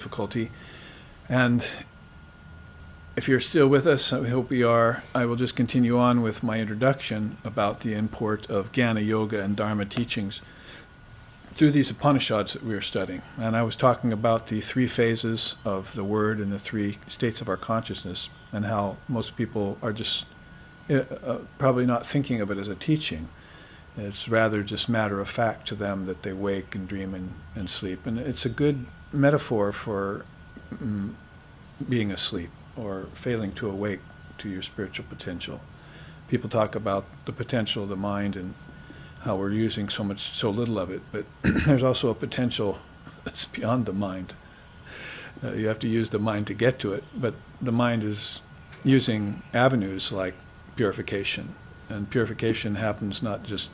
difficulty. And if you're still with us, I hope we are, I will just continue on with my introduction about the import of Jnana Yoga and Dharma teachings through these Upanishads that we are studying. And I was talking about the three phases of the word and the three states of our consciousness, and how most people are just probably not thinking of it as a teaching. It's rather just matter of fact to them that they wake and dream and sleep. And it's a good metaphor for being asleep or failing to awake to your spiritual potential. People talk about the potential of the mind and how we're using so little of it, but there's also a potential that's beyond the mind. You have to use the mind to get to it, but the mind is using avenues like purification, and purification happens not just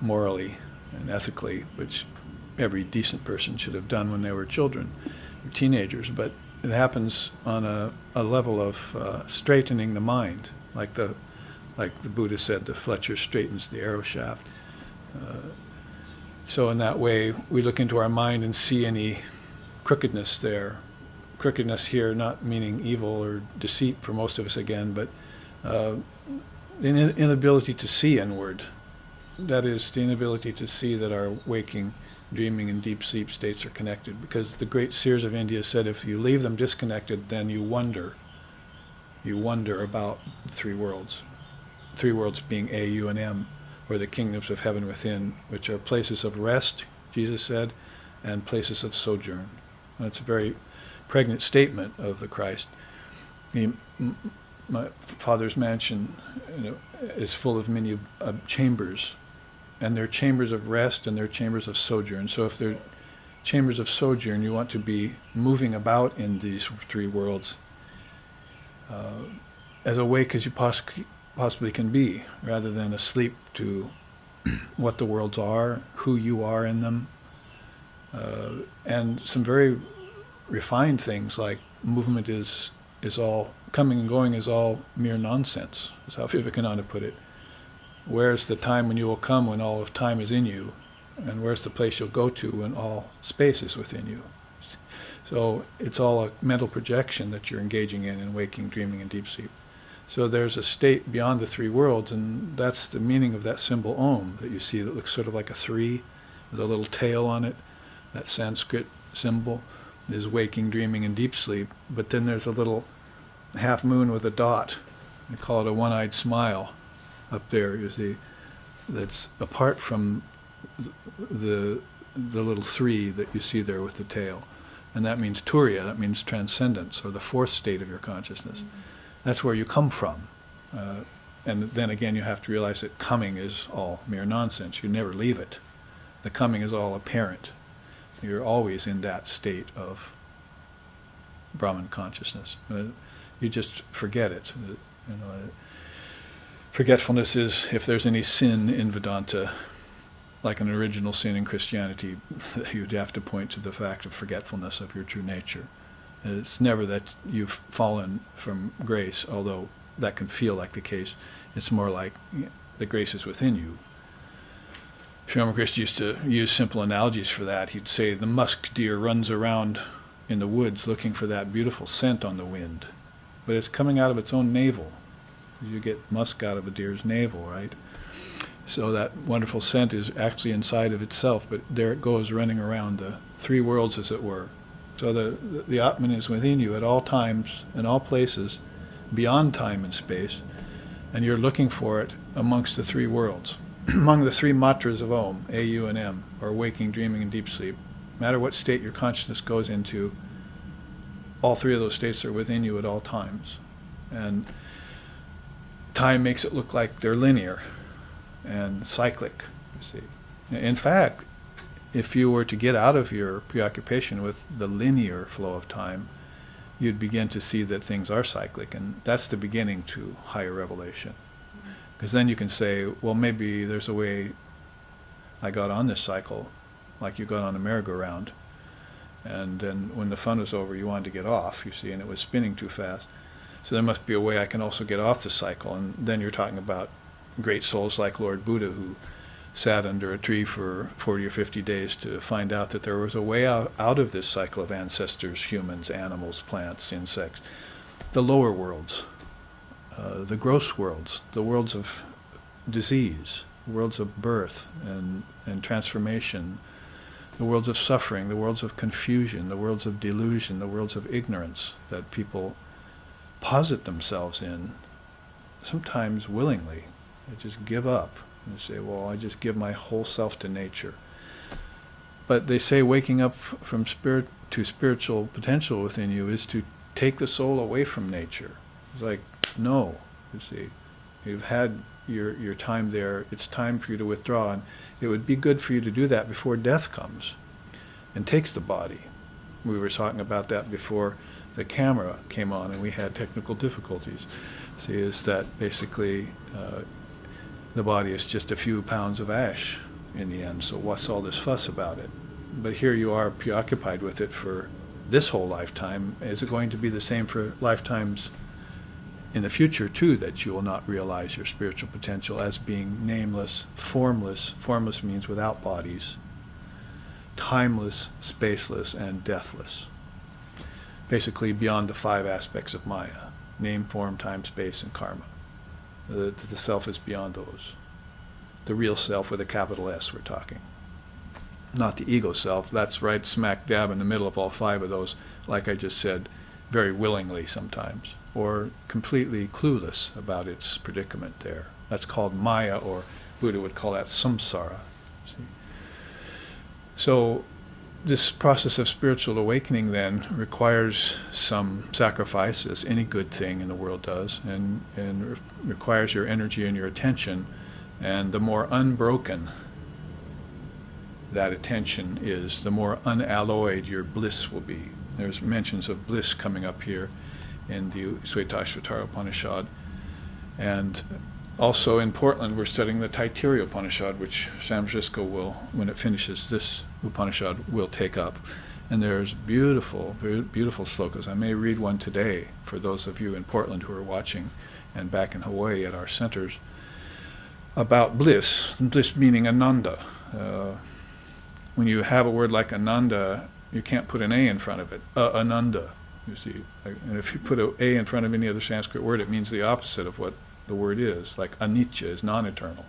morally and ethically, which every decent person should have done when they were children or teenagers, but it happens on a level of straightening the mind, like the Buddha said, the Fletcher straightens the arrow shaft. So in that way, we look into our mind and see any crookedness there. Crookedness here not meaning evil or deceit for most of us again, but the inability to see inward. That is, the inability to see that our waking, dreaming, and deep sleep states are connected. Because the great seers of India said if you leave them disconnected, then you wonder. You wonder about the three worlds. Three worlds being A, U, and M, or the kingdoms of heaven within, which are places of rest, Jesus said, and places of sojourn. That's a very pregnant statement of the Christ. My Father's mansion, is full of many chambers, and they're chambers of rest and they're chambers of sojourn. So if they're chambers of sojourn, you want to be moving about in these three worlds as awake as you possibly can be, rather than asleep to what the worlds are, who you are in them, and some very refined things like movement is all, coming and going is all mere nonsense, is how Vivekananda put it. Where's the time when you will come when all of time is in you, and where's the place you'll go to when all space is within you? So it's all a mental projection that you're engaging in waking, dreaming, and deep sleep. So there's a state beyond the three worlds, and that's the meaning of that symbol Om that you see that looks sort of like a three with a little tail on it. That Sanskrit symbol is waking, dreaming, and deep sleep. But then there's a little half moon with a dot. We call it a one-eyed smile up there, you see, that's apart from the little three that you see there with the tail. And that means Turiya, that means transcendence, or the fourth state of your consciousness. Mm-hmm. That's where you come from. And then again, you have to realize that coming is all mere nonsense. You never leave it. The coming is all apparent. You're always in that state of Brahman consciousness. You just forget it. Forgetfulness is, if there's any sin in Vedanta, like an original sin in Christianity, you'd have to point to the fact of forgetfulness of your true nature. It's never that you've fallen from grace, although that can feel like the case. It's more like the grace is within you. Sri Ramakrishna used to use simple analogies for that. He'd say the musk deer runs around in the woods looking for that beautiful scent on the wind, but it's coming out of its own navel. You get musk out of a deer's navel, right? So that wonderful scent is actually inside of itself, but there it goes running around the three worlds, as it were. So the Atman is within you at all times, in all places, beyond time and space, and you're looking for it amongst the three worlds, among the three matras of Om, A, U, and M, or waking, dreaming, and deep sleep. No matter what state your consciousness goes into, all three of those states are within you at all times. And time makes it look like they're linear and cyclic, you see. In fact, if you were to get out of your preoccupation with the linear flow of time, you'd begin to see that things are cyclic, and that's the beginning to higher revelation. Because then you can say, well, maybe there's a way I got on this cycle, like you got on a merry-go-round, and then when the fun was over, you wanted to get off, you see, and it was spinning too fast. So there must be a way I can also get off the cycle, and then you're talking about great souls like Lord Buddha, who sat under a tree for 40 or 50 days to find out that there was a way out of this cycle of ancestors, humans, animals, plants, insects, the lower worlds, the gross worlds, the worlds of disease, worlds of birth and transformation, the worlds of suffering, the worlds of confusion, the worlds of delusion, the worlds of ignorance that people posit themselves in, sometimes willingly. They just give up and say, well, I just give my whole self to nature. But they say waking up from spirit to spiritual potential within you is to take the soul away from nature. It's like, no, you see, you've had your time there, it's time for you to withdraw, and it would be good for you to do that before death comes and takes the body. We were talking about that before the camera came on and we had technical difficulties. See, is that basically the body is just a few pounds of ash in the end, so what's all this fuss about it? But here you are preoccupied with it for this whole lifetime. Is it going to be the same for lifetimes in the future too, that you will not realize your spiritual potential as being nameless, formless? Formless means without bodies, timeless, spaceless, and deathless. Basically beyond the 5 aspects of Maya: name, form, time, space, and karma. The self is beyond those. The real self with a capital S we're talking. Not the ego self. That's right smack dab in the middle of all 5 of those, like I just said, very willingly sometimes, or completely clueless about its predicament there. That's called Maya, or Buddha would call that samsara. See? So this process of spiritual awakening then requires some sacrifice, as any good thing in the world does, and requires your energy and your attention. And the more unbroken that attention is, the more unalloyed your bliss will be. There's mentions of bliss coming up here in the Shvetashvatara Upanishad. And also in Portland, we're studying the Taittiriya Upanishad, which San Francisco will, when it finishes this Upanishad, will take up. And there's beautiful, very beautiful slokas. I may read one today for those of you in Portland who are watching, and back in Hawaii at our centers, about bliss, bliss meaning ananda. When you have a word like ananda, you can't put an A in front of it. Ananda, you see. And if you put an A in front of any other Sanskrit word, it means the opposite of what the word is. Like anicca is non-eternal.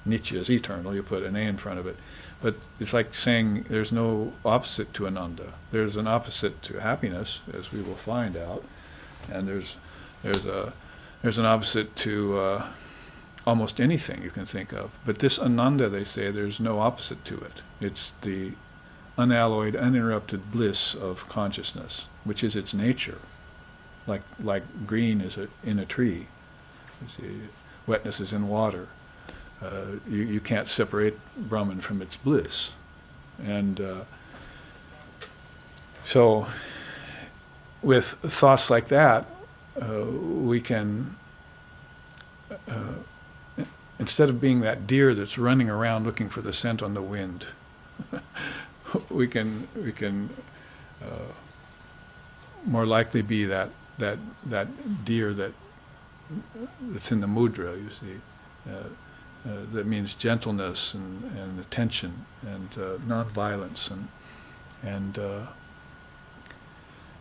Nitya is eternal. You put an A in front of it. But it's like saying there's no opposite to ananda. There's an opposite to happiness, as we will find out. And there's an opposite to almost anything you can think of. But this ananda, they say, there's no opposite to it. It's the unalloyed, uninterrupted bliss of consciousness, which is its nature. Like green is in a tree. You see, wetness is in water. You can't separate Brahman from its bliss. And so with thoughts like that, we can, instead of being that deer that's running around looking for the scent on the wind, we can more likely be that deer that's in the mudra, you see, that means gentleness and attention and non-violence and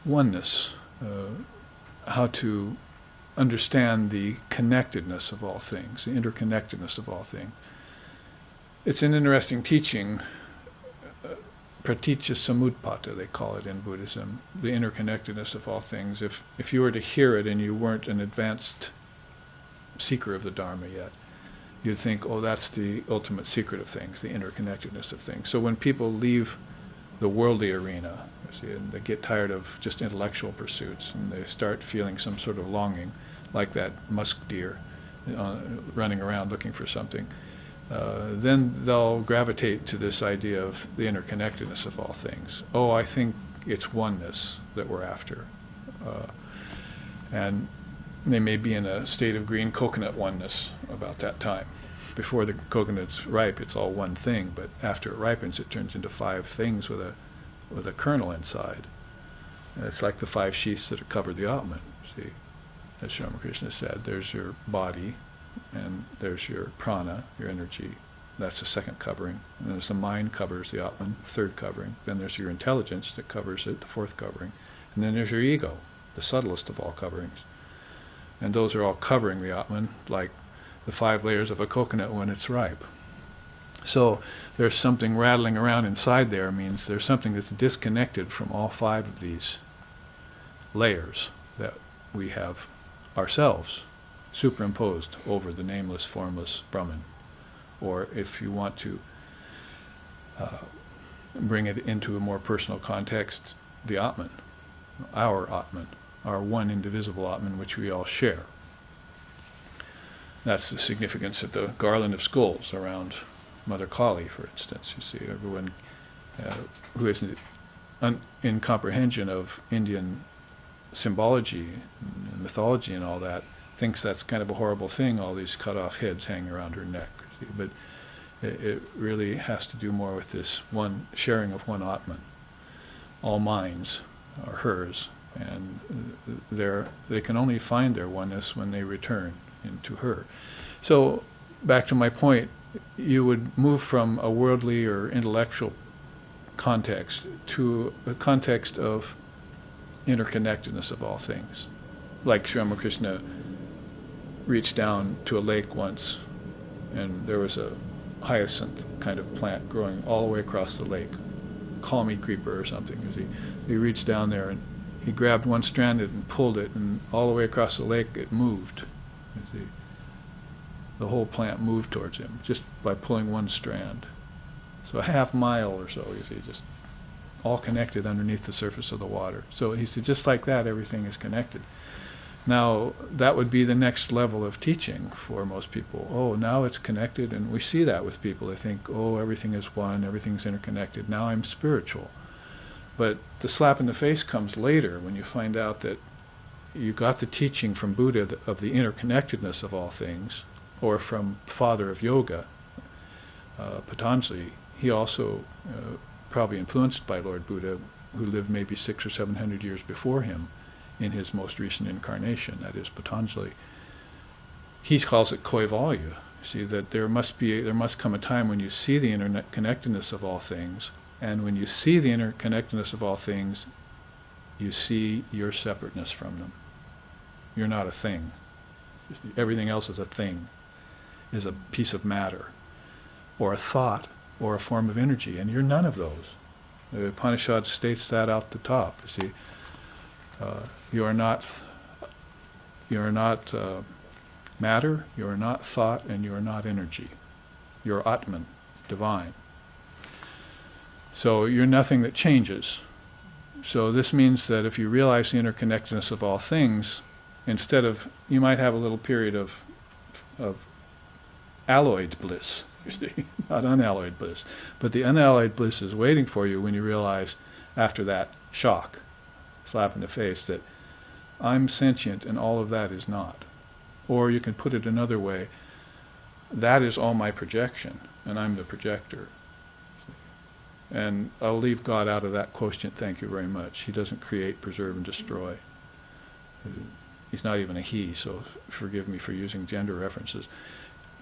oneness, how to understand the connectedness of all things, the interconnectedness of all things. It's an interesting teaching, praticca samutpata, they call it in Buddhism, the interconnectedness of all things. If you were to hear it and you weren't an advanced seeker of the Dharma yet, you'd think, oh, that's the ultimate secret of things, the interconnectedness of things. So when people leave the worldly arena, you see, and they get tired of just intellectual pursuits, and they start feeling some sort of longing, like that musk deer running around looking for something, then they'll gravitate to this idea of the interconnectedness of all things. Oh, I think it's oneness that we're after. And they may be in a state of green coconut oneness about that time. Before the coconut's ripe, it's all one thing, but after it ripens, it turns into 5 things with a kernel inside. And it's like the 5 sheaths that cover the Atman. See, as Ramakrishna said, there's your body, and there's your prana, your energy, That's the second covering. And there's the mind covers the Atman, third covering. Then there's your intelligence that covers it, the fourth covering. And then there's your ego, the subtlest of all coverings. And those are all covering the Atman, like the 5 layers of a coconut when it's ripe. So there's something rattling around inside there, means there's something that's disconnected from all 5 of these layers that we have ourselves superimposed over the nameless, formless Brahman. Or if you want to bring it into a more personal context, the Atman, our one indivisible Atman, which we all share. That's the significance of the garland of skulls around Mother Kali, for instance. You see, everyone who is in comprehension of Indian symbology and mythology and all that thinks that's kind of a horrible thing, all these cut-off heads hanging around her neck. See? But it really has to do more with this one sharing of one Atman. All minds are hers, and they can only find their oneness when they return into her. So, back to my point, you would move from a worldly or intellectual context to a context of interconnectedness of all things. Like Sri Ramakrishna reached down to a lake once, and there was a hyacinth kind of plant growing all the way across the lake, call me creeper or something. You see, he reached down there and he grabbed one strand and pulled it, and all the way across the lake it moved. You see, the whole plant moved towards him just by pulling one strand. So a half mile or so, you see, just all connected underneath the surface of the water. So he said, just like that, everything is connected. Now, that would be the next level of teaching for most people. Oh, now it's connected, and we see that with people. They think, oh, everything is one, everything's interconnected. Now I'm spiritual. But the slap in the face comes later when you find out that you got the teaching from Buddha of the interconnectedness of all things, or from Father of Yoga, Patanjali. He also, probably influenced by Lord Buddha, who lived maybe 600 or 700 years before him in his most recent incarnation, that is Patanjali. He calls it Kaivalya. See, that there must come a time when you see the interconnectedness of all things, and when you see the interconnectedness of all things, you see your separateness from them. You're not a thing. Everything else is a thing, is a piece of matter, or a thought, or a form of energy, and you're none of those. The Upanishad states that out the top. You see, you are not matter, you are not thought, and you are not energy. You're Atman, divine. So you're nothing that changes. So this means that if you realize the interconnectedness of all things, instead of, you might have a little period of alloyed bliss, you see, not unalloyed bliss. But the unalloyed bliss is waiting for you when you realize, after that shock, slap in the face, that I'm sentient and all of that is not. Or you can put it another way, that is all my projection, and I'm the projector. And I'll leave God out of that quotient, thank you very much. He doesn't create, preserve, and destroy. He's not even a he, so forgive me for using gender references.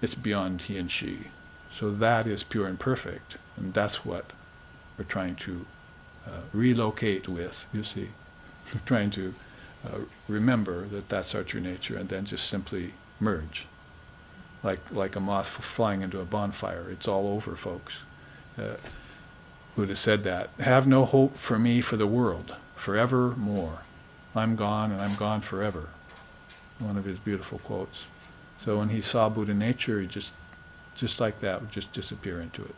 It's beyond he and she. So that is pure and perfect, and that's what we're trying to relocate with, you see. We're trying to remember that that's our true nature, and then just simply merge. Like a moth flying into a bonfire. It's all over, folks. Buddha said that. Have no hope for me for the world, forevermore. I'm gone and I'm gone forever. One of his beautiful quotes. So when he saw Buddha nature, he just like that would just disappear into it.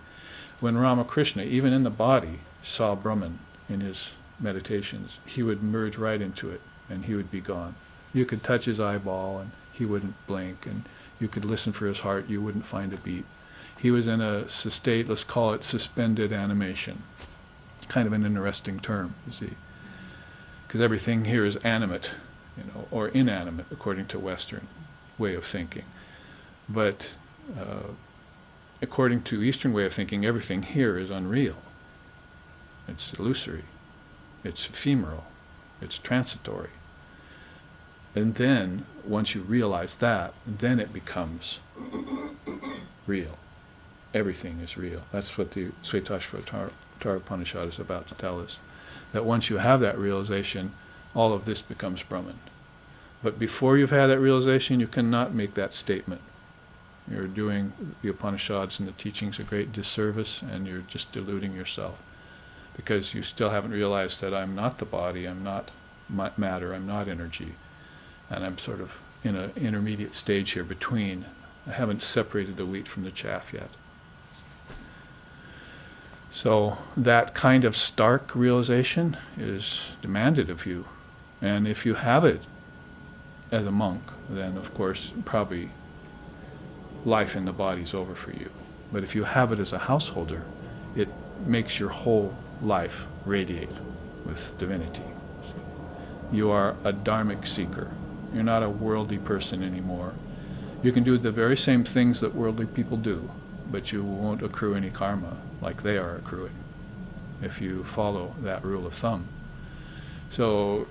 When Ramakrishna, even in the body, saw Brahman in his meditations, he would merge right into it and he would be gone. You could touch his eyeball and he wouldn't blink, and you could listen for his heart, you wouldn't find a beat. He was in a state, let's call it suspended animation. Kind of an interesting term, you see. Because everything here is animate, or inanimate, according to Western way of thinking. But according to Eastern way of thinking, everything here is unreal. It's illusory. It's ephemeral. It's transitory. And then, once you realize that, then it becomes real. everything is real. That's what the Shvetashvatara Upanishad is about to tell us. That once you have that realization, all of this becomes Brahman. But before you've had that realization, you cannot make that statement. You're doing the Upanishads and the teachings a great disservice, and you're just deluding yourself. Because you still haven't realized that I'm not the body, I'm not matter, I'm not energy. And I'm sort of in an intermediate stage here between. I haven't separated the wheat from the chaff yet. So that kind of stark realization is demanded of you. And if you have it as a monk, then of course probably life in the body is over for you. But if you have it as a householder, it makes your whole life radiate with divinity. You are a dharmic seeker. You're not a worldly person anymore. You can do the very same things that worldly people do, but you won't accrue any karma like they are accruing if you follow that rule of thumb. So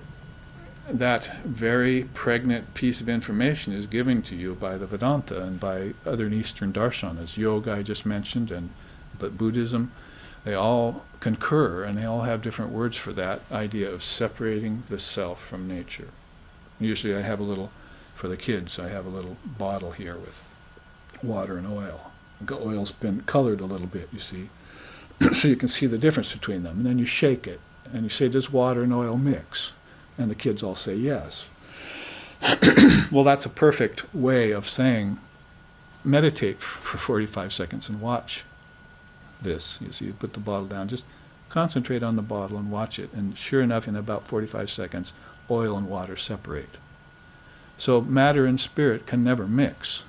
that very pregnant piece of information is given to you by the Vedanta and by other Eastern darshanas. Yoga I just mentioned, but Buddhism, they all concur, and they all have different words for that idea of separating the self from nature. Usually I have a little, for the kids, I have a little bottle here with water and oil. The oil's been colored a little bit, you see, so you can see the difference between them. And then you shake it, and you say, does water and oil mix? And the kids all say yes. Well, that's a perfect way of saying, meditate for 45 seconds and watch this. You see, you put the bottle down, just concentrate on the bottle and watch it. And sure enough, in about 45 seconds, oil and water separate. So matter and spirit can never mix,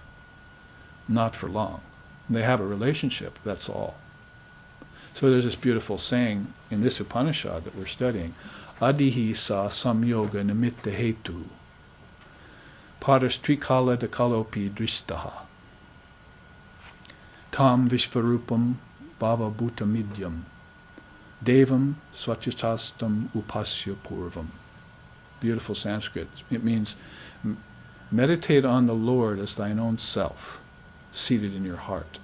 not for long. They have a relationship, that's all. So there's this beautiful saying in this Upanishad that we're studying, Adihi sa samyoga nimitta hetu, parastrikala dakalopi dristaha, tam vishvarupam bhavabhutamidyam, devam swachastastam upasya purvam. Beautiful Sanskrit. It means meditate on the Lord as thine own self, seated in your heart.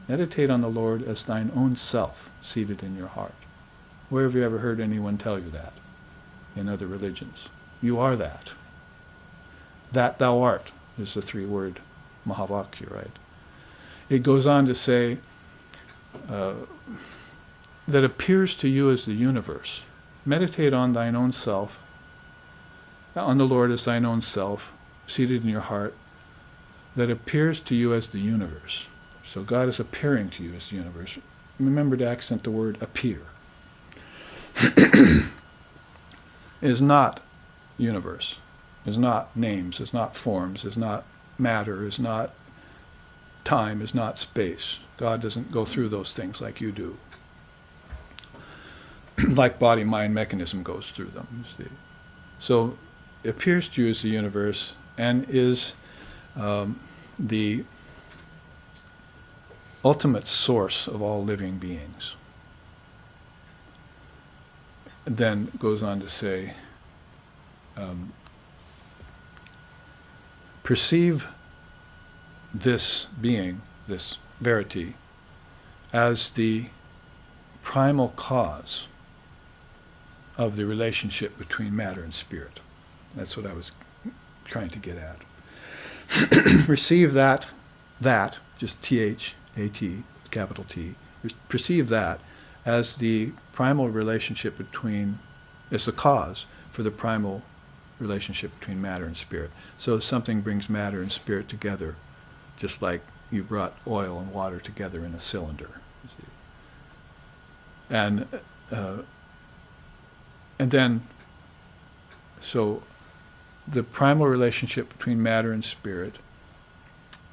Meditate on the Lord as thine own self, seated in your heart. Where have you ever heard anyone tell you that? In other religions. You are that. That thou art is the three-word Mahavakya, right? It goes on to say, that appears to you as the universe. Meditate on thine own self, on the Lord as thine own self, seated in your heart, that appears to you as the universe. So God is appearing to you as the universe. Remember to accent the word appear. Is not universe, is not names, is not forms, is not matter, is not time, is not space. God doesn't go through those things like you do. Like body-mind mechanism goes through them, you see. So it appears to you as the universe and is the ultimate source of all living beings. And then goes on to say, perceive this being, this verity, as the primal cause of the relationship between matter and spirit. That's what I was trying to get at. Receive that, just T-H-A-T, capital T, perceive that as the primal relationship between, as the cause for the primal relationship between matter and spirit. So something brings matter and spirit together, just like you brought oil and water together in a cylinder. You see. And then, so the primal relationship between matter and spirit,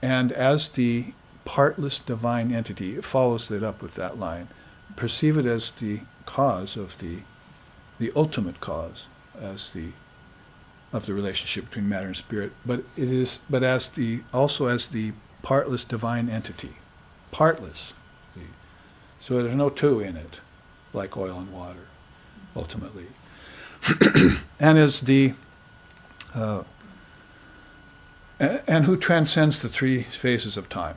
and as the partless divine entity, it follows it up with that line, perceive it as the cause of the ultimate cause, as the of the relationship between matter and spirit, but as the also as the partless divine entity, partless. See? So there's no two in it, like oil and water, ultimately, and as the and who transcends the three phases of time.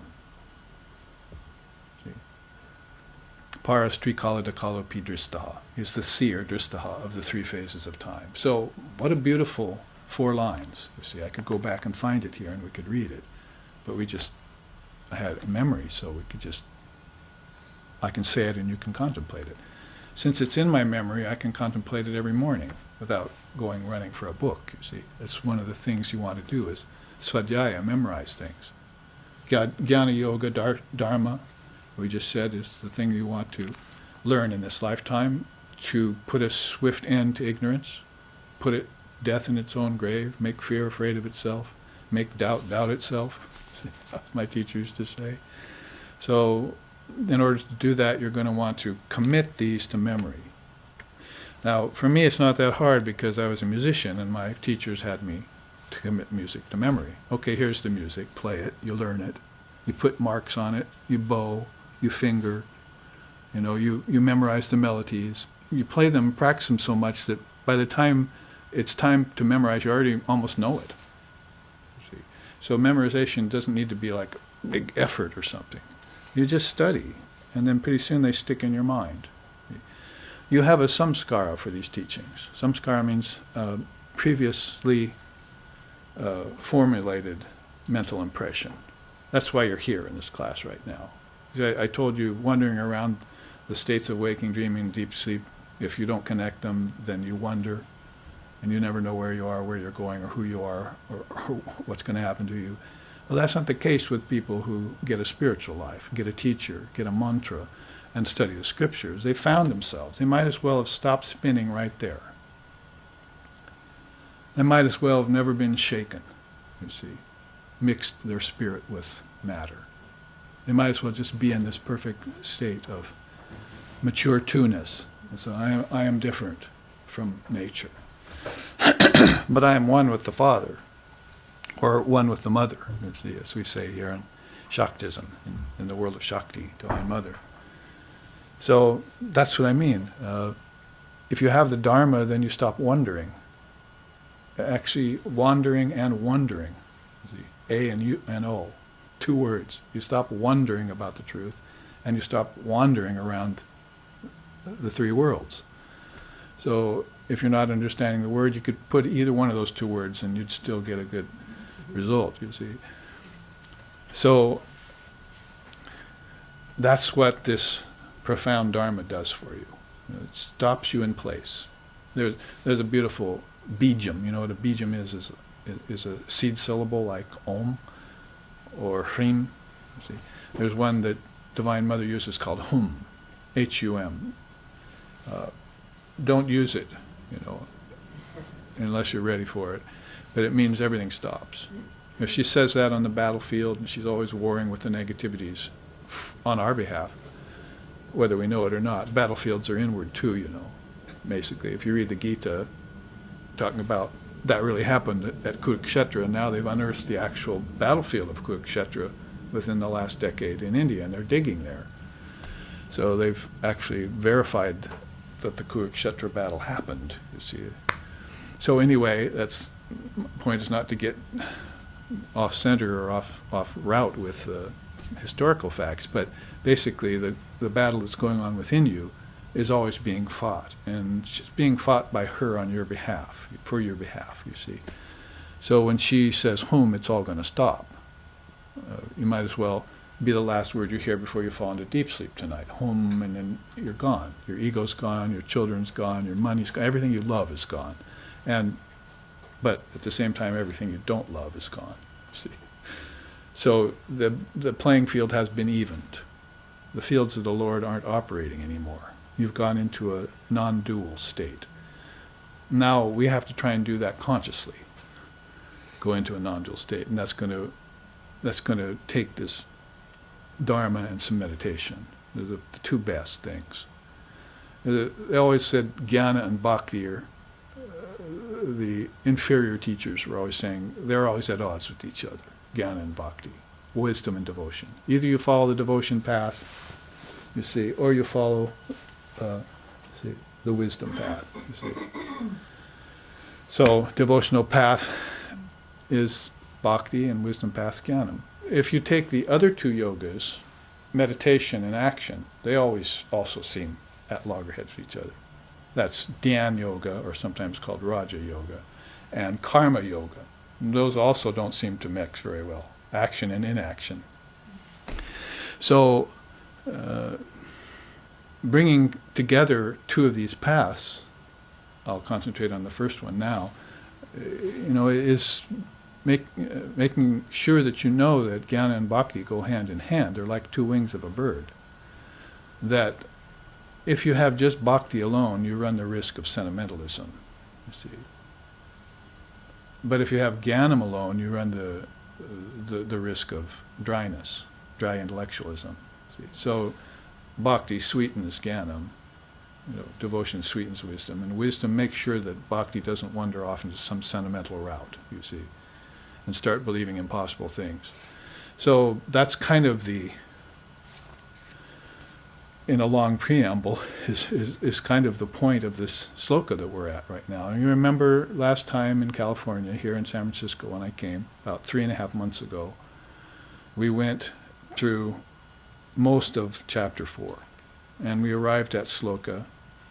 Paras trikala dakala pi dristaha. He's the seer, dristaha, of the three phases of time. So what a beautiful 4 lines. You see, I could go back and find it here and we could read it. But I had a memory, so I can say it and you can contemplate it. Since it's in my memory, I can contemplate it every morning without going running for a book, you see. That's one of the things you want to do is svadhyaya, memorize things. Jnana Yoga, Dharma, we just said, is the thing you want to learn in this lifetime, to put a swift end to ignorance, put death in its own grave, make fear afraid of itself, make doubt doubt itself. That's my teacher used to say. So in order to do that, you're going to want to commit these to memory. Now, for me, it's not that hard because I was a musician and my teachers had me to commit music to memory. Okay, here's the music, play it, you learn it, you put marks on it, you bow, you finger, you memorize the melodies, you play them, practice them so much that by the time it's time to memorize, you already almost know it. See? So memorization doesn't need to be like a big effort or something. You just study, and then pretty soon they stick in your mind. You have a samskara for these teachings. Samskara means previously formulated mental impression. That's why you're here in this class right now. I told you, wandering around the states of waking, dreaming, deep sleep, if you don't connect them, then you wonder, and you never know where you are, where you're going, or who you are, or what's going to happen to you. Well, that's not the case with people who get a spiritual life, get a teacher, get a mantra, and study the scriptures. They found themselves. They might as well have stopped spinning right there. They might as well have never been shaken, you see, mixed their spirit with matter. They might as well just be in this perfect state of mature two-ness. And so I am different from nature. But I am one with the Father, or one with the Mother, as we say here in Shaktism, in the world of Shakti, Divine Mother. So that's what I mean. If you have the Dharma, then you stop wondering. Actually, wandering and wondering. A and U and O. 2 words. You stop wondering about the truth, and you stop wandering around the 3 worlds. So if you're not understanding the word, you could put either one of those 2 words and you'd still get a good result, you see. So that's what this profound Dharma does for you. It stops you in place. There's a beautiful bijam. You know what a bijam is a seed syllable like Om or Hrim. See? There's one that Divine Mother uses called Hum, H-U-M. Don't use it, unless you're ready for it. But it means everything stops. If she says that on the battlefield, and she's always warring with the negativities on our behalf, whether we know it or not. Battlefields are inward too, basically. If you read the Gita, talking about that really happened at Kurukshetra, and now they've unearthed the actual battlefield of Kurukshetra within the last decade in India, and they're digging there. So they've actually verified that the Kurukshetra battle happened, you see. So anyway, the point is not to get off center or off route with historical facts, but basically the battle that's going on within you is always being fought, and it's being fought by her on your behalf, for your behalf, you see. So when she says whom, it's all going to stop. You might as well be the last word you hear before you fall into deep sleep tonight. Whom, and then you're gone. Your ego's gone, your children's gone, your money's gone, everything you love is gone. But at the same time, everything you don't love is gone. See? So the playing field has been evened. The fields of the Lord aren't operating anymore. You've gone into a non-dual state. Now we have to try and do that consciously. Go into a non-dual state, and that's going to take this Dharma and some meditation. They're the 2 best things. They always said Jnana and Bhakti are the inferior teachers were always saying they're always at odds with each other. Jnana and Bhakti, wisdom and devotion. Either you follow the devotion path, you see, or you follow the wisdom path, you see. So devotional path is Bhakti and wisdom path Jnanam. If you take the other 2 yogas, meditation and action, they always also seem at loggerheads with each other. That's Dhyan Yoga, or sometimes called Raja Yoga, and Karma Yoga. And those also don't seem to mix very well, action and inaction. So, bringing together two of these paths, I'll concentrate on the first one now, is making sure that you know that jnana and bhakti go hand in hand. They're like two wings of a bird. That if you have just bhakti alone, you run the risk of sentimentalism, you see. But if you have jnanam alone, you run the risk of dryness, dry intellectualism. See? So bhakti sweetens jnanam, devotion sweetens wisdom, and wisdom makes sure that bhakti doesn't wander off into some sentimental route, you see, and start believing impossible things. So that's kind of in a long preamble, is kind of the point of this sloka that we're at right now. And you remember last time in California, here in San Francisco, when I came, about 3.5 months ago, we went through most of chapter 4. And we arrived at sloka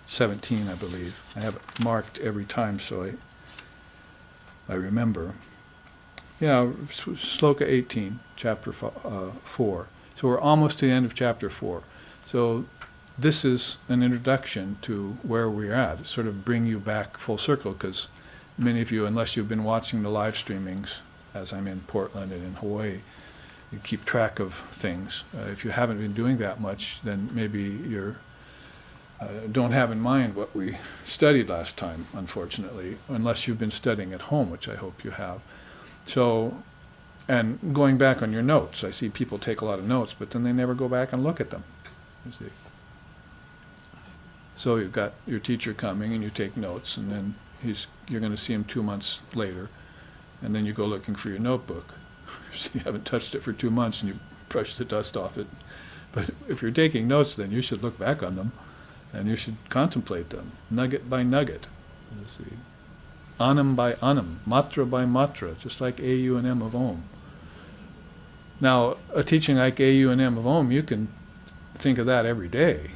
17, I believe. I have it marked every time so I remember. Yeah, sloka 18, chapter 4. So we're almost to the end of chapter 4. So this is an introduction to where we're at, sort of bring you back full circle, because many of you, unless you've been watching the live streamings, as I'm in Portland and in Hawaii, you keep track of things. If you haven't been doing that much, then maybe you don't have in mind what we studied last time, unfortunately, unless you've been studying at home, which I hope you have. So, and going back on your notes, I see people take a lot of notes, but then they never go back and look at them. You see. So you've got your teacher coming and you take notes, and then you're going to see him 2 months later, and then you go looking for your notebook. So you haven't touched it for 2 months and you brush the dust off it. But if you're taking notes, then you should look back on them and you should contemplate them, nugget by nugget. You see. Anam by anam, matra by matra, just like A, U, and M of Om. Now, a teaching like A, U, and M of Om, you can think of that every day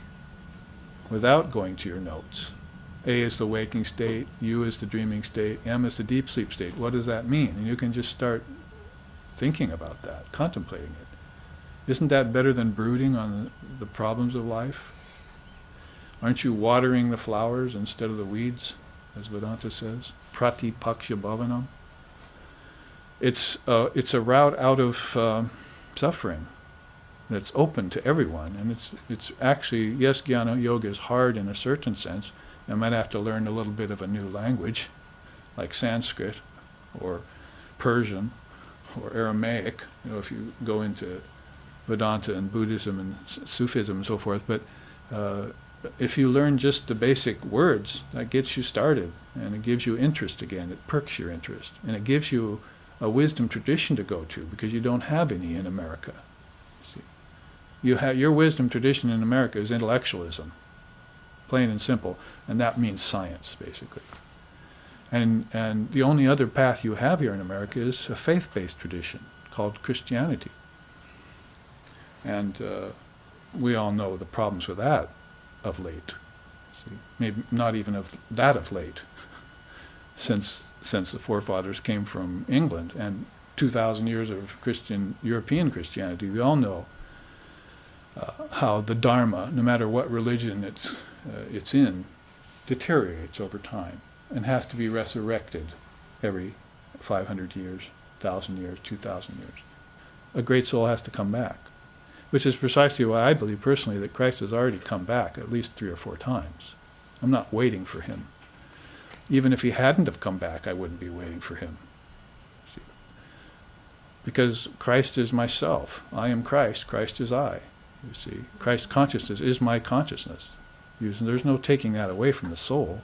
without going to your notes. A is the waking state, U is the dreaming state, M is the deep sleep state. What does that mean? And you can just start thinking about that, contemplating it. Isn't that better than brooding on the problems of life? Aren't you watering the flowers instead of the weeds, as Vedanta says? Pratipaksha bhavanam. It's a route out of suffering that's open to everyone, and it's actually, yes, jnana yoga is hard in a certain sense. You might have to learn a little bit of a new language, like Sanskrit, or Persian, or Aramaic, if you go into Vedanta and Buddhism and Sufism and so forth, but if you learn just the basic words, that gets you started, and it gives you interest again, it perks your interest, and it gives you a wisdom tradition to go to, because you don't have any in America. Your wisdom tradition in America is intellectualism, plain and simple, and that means science, basically. And the only other path you have here in America is a faith-based tradition called Christianity. And we all know the problems with that of late. See, maybe not even of that of late, since the forefathers came from England, and 2,000 years of European Christianity. We all know how the Dharma, no matter what religion it's in, deteriorates over time and has to be resurrected every 500 years, 1,000 years, 2,000 years. A great soul has to come back, which is precisely why I believe personally that Christ has already come back at least 3 or 4 times. I'm not waiting for him. Even if he hadn't have come back, I wouldn't be waiting for him. See? Because Christ is myself. I am Christ. Christ is I. You see, Christ consciousness is my consciousness. There's no taking that away from the soul.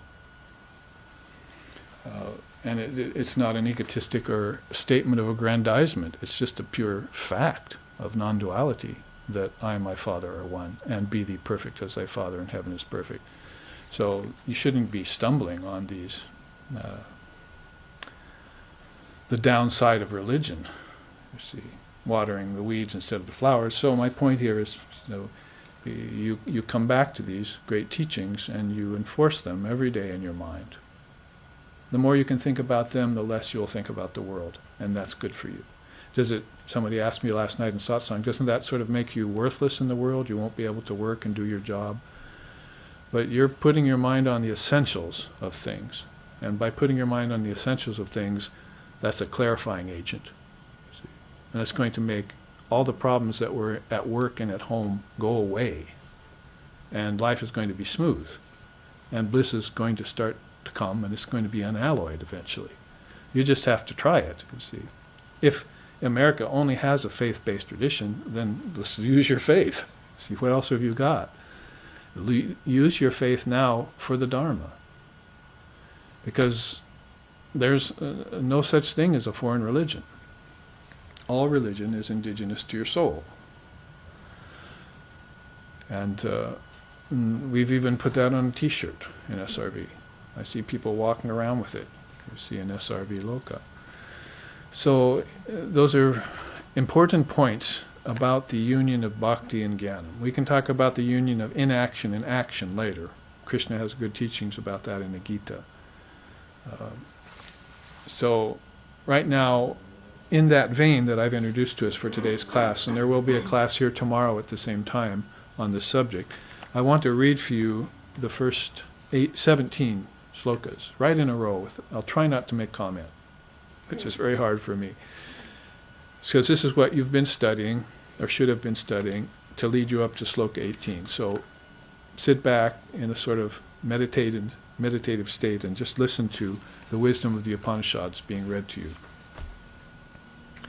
And it's not an egotistic or statement of aggrandizement. It's just a pure fact of non-duality, that I and my Father are one, and be thee perfect as thy Father in heaven is perfect. So you shouldn't be stumbling on these, the downside of religion, you see. watering the weeds instead of the flowers. So my point here is, you come back to these great teachings and you enforce them every day in your mind. The more you can think about them, the less you'll think about the world, and that's good for you. Somebody asked me last night in satsang, doesn't that sort of make you worthless in the world? You won't be able to work and do your job. But you're putting your mind on the essentials of things. And by putting your mind on the essentials of things, that's a clarifying agent. See? And it's going to make all the problems that were at work and at home go away. And life is going to be smooth. And bliss is going to start to come, and it's going to be unalloyed eventually. You just have to try it, you see. If America only has a faith-based tradition, then let's use your faith. See, what else have you got? Use your faith now for the Dharma. Because there's no such thing as a foreign religion. All religion is indigenous to your soul. And we've even put that on a t-shirt in SRV. I see people walking around with it. You see in SRV Loka. So those are important points about the union of bhakti and jnana. We can talk about the union of inaction and action later. Krishna has good teachings about that in the Gita. So right now, in that vein that I've introduced to us for today's class, and there will be a class here tomorrow at the same time on this subject, I want to read for you the first 17 slokas, right in a row. I'll try not to make comment. It's just very hard for me. Because this is what you've been studying, or should have been studying, to lead you up to sloka 18. So sit back in a sort of meditative state and just listen to the wisdom of the Upanishads being read to you.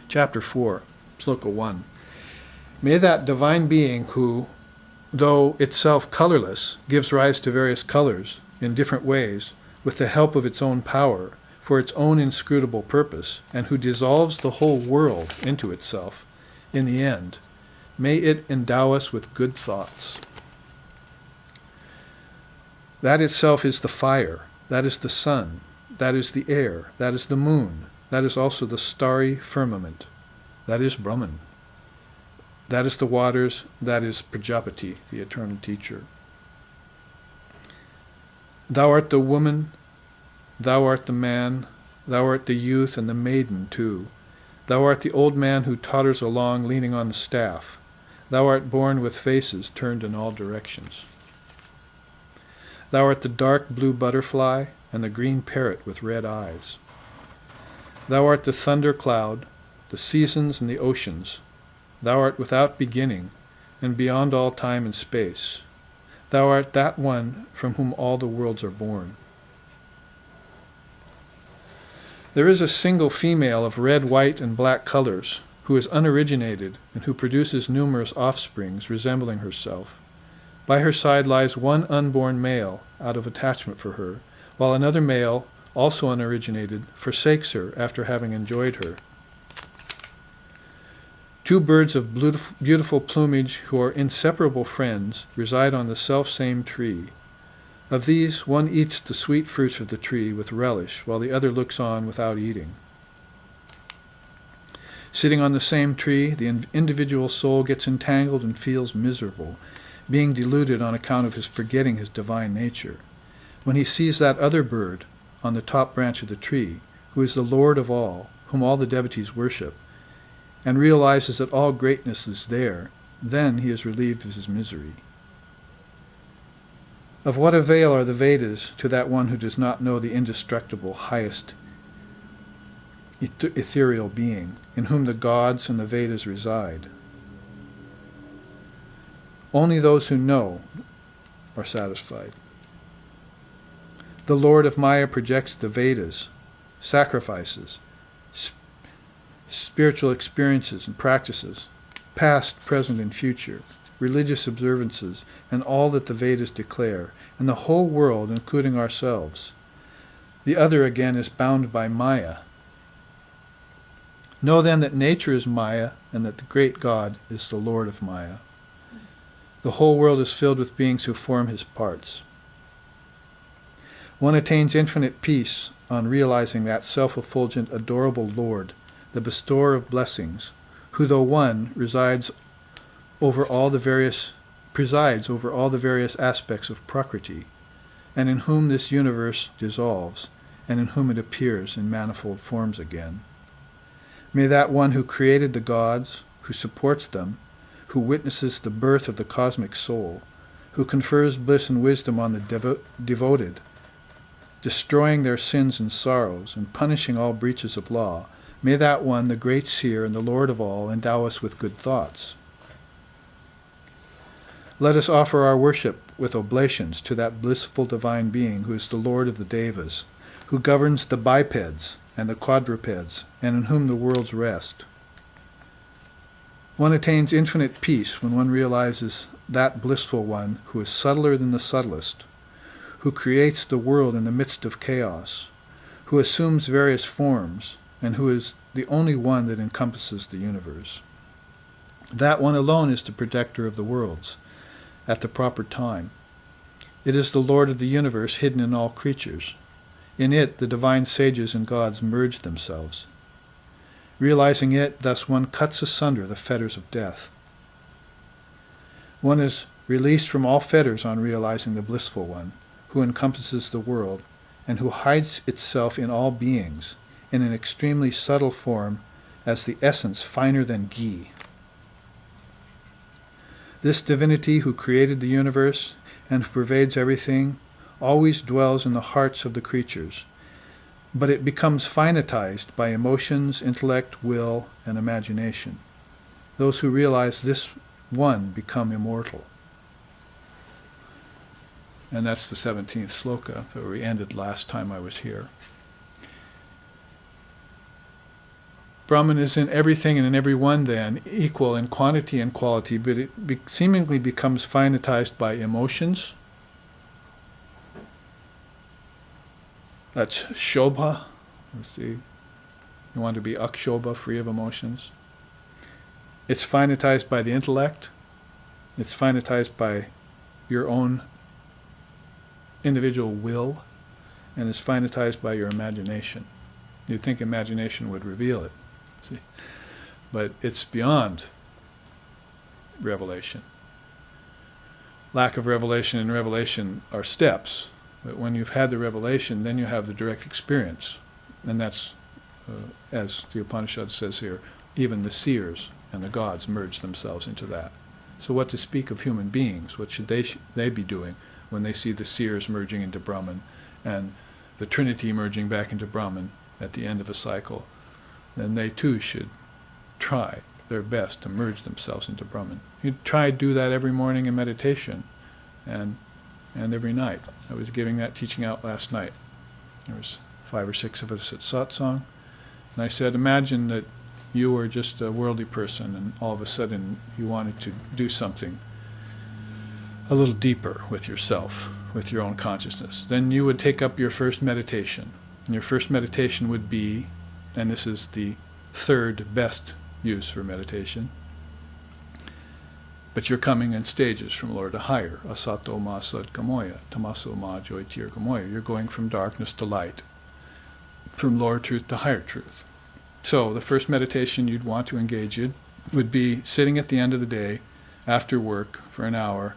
Chapter 4, sloka 1. May that divine being who, though itself colorless, gives rise to various colors in different ways with the help of its own power, for its own inscrutable purpose, and who dissolves the whole world into itself, in the end, may it endow us with good thoughts. That itself is the fire, that is the sun, that is the air, that is the moon, that is also the starry firmament, that is Brahman, that is the waters, that is Prajapati, the eternal teacher. Thou art the woman, thou art the man, thou art the youth and the maiden too. Thou art the old man who totters along leaning on the staff. Thou art born with faces turned in all directions. Thou art the dark blue butterfly and the green parrot with red eyes. Thou art the thunder cloud, the seasons and the oceans. Thou art without beginning and beyond all time and space. Thou art that one from whom all the worlds are born. There is a single female of red, white, and black colors, who is unoriginated and who produces numerous offsprings resembling herself. By her side lies one unborn male out of attachment for her, while another male, also unoriginated, forsakes her after having enjoyed her. Two birds of beautiful plumage who are inseparable friends reside on the self-same tree. Of these, one eats the sweet fruits of the tree with relish, while the other looks on without eating. Sitting on the same tree, the individual soul gets entangled and feels miserable, being deluded on account of his forgetting his divine nature. When he sees that other bird on the top branch of the tree, who is the Lord of all, whom all the devotees worship, and realizes that all greatness is there, then he is relieved of his misery. Of what avail are the Vedas to that one who does not know the indestructible, highest, ethereal being, in whom the gods and the Vedas reside? Only those who know are satisfied. The Lord of Maya projects the Vedas, sacrifices, spiritual experiences and practices, past, present, and future, religious observances, and all that the Vedas declare, and the whole world, including ourselves. The other, again, is bound by Maya. Know then that nature is Maya, and that the great God is the Lord of Maya. The whole world is filled with beings who form his parts. One attains infinite peace on realizing that self-effulgent, adorable Lord, the bestower of blessings, who though one presides over all the various aspects of Prakriti, and in whom this universe dissolves, and in whom it appears in manifold forms again. May that one who created the gods, who supports them, who witnesses the birth of the cosmic soul, who confers bliss and wisdom on the devoted, destroying their sins and sorrows, and punishing all breaches of law, may that one, the great seer and the Lord of all, endow us with good thoughts. Let us offer our worship with oblations to that blissful divine being who is the Lord of the Devas, who governs the bipeds and the quadrupeds, and in whom the worlds rest. One attains infinite peace when one realizes that blissful one who is subtler than the subtlest, who creates the world in the midst of chaos, who assumes various forms, and who is the only one that encompasses the universe. That one alone is the protector of the worlds at the proper time. It is the Lord of the universe hidden in all creatures. In it, the divine sages and gods merge themselves. Realizing it, thus one cuts asunder the fetters of death. One is released from all fetters on realizing the blissful one, who encompasses the world, and who hides itself in all beings, in an extremely subtle form, as the essence finer than ghee. This divinity who created the universe and who pervades everything always dwells in the hearts of the creatures, but it becomes finitized by emotions, intellect, will, and imagination. Those who realize this one become immortal. And that's the 17th sloka that we ended last time I was here. Brahman is in everything and in every one then, equal in quantity and quality, but it seemingly becomes finitized by emotions. That's shobha. Let's see. You want to be akshobha, free of emotions. It's finitized by the intellect. It's finitized by your own individual will. And it's finitized by your imagination. You'd think imagination would reveal it. See? But it's beyond revelation. Lack of revelation and revelation are steps. But when you've had the revelation, then you have the direct experience. And that's, as the Upanishad says here, even the seers and the gods merge themselves into that. So what to speak of human beings? What should they be doing when they see the seers merging into Brahman and the Trinity merging back into Brahman at the end of a cycle? Then they too should try their best to merge themselves into Brahman. You try to do that every morning in meditation and every night. I was giving that teaching out last night. There was 5 or 6 of us at satsang, and I said, imagine that you were just a worldly person and all of a sudden you wanted to do something a little deeper with yourself, with your own consciousness. Then you would take up your first meditation. And your first meditation would be, and this is the third best use for meditation, but you're coming in stages from lower to higher. Asato ma sadgamoya, tamaso ma jyotirgamoya. You're going from darkness to light, from lower truth to higher truth. So the first meditation you'd want to engage in would be sitting at the end of the day, after work, for an hour,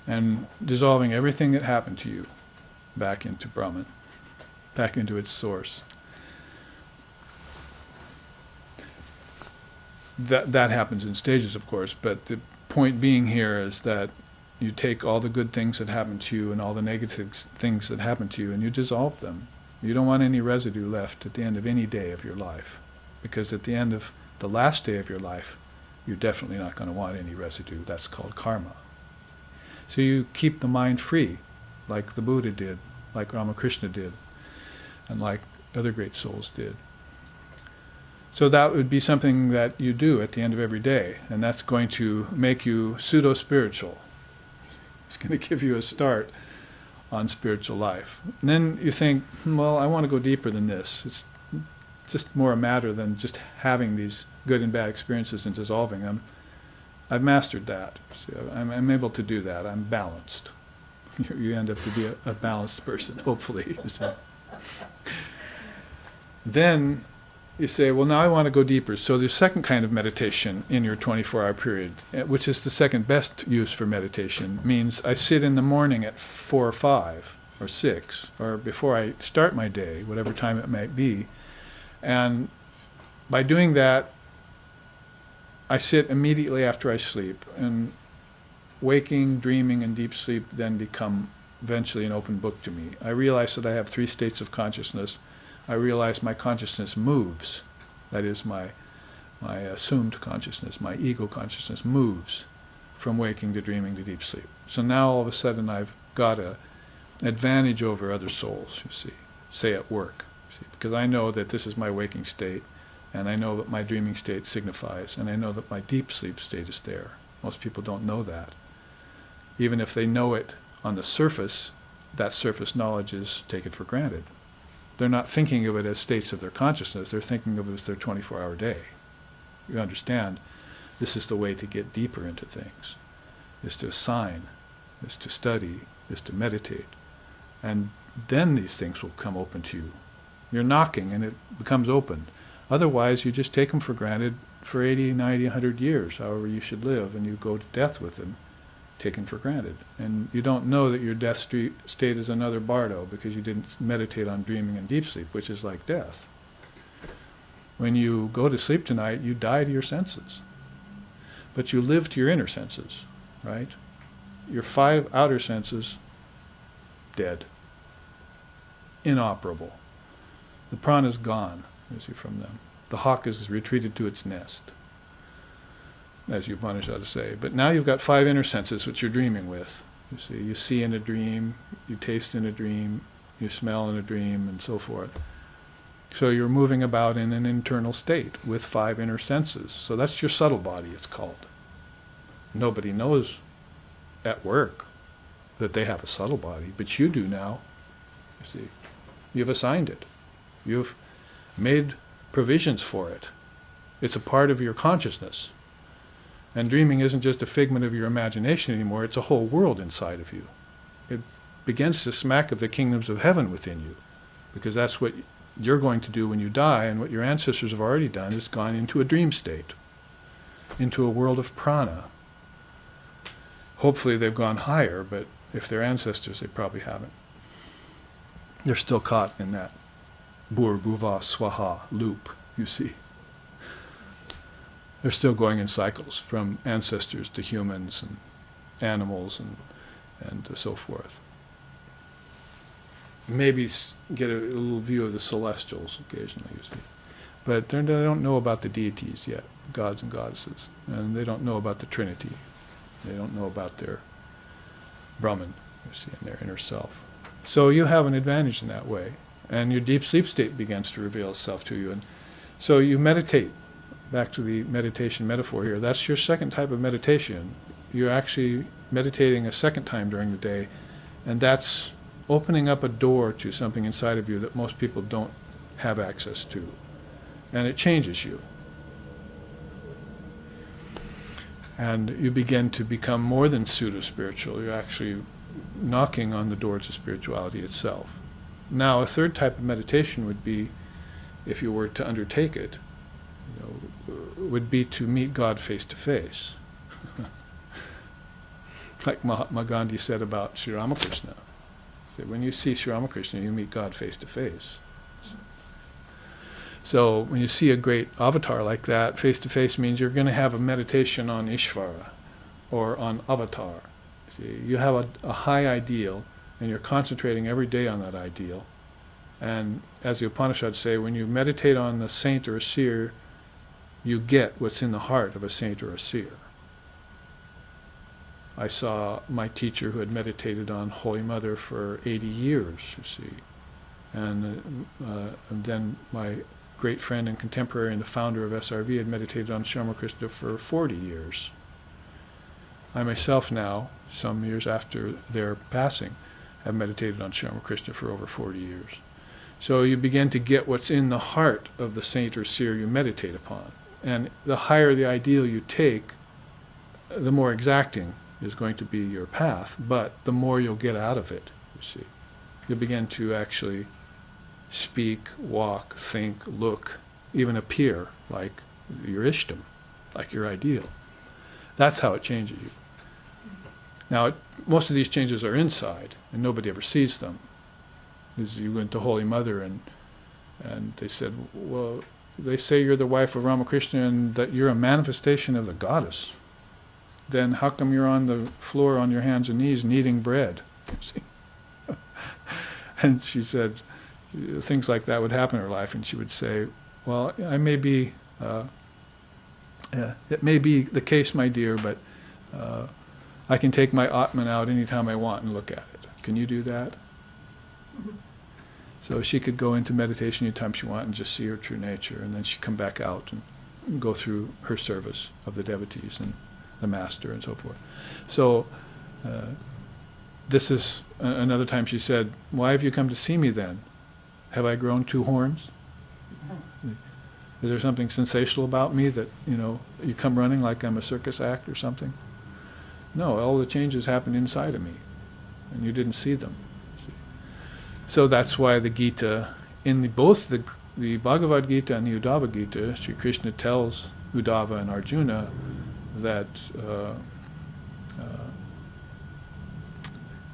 and dissolving everything that happened to you back into Brahman, back into its source. That happens in stages, of course, but the point being here is that you take all the good things that happen to you and all the negative things that happen to you and you dissolve them. You don't want any residue left at the end of any day of your life, because at the end of the last day of your life, you're definitely not going to want any residue. That's called karma. So you keep the mind free, like the Buddha did, like Ramakrishna did, and like other great souls did. So that would be something that you do at the end of every day, and that's going to make you pseudo-spiritual. It's going to give you a start on spiritual life. And then you think, well, I want to go deeper than this. It's just more a matter than just having these good and bad experiences and dissolving them. I've mastered that. So I'm able to do that. I'm balanced. You end up to be a balanced person, hopefully. So. Then you say, well, now I want to go deeper. So the second kind of meditation in your 24-hour period, which is the second best use for meditation, means I sit in the morning at 4 or 5 or 6, or before I start my day, whatever time it might be. And by doing that, I sit immediately after I sleep. And waking, dreaming, and deep sleep then become eventually an open book to me. I realize that I have 3 states of consciousness. I realize my consciousness moves. That is, my assumed consciousness, my ego consciousness moves from waking to dreaming to deep sleep. So now all of a sudden I've got an advantage over other souls, you see, say at work. See, because I know that this is my waking state, and I know that my dreaming state signifies, and I know that my deep sleep state is there. Most people don't know that. Even if they know it on the surface, that surface knowledge is taken for granted. They're not thinking of it as states of their consciousness, they're thinking of it as their 24-hour day. You understand, this is the way to get deeper into things, is to assign, is to study, is to meditate. And then these things will come open to you. You're knocking and it becomes open. Otherwise, you just take them for granted for 80, 90, 100 years, however you should live, and you go to death with them, taken for granted. And you don't know that your death state is another bardo because you didn't meditate on dreaming and deep sleep, which is like death. When you go to sleep tonight, you die to your senses. But you live to your inner senses, right? Your 5 outer senses, dead. Inoperable. The prana's gone, you see, from them. The hawk is retreated to its nest, as you Upanishad say. But now you've got 5 inner senses which you're dreaming with. You see in a dream, you taste in a dream, you smell in a dream, and so forth. So you're moving about in an internal state with 5 inner senses. So that's your subtle body, it's called. Nobody knows at work that they have a subtle body, but you do now. You see, you've assigned it. You've made provisions for it. It's a part of your consciousness. And dreaming isn't just a figment of your imagination anymore, it's a whole world inside of you. It begins to smack of the kingdoms of heaven within you, because that's what you're going to do when you die, and what your ancestors have already done is gone into a dream state, into a world of prana. Hopefully they've gone higher, but if they're ancestors, they probably haven't. They're still caught in that Bhur Bhuva Swaha loop, you see. They're still going in cycles from ancestors to humans and animals and so forth. Maybe get a little view of the celestials occasionally, you see. But they don't know about the deities yet, gods and goddesses. And they don't know about the Trinity. They don't know about their Brahman, you see, and their inner self. So you have an advantage in that way. And your deep sleep state begins to reveal itself to you. And so you meditate. Back to the meditation metaphor here, that's your second type of meditation. You're actually meditating a second time during the day, and that's opening up a door to something inside of you that most people don't have access to. And it changes you. And you begin to become more than pseudo-spiritual. You're actually knocking on the doors of spirituality itself. Now, a third type of meditation would be, if you were to undertake it, would be to meet God face to face. Like Mahatma Gandhi said about Sri Ramakrishna. He said, when you see Sri Ramakrishna, you meet God face to face. So when you see a great avatar like that, face to face means you're going to have a meditation on Ishvara or on avatar. See, you have a high ideal, and you're concentrating every day on that ideal. And as the Upanishads say, when you meditate on a saint or a seer, you get what's in the heart of a saint or a seer. I saw my teacher who had meditated on Holy Mother for 80 years, you see. And then my great friend and contemporary and the founder of SRV had meditated on Sri Ramakrishna for 40 years. I myself now, some years after their passing, have meditated on Sri Ramakrishna for over 40 years. So you begin to get what's in the heart of the saint or seer you meditate upon. And the higher the ideal you take, the more exacting is going to be your path, but the more you'll get out of it, you see. You'll begin to actually speak, walk, think, look even appear like your Ishtam, like your ideal. That's how it changes you. Now, most of these changes are inside, and nobody ever sees them. As you went to Holy Mother, and they said, well, they say you're the wife of Ramakrishna and that you're a manifestation of the goddess. Then how come you're on the floor on your hands and knees kneading bread? You see? And she said things like that would happen in her life, and she would say, well, I may be, it may be the case, my dear, but I can take my Atman out anytime I want and look at it. Can you do that? So she could go into meditation anytime she wanted and just see her true nature, and then she'd come back out and go through her service of the devotees and the master and so forth. So this is another time she said, why have you come to see me then? Have I grown 2 horns? Is there something sensational about me that, you come running like I'm a circus act or something? No, all the changes happen inside of me, and you didn't see them. So that's why the Gita, in both the Bhagavad Gita and the Uddhava Gita, Sri Krishna tells Uddhava and Arjuna that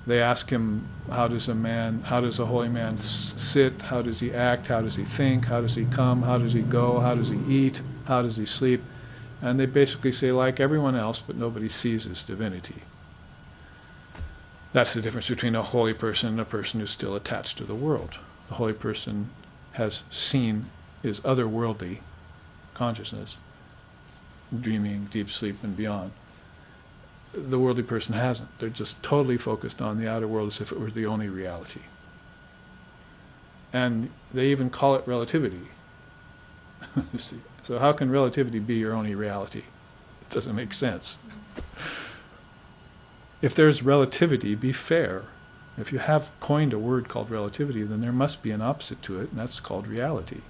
they ask him, how does a holy man sit, how does he act, how does he think, how does he come, how does he go, how does he eat, how does he sleep? And they basically say, like everyone else, but nobody sees his divinity. That's the difference between a holy person and a person who's still attached to the world. The holy person has seen his otherworldly consciousness, dreaming, deep sleep, and beyond. The worldly person hasn't. They're just totally focused on the outer world as if it were the only reality. And they even call it relativity. You see? So how can relativity be your only reality? It doesn't make sense. If there's relativity, be fair. If you have coined a word called relativity, then there must be an opposite to it, and that's called reality.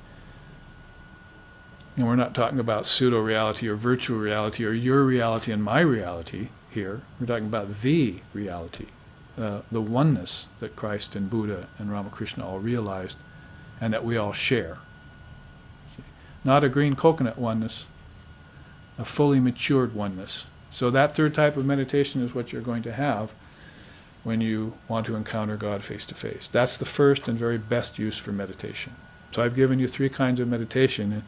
And we're not talking about pseudo-reality or virtual reality or your reality and my reality here. We're talking about the reality, the oneness that Christ and Buddha and Ramakrishna all realized and that we all share. Not a green coconut oneness, a fully matured oneness. So that third type of meditation is what you're going to have when you want to encounter God face to face. That's the first and very best use for meditation. So I've given you 3 kinds of meditation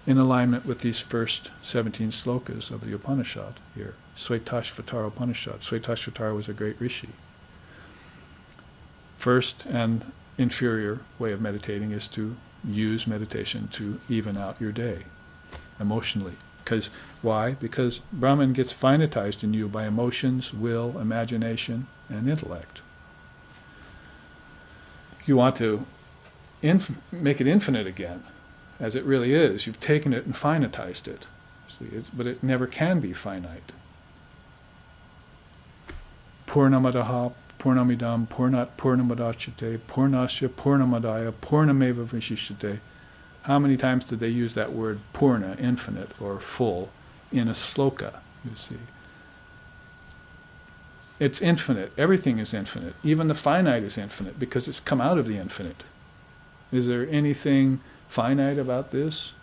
in alignment with these first 17 slokas of the Upanishad here. Shvetashvatara Upanishad. Shvetashvatara was a great rishi. First and inferior way of meditating is to use meditation to even out your day emotionally. Because why? Because Brahman gets finitized in you by emotions, will, imagination, and intellect. You want to make it infinite again, as it really is. You've taken it and finitized it. See, but it never can be finite. Purnamadaha, Purnamidam, Purnat Purnamadachate, Purnasya Purnamadaya, Purnameva Vishishyate. How many times did they use that word purna, infinite, or full, in a sloka, you see? It's infinite. Everything is infinite. Even the finite is infinite because it's come out of the infinite. Is there anything finite about this?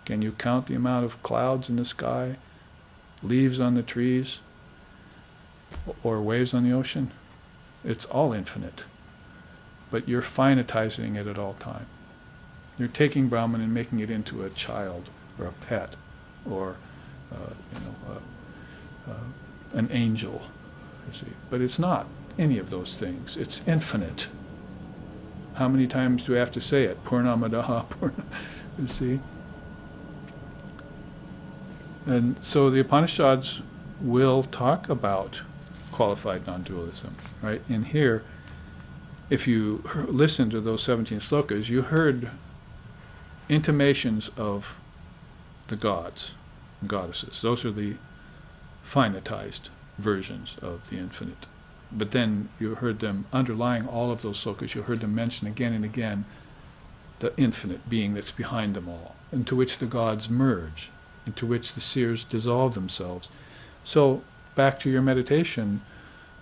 Can you count the amount of clouds in the sky, leaves on the trees, or waves on the ocean? It's all infinite. But you're finitizing it at all times. You're taking Brahman and making it into a child or a pet or an angel, you see. But it's not any of those things. It's infinite. How many times do we have to say it? Purnamadaha, Purna, you see. And so the Upanishads will talk about qualified non-dualism, right? In here, if you listen to those 17 slokas, you heard intimations of the gods and goddesses. Those are the finitized versions of the infinite. But then you heard them, underlying all of those slokas, you heard them mention again and again the infinite being that's behind them all, into which the gods merge, into which the seers dissolve themselves. So, back to your meditation,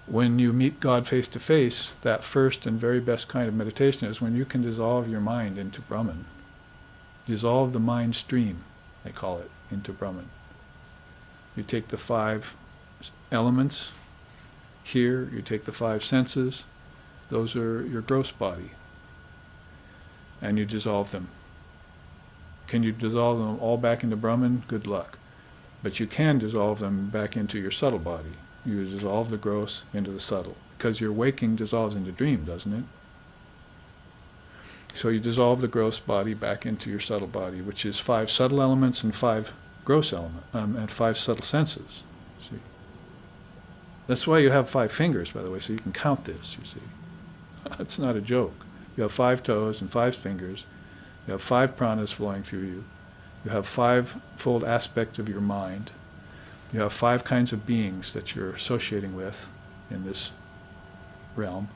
when you meet God face to face, that first and very best kind of meditation is when you can dissolve your mind into Brahman. Dissolve the mind stream, they call it, into Brahman. You take the 5 elements here, you take the 5 senses, those are your gross body, and you dissolve them. Can you dissolve them all back into Brahman? Good luck. But you can dissolve them back into your subtle body. You dissolve the gross into the subtle, because your waking dissolves into dream, doesn't it? So you dissolve the gross body back into your subtle body, which is 5 subtle elements and 5 gross elements, and 5 subtle senses. See, that's why you have 5 fingers, by the way, so you can count this. You see, it's not a joke. You have 5 toes and 5 fingers. You have 5 pranas flowing through you. You have 5-fold aspect of your mind. You have 5 kinds of beings that you're associating with in this realm.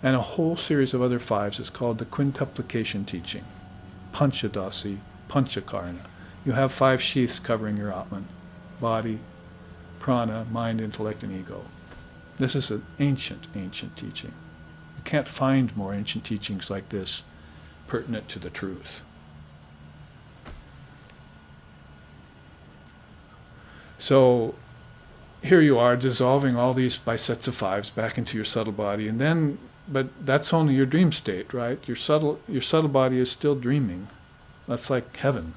And a whole series of other 5s is called the quintuplication teaching. Panchadasi, Panchakarna. You have 5 sheaths covering your Atman. Body, prana, mind, intellect, and ego. This is an ancient, ancient teaching. You can't find more ancient teachings like this pertinent to the truth. So here you are dissolving all these by sets of 5s back into your subtle body, and then, but that's only your dream state, right? Your subtle body is still dreaming. That's like heaven.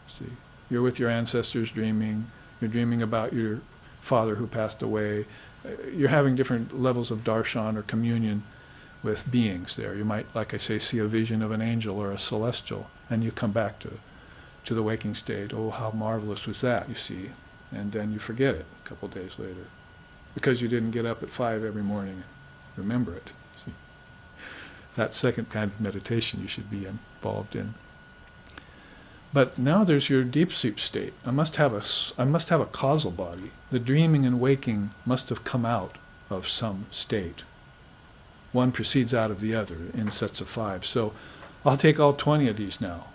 See, you're with your ancestors dreaming. You're dreaming about your father who passed away. You're having different levels of darshan or communion with beings there. You might, like I say, see a vision of an angel or a celestial, and you come back to the waking state. Oh, how marvelous was that, you see. And then you forget it a couple of days later, because you didn't get up at 5 every morning and remember it. See? That second kind of meditation you should be involved in. But now there's your deep sleep state. I must have a causal body. The dreaming and waking must have come out of some state. One proceeds out of the other in sets of 5. So I'll take all 20 of these now.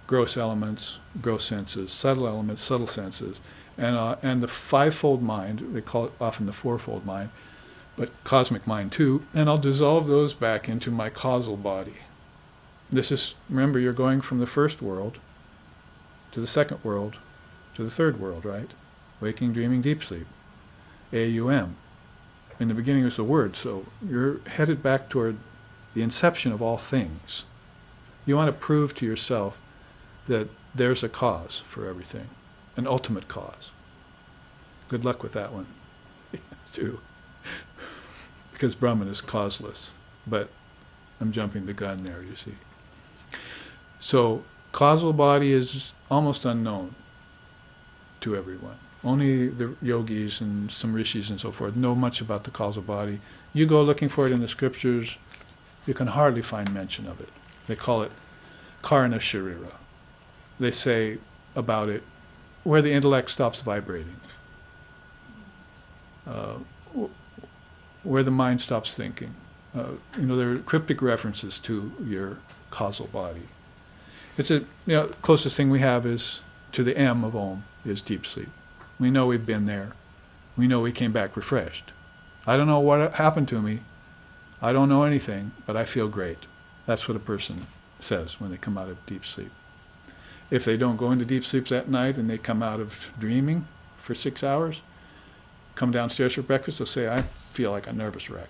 Gross elements, gross senses, subtle elements, subtle senses, and the 5-fold mind, they call it often the 4-fold mind, but cosmic mind too, and I'll dissolve those back into my causal body. This is, remember, you're going from the first world to the second world to the third world, right? Waking, dreaming, deep sleep. AUM. In the beginning was the word, so you're headed back toward the inception of all things. You want to prove to yourself that there's a cause for everything, an ultimate cause. Good luck with that one, too. Because Brahman is causeless, but I'm jumping the gun there, you see. So, causal body is almost unknown to everyone. Only the yogis and some rishis and so forth know much about the causal body. You go looking for it in the scriptures, you can hardly find mention of it. They call it karna sharira. They say about it, where the intellect stops vibrating, where the mind stops thinking. There are cryptic references to your causal body. It's closest thing we have is to the M of Om is deep sleep. We know we've been there. We know we came back refreshed. I don't know what happened to me. I don't know anything, but I feel great. That's what a person says when they come out of deep sleep. If they don't go into deep sleep that night and they come out of dreaming for 6 hours, come downstairs for breakfast, they'll say, I feel like a nervous wreck.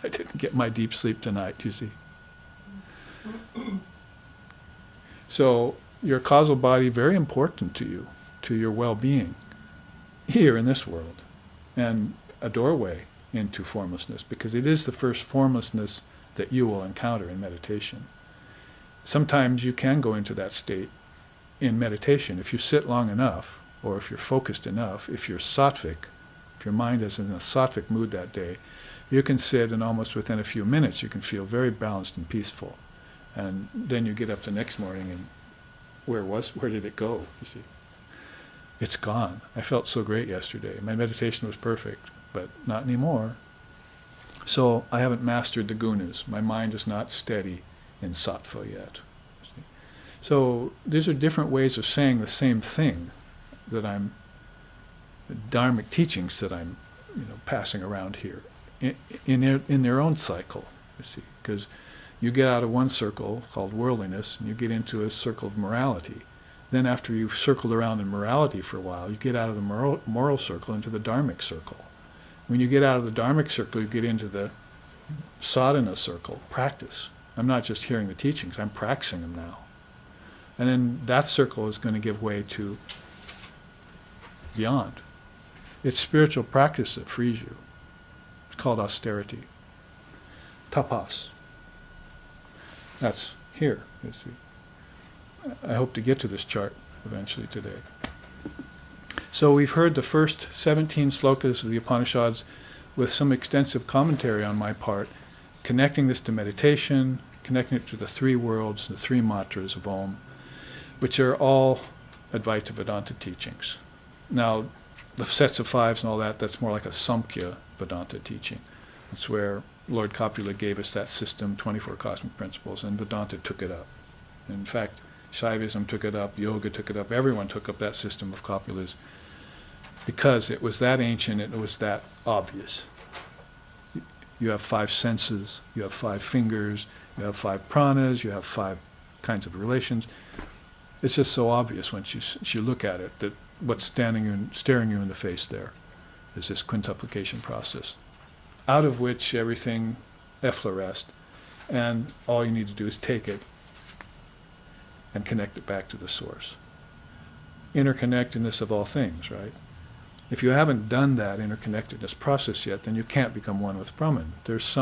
I didn't get my deep sleep tonight, you see. So your causal body, very important to you, to your well-being here in this world, and a doorway into formlessness, because it is the first formlessness that you will encounter in meditation. Sometimes you can go into that state in meditation if you sit long enough, or if you're focused enough, if you're sattvic, if your mind is in a sattvic mood that day, you can sit and almost within a few minutes you can feel very balanced and peaceful. And then you get up the next morning and where did it go, you see? It's gone. I felt so great yesterday. My meditation was perfect, but not anymore. So I haven't mastered the gunas. My mind is not steady in sattva yet. See? So these are different ways of saying the same thing that I'm, dharmic teachings that I'm passing around here in their own cycle, you see. Because You get out of one circle called worldliness, and you get into a circle of morality. Then after you've circled around in morality for a while, you get out of the moral circle into the dharmic circle. When you get out of the dharmic circle, you get into the sadhana circle, practice. I'm not just hearing the teachings, I'm practicing them now. And then that circle is going to give way to beyond. It's spiritual practice that frees you. It's called austerity. Tapas. That's here, you see. I hope to get to this chart eventually today. So we've heard the first 17 slokas of the Upanishads with some extensive commentary on my part, connecting this to meditation, connecting it to the three worlds, the three matras of Om, which are all Advaita Vedanta teachings. Now, the sets of fives and all that, that's more like a Samkhya Vedanta teaching. That's where Lord Kapila gave us that system, 24 cosmic principles, and Vedanta took it up. In fact, Shaivism took it up, Yoga took it up, everyone took up that system of Kapila's because it was that ancient, it was that obvious. You have five senses, you have five fingers, you have five pranas, you have five kinds of relations. It's just so obvious once you look at it that what's staring you in the face there is this quintuplication process, out of which everything effloresced, and all you need to do is take it and connect it back to the source. Interconnectedness of all things, right? If you haven't done that interconnectedness process yet, then you can't become one with Brahman. It's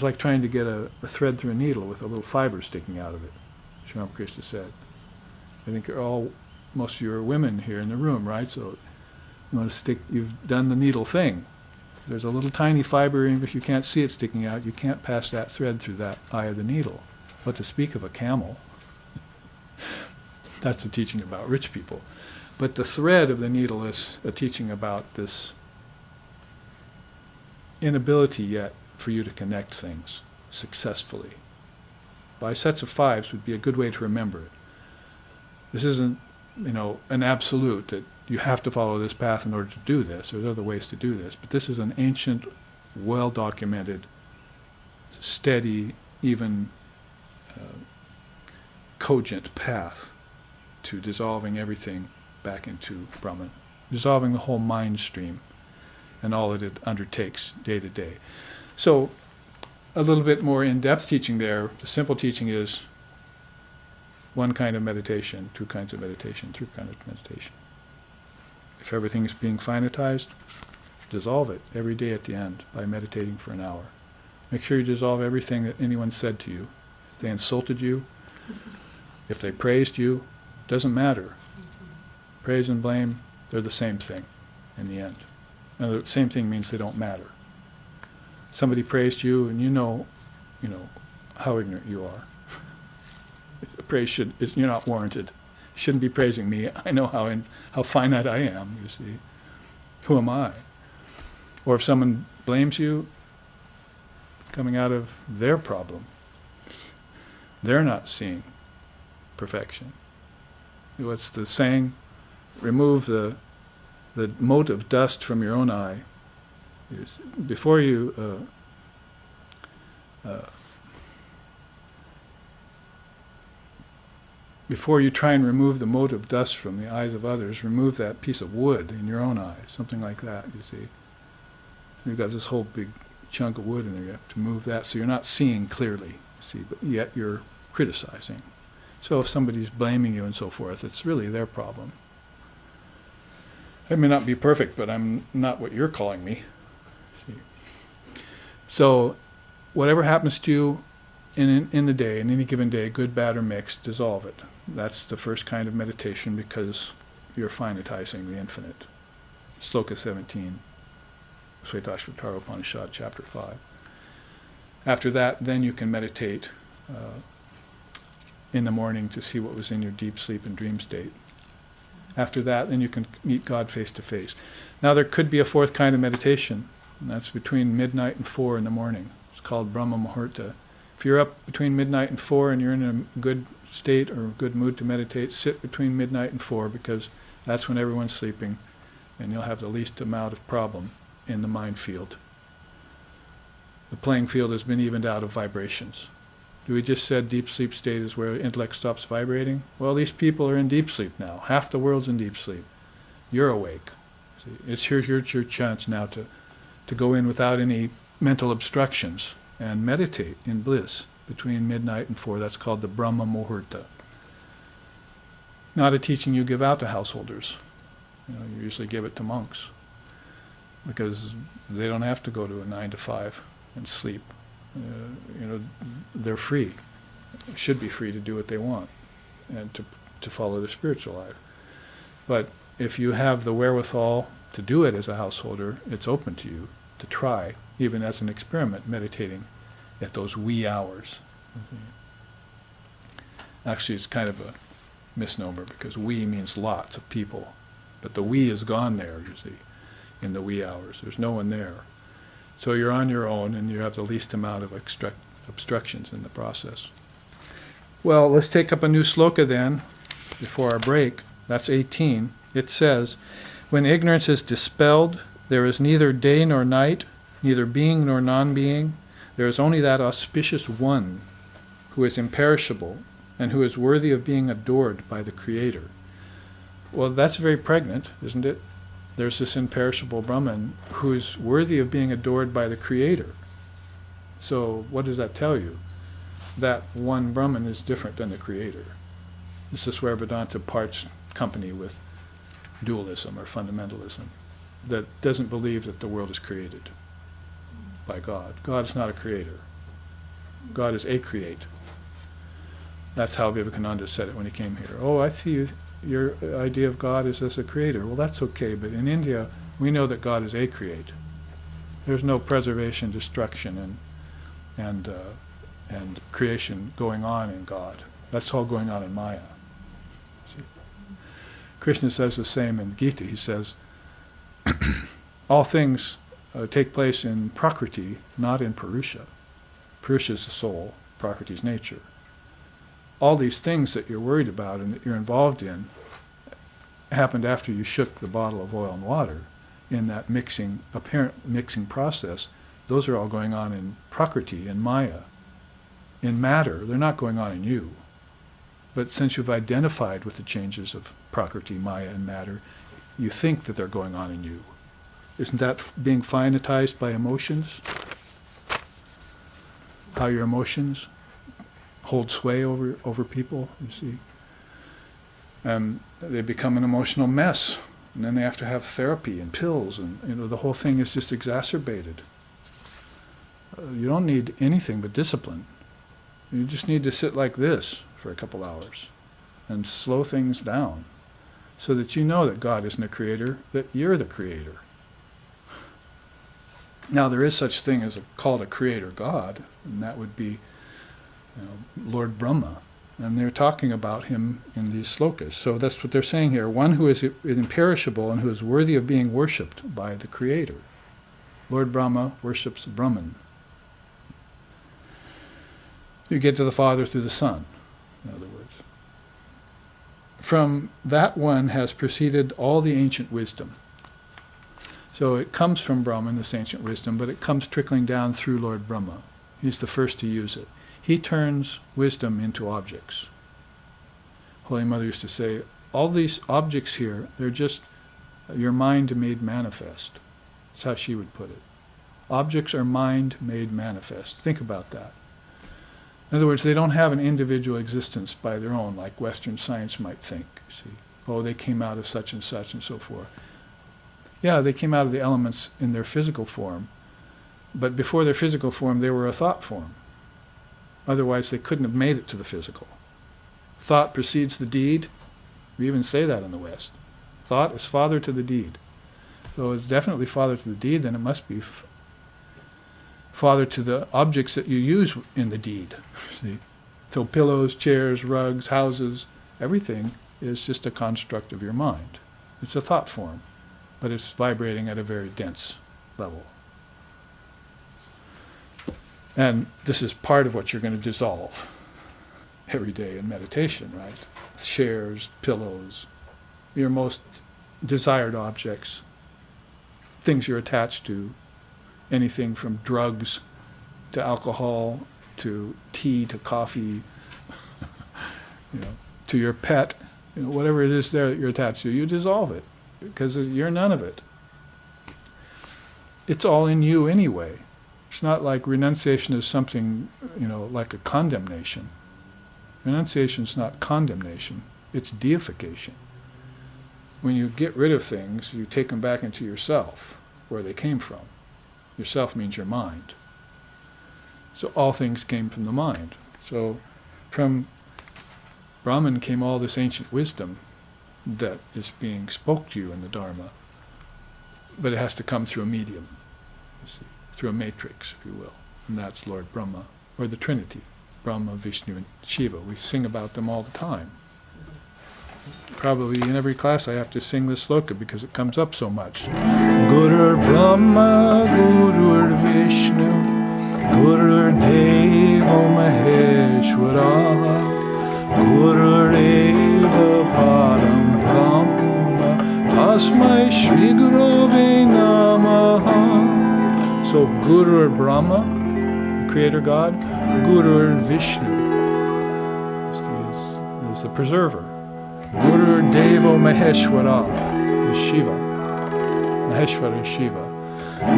like trying to get a thread through a needle with a little fiber sticking out of it, Sri Ramakrishna said. I think most of you are women here in the room, right? So you've done the needle thing. There's a little tiny fiber, even if you can't see it sticking out, you can't pass that thread through that eye of the needle. What to speak of a camel? That's a teaching about rich people. But the thread of the needle is a teaching about this inability yet for you to connect things successfully. By sets of fives would be a good way to remember it. This isn't, an absolute that you have to follow this path in order to do this. There's other ways to do this. But this is an ancient, well-documented, steady, even cogent path to dissolving everything back into Brahman, dissolving the whole mind stream and all that it undertakes day to day. So a little bit more in-depth teaching there. The simple teaching is one kind of meditation, two kinds of meditation, three kinds of meditation. If everything is being finitized, dissolve it every day at the end by meditating for an hour. Make sure you dissolve everything that anyone said to you. If they insulted you, if they praised you, doesn't matter. Praise and blame, they're the same thing in the end. And the same thing means they don't matter. Somebody praised you and you know how ignorant you are. Praise you're not warranted. You shouldn't be praising me. I know how finite I am, you see. Who am I? Or if someone blames you, it's coming out of their problem. They're not seeing perfection. What's the saying? Remove the mote of dust from your own eye. Before you try and remove the mote of dust from the eyes of others, remove that piece of wood in your own eye, something like that, you see. You've got this whole big chunk of wood in there, you have to move that so you're not seeing clearly, see, but yet you're criticizing. So if somebody's blaming you and so forth, it's really their problem. I may not be perfect, but I'm not what you're calling me. See? So whatever happens to you in the day, in any given day, good, bad, or mixed, dissolve it. That's the first kind of meditation because you're finitizing the infinite. Sloka 17, Shvetashvatara Upanishad, chapter 5. After that, then you can meditate in the morning to see what was in your deep sleep and dream state. After that, then you can meet God face to face. Now there could be a fourth kind of meditation, and that's between midnight and 4 in the morning. It's called Brahma Muhurta. If you're up between midnight and 4 and you're in a good state or a good mood to meditate, sit between midnight and 4 because that's when everyone's sleeping and you'll have the least amount of problem in the mind field. The playing field has been evened out of vibrations. We just said deep sleep state is where intellect stops vibrating. Well, these people are in deep sleep now. Half the world's in deep sleep. You're awake. See, it's your chance now to go in without any mental obstructions and meditate in bliss between midnight and 4. That's called the Brahma Muhurta. Not a teaching you give out to householders. You usually give it to monks because they don't have to go to a 9 to 5 and sleep. They're free. Should be free to do what they want and to follow their spiritual life. But if you have the wherewithal to do it as a householder, it's open to you to try, even as an experiment, meditating at those wee hours. Actually, it's kind of a misnomer because we means lots of people. But the we is gone there, you see, in the wee hours. There's no one there. So you're on your own and you have the least amount of obstructions in the process. Well, let's take up a new sloka then, before our break. That's 18. It says, when ignorance is dispelled, there is neither day nor night, neither being nor non-being. There is only that auspicious one who is imperishable and who is worthy of being adored by the Creator. Well, that's very pregnant, isn't it? There's this imperishable Brahman who is worthy of being adored by the Creator. So what does that tell you? That one Brahman is different than the Creator. This is where Vedanta parts company with dualism or fundamentalism, that doesn't believe that the world is created by God. God is not a creator. God is a create. That's how Vivekananda said it when he came here. Oh, I see your idea of God is as a creator. Well, that's okay, but in India, we know that God is a create. There's no preservation, destruction, and creation going on in God. That's all going on in Maya. See? Krishna says the same in Gita. He says, all things take place in Prakriti, not in Purusha. Purusha is the soul, Prakriti is nature. All these things that you're worried about and that you're involved in happened after you shook the bottle of oil and water in that apparent mixing process. Those are all going on in Prakriti, in Maya. In matter, they're not going on in you. But since you've identified with the changes of Prakriti, Maya, and matter, you think that they're going on in you. Isn't that being finitized by emotions? How your emotions hold sway over people, you see. And they become an emotional mess. And then they have to have therapy and pills, and the whole thing is just exacerbated. You don't need anything but discipline. You just need to sit like this for a couple hours and slow things down so that you know that God isn't a creator, that you're the creator. Now, there is such thing as called a creator God, and that would be Lord Brahma. And they're talking about him in these slokas. So that's what they're saying here. One who is imperishable and who is worthy of being worshipped by the Creator. Lord Brahma worships Brahman. You get to the Father through the Son, in other words. From that one has proceeded all the ancient wisdom. So it comes from Brahman, this ancient wisdom, but it comes trickling down through Lord Brahma. He's the first to use it. He turns wisdom into objects. Holy Mother used to say, all these objects here, they're just your mind made manifest. That's how she would put it. Objects are mind made manifest. Think about that. In other words, they don't have an individual existence by their own, like Western science might think. See, oh, they came out of such and so forth. Yeah, they came out of the elements in their physical form, but before their physical form, they were a thought form. Otherwise, they couldn't have made it to the physical. Thought precedes the deed. We even say that in the West. Thought is father to the deed. So it's definitely father to the deed, then it must be father to the objects that you use in the deed. See? So pillows, chairs, rugs, houses, everything is just a construct of your mind. It's a thought form, but it's vibrating at a very dense level. And this is part of what you're going to dissolve every day in meditation, right? Chairs, pillows, your most desired objects, things you're attached to, anything from drugs to alcohol, to tea, to coffee, to your pet, whatever it is there that you're attached to, you dissolve it because you're none of it. It's all in you anyway. It's not like renunciation is something, like a condemnation. Renunciation is not condemnation, it's deification. When you get rid of things, you take them back into yourself, where they came from. Yourself means your mind. So all things came from the mind. So from Brahman came all this ancient wisdom that is being spoke to you in the Dharma. But it has to come through a medium, you see, through a matrix, if you will. And that's Lord Brahma, or the Trinity, Brahma, Vishnu, and Shiva. We sing about them all the time. Probably in every class I have to sing this sloka because it comes up so much. Gurur Brahma, Gurur Vishnu, Gurur Devo Maheshwara, Gurur Eva Param Brahma, Tasmai Shri Gurave Namaha. So Gurur Brahma, the Creator God, Gurur Vishnu is the preserver. Gurur Devo Maheshwara is Shiva. Maheshwara is Shiva.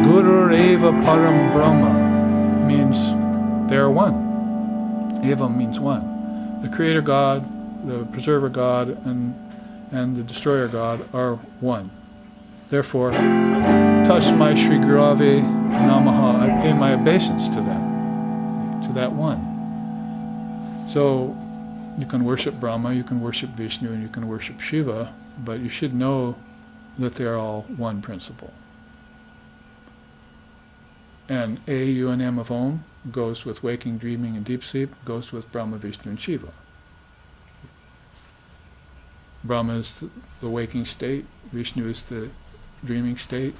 Gurur Eva Param Brahma means they are one. Eva means one. The Creator God, the Preserver God, and the Destroyer God are one. Therefore, Tasmai Shri Gurave Namaha, I pay my obeisance to them, to that one. So, you can worship Brahma, you can worship Vishnu, and you can worship Shiva, but you should know that they are all one principle. And A, U, and M of Om goes with waking, dreaming, and deep sleep, goes with Brahma, Vishnu, and Shiva. Brahma is the waking state, Vishnu is the dreaming state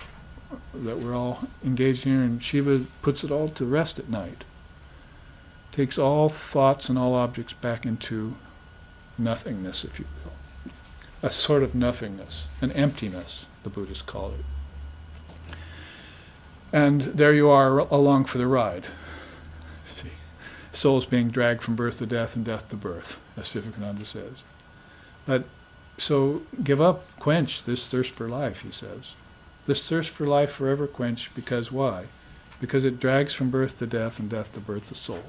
that we're all engaged in, and Shiva puts it all to rest at night. Takes all thoughts and all objects back into nothingness, if you will. A sort of nothingness, an emptiness, the Buddhists call it. And there you are along for the ride. See, souls being dragged from birth to death and death to birth, as Vivekananda says. But so give up, quench this thirst for life, he says. This thirst for life forever quench, because why? Because it drags from birth to death and death to birth the soul.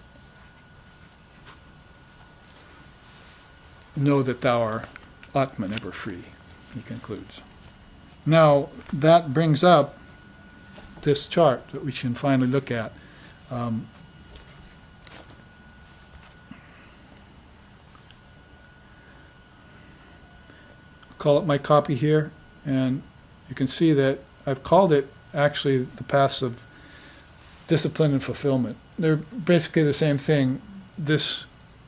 Know that thou art Atman, ever free, he concludes. Now, that brings up this chart that we can finally look at. Call up my copy here, and you can see that I've called it actually the paths of discipline and fulfillment. They're basically the same thing. This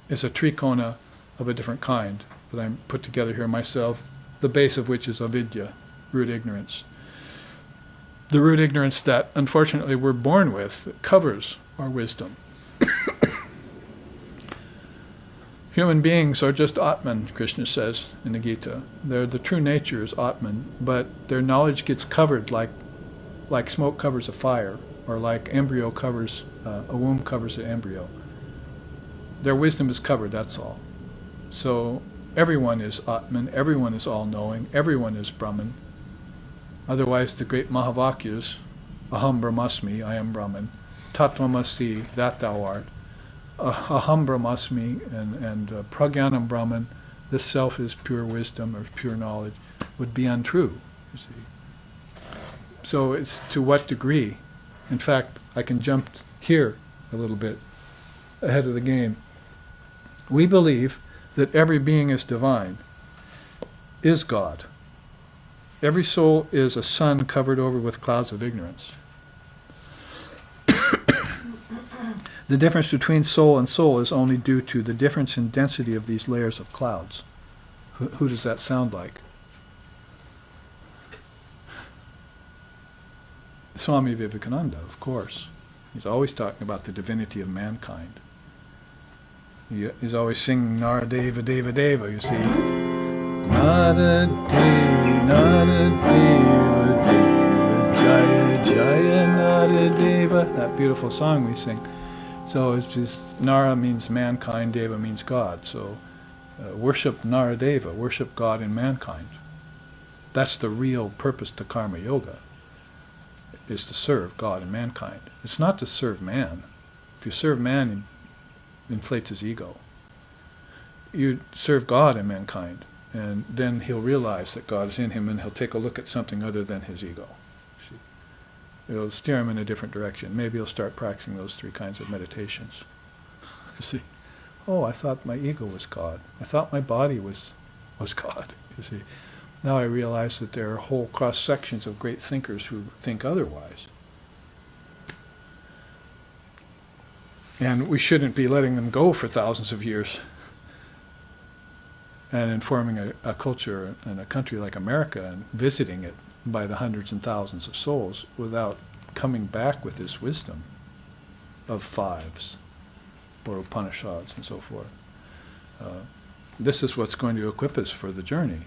is a trikona of a different kind that I put together here myself, the base of which is avidya, root ignorance. The root ignorance that, unfortunately, we're born with, that covers our wisdom. Human beings are just Atman, Krishna says in the Gita. The true nature is Atman, but their knowledge gets covered like smoke covers a fire, or like embryo covers, a womb covers an embryo. Their wisdom is covered, that's all. So everyone is Atman, everyone is all-knowing, everyone is Brahman. Otherwise, the great Mahavakyas, Aham Brahmasmi, I am Brahman, Tattvamasi, that thou art, Aham Brahmasmi, and Pragyanam Brahman, this self is pure wisdom or pure knowledge, would be untrue, you see. So it's to what degree? In fact, I can jump here a little bit ahead of the game. We believe that every being is divine, is God. Every soul is a sun covered over with clouds of ignorance. The difference between soul and soul is only due to the difference in density of these layers of clouds. Who does that sound like? Swami Vivekananda, of course. He's always talking about the divinity of mankind. He's always singing Naradeva Deva Deva, you see. Naradeva Deva Deva Jaya Jaya Naradeva. That beautiful song we sing. So it's just, Nara means mankind, Deva means God. So worship Naradeva, worship God in mankind. That's the real purpose to karma yoga, is to serve God and mankind. It's not to serve man. If you serve man, he inflates his ego. You serve God and mankind, and then he'll realize that God is in him, and he'll take a look at something other than his ego. See? It'll steer him in a different direction. Maybe he'll start practicing those 3 kinds of meditations. You see, oh, I thought my ego was God. I thought my body was God. You see, now I realize that there are whole cross sections of great thinkers who think otherwise. And we shouldn't be letting them go for thousands of years and informing a culture and a country like America and visiting it by the hundreds and thousands of souls without coming back with this wisdom of 5s or Upanishads and so forth. This is what's going to equip us for the journey.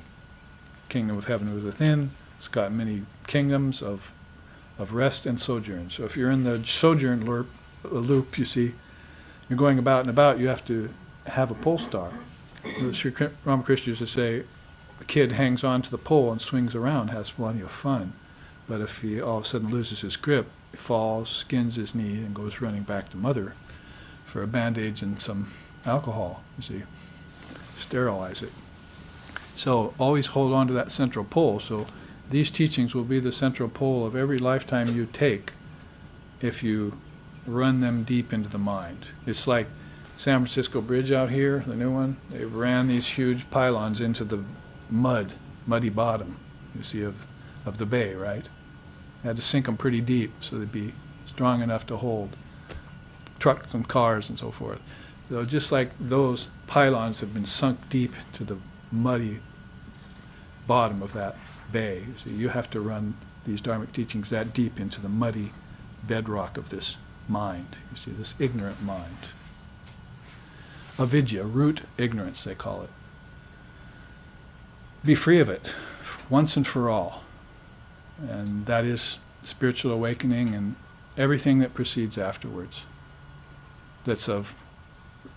Kingdom of heaven is within. It's got many kingdoms of rest and sojourn. So if you're in the sojourn loop, you see, you're going about and about, you have to have a pole star. Sri Ramakrishna used to say, the kid hangs on to the pole and swings around, has plenty of fun. But if he all of a sudden loses his grip, he falls, skins his knee, and goes running back to mother for a bandage and some alcohol, you see. Sterilize it. So always hold on to that central pole. So these teachings will be the central pole of every lifetime you take if you run them deep into the mind. It's like San Francisco Bridge out here, the new one. They ran these huge pylons into the muddy bottom, you see, of the bay, right? They had to sink them pretty deep so they'd be strong enough to hold trucks and cars and so forth. So just like those pylons have been sunk deep into the muddy bottom of that bay, so you have to run these dharmic teachings that deep into the muddy bedrock of this mind, you see, this ignorant mind. Avidya, root ignorance, they call it. Be free of it, once and for all. And that is spiritual awakening and everything that proceeds afterwards that's of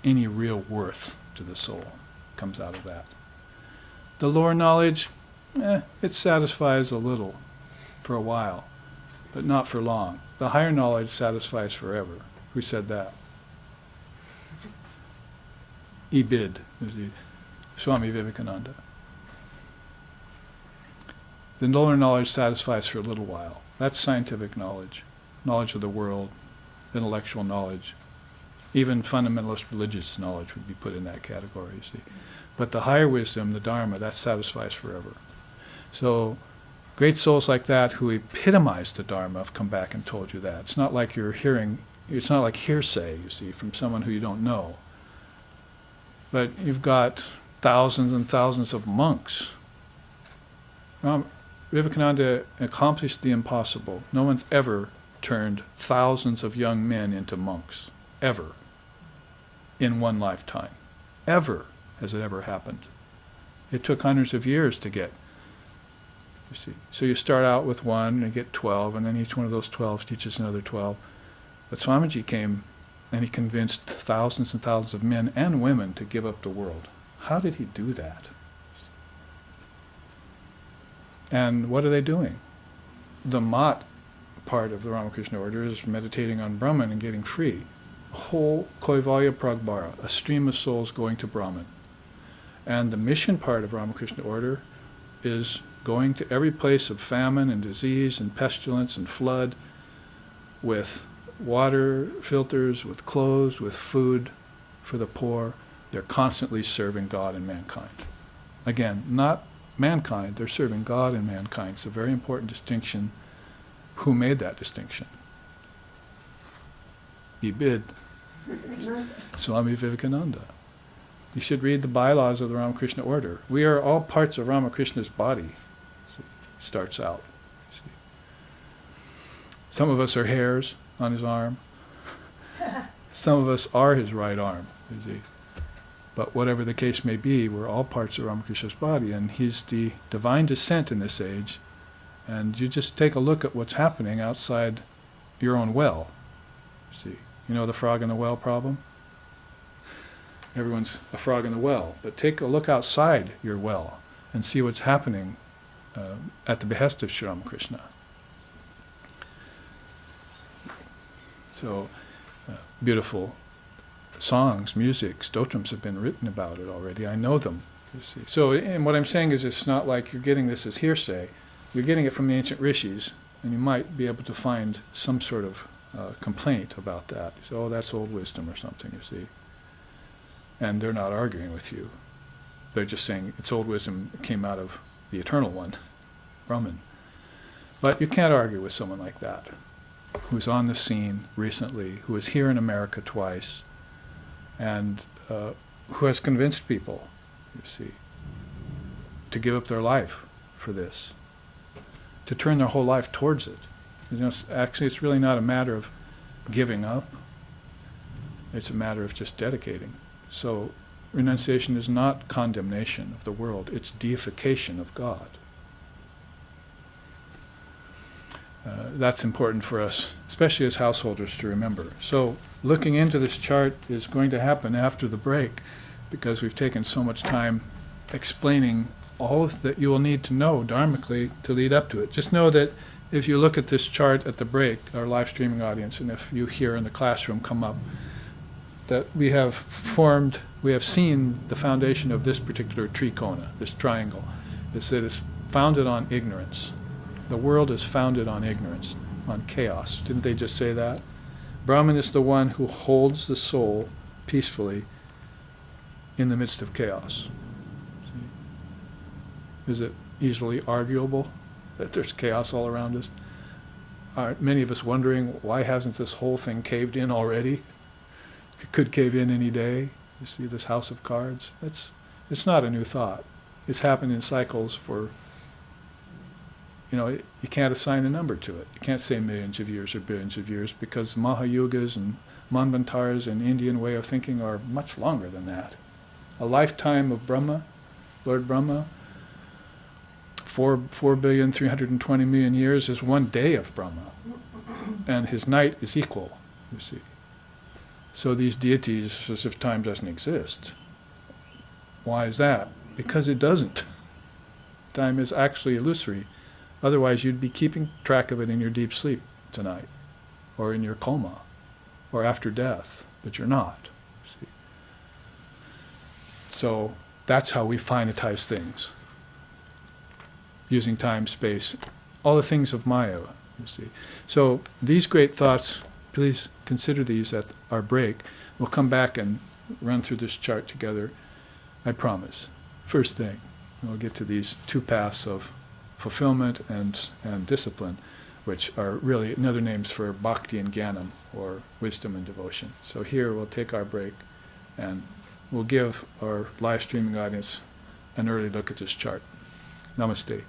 any real worth to the soul comes out of that. The lower knowledge, it satisfies a little for a while, but not for long. The higher knowledge satisfies forever. Who said that? Ibid, Swami Vivekananda. The lower knowledge satisfies for a little while. That's scientific knowledge, knowledge of the world, intellectual knowledge. Even fundamentalist religious knowledge would be put in that category, you see. But the higher wisdom, the Dharma, that satisfies forever. So great souls like that who epitomize the Dharma have come back and told you that. It's not like you're hearing, it's not like hearsay, you see, from someone who you don't know. But you've got thousands and thousands of monks. Vivekananda accomplished the impossible. No one's ever turned thousands of young men into monks, ever, in one lifetime. Ever has it ever happened. It took hundreds of years to get, you see. So you start out with one and get 12, and then each one of those 12 teaches another 12. But Swamiji came and he convinced thousands and thousands of men and women to give up the world. How did he do that? And what are they doing? The Mat part of the Ramakrishna order is meditating on Brahman and getting free. Whole Kaivalya Pragbara, a stream of souls going to Brahman. And the mission part of Ramakrishna order is going to every place of famine and disease and pestilence and flood with water filters, with clothes, with food for the poor. They're constantly serving God and mankind. Again, not mankind, they're serving God and mankind. It's a very important distinction. Who made that distinction? Ibid, Swami Vivekananda. You should read the bylaws of the Ramakrishna order. We are all parts of Ramakrishna's body. So it starts out. See. Some of us are hairs on his arm. Some of us are his right arm. You see. But whatever the case may be, we're all parts of Ramakrishna's body, and he's the divine descent in this age. And you just take a look at what's happening outside your own well. See, You know the frog in the well problem? Everyone's a frog in the well, but take a look outside your well and see what's happening at the behest of Sri Ramakrishna. So, beautiful songs, music, stotrams have been written about it already. I know them, you see. So, and what I'm saying is it's not like you're getting this as hearsay. You're getting it from the ancient rishis, and you might be able to find some sort of complaint about that. You say, oh, that's old wisdom or something, you see. And they're not arguing with you. They're just saying it's old wisdom, it came out of the eternal one, Brahman. But you can't argue with someone like that, who's on the scene recently, who was here in America twice, and who has convinced people, you see, to give up their life for this, to turn their whole life towards it. You know, actually, it's really not a matter of giving up. It's a matter of just dedicating. So renunciation is not condemnation of the world, it's deification of God. That's important for us, especially as householders, to remember. So looking into this chart is going to happen after the break, because we've taken so much time explaining all that you will need to know dharmically to lead up to it. Just know that if you look at this chart at the break, our live streaming audience, and if you here in the classroom come up, that we have seen the foundation of this particular trikona, this triangle, is that it's founded on ignorance. The world is founded on ignorance, on chaos. Didn't they just say that? Brahman is the one who holds the soul peacefully in the midst of chaos. See? Is it easily arguable that there's chaos all around us? Aren't many of us wondering, why hasn't this whole thing caved in already? It could cave in any day. You see this house of cards? It's not a new thought. It's happened in cycles for, you can't assign a number to it. You can't say millions of years or billions of years, because Mahayugas and Manvantaras and Indian way of thinking are much longer than that. A lifetime of Brahma, Lord Brahma, 4,320,000,000 years is one day of Brahma. And his night is equal, you see. So these deities, as if time doesn't exist. Why is that? Because it doesn't. Time is actually illusory. Otherwise, you'd be keeping track of it in your deep sleep tonight, or in your coma, or after death, but you're not. See? So that's how we finitize things, using time, space, all the things of Maya, you see. So these great thoughts, please consider these at our break. We'll come back and run through this chart together, I promise. First thing, we'll get to these two paths of fulfillment and discipline, which are really another names for Bhakti and Jnanam, or wisdom and devotion. So here we'll take our break, and we'll give our live streaming audience an early look at this chart. Namaste.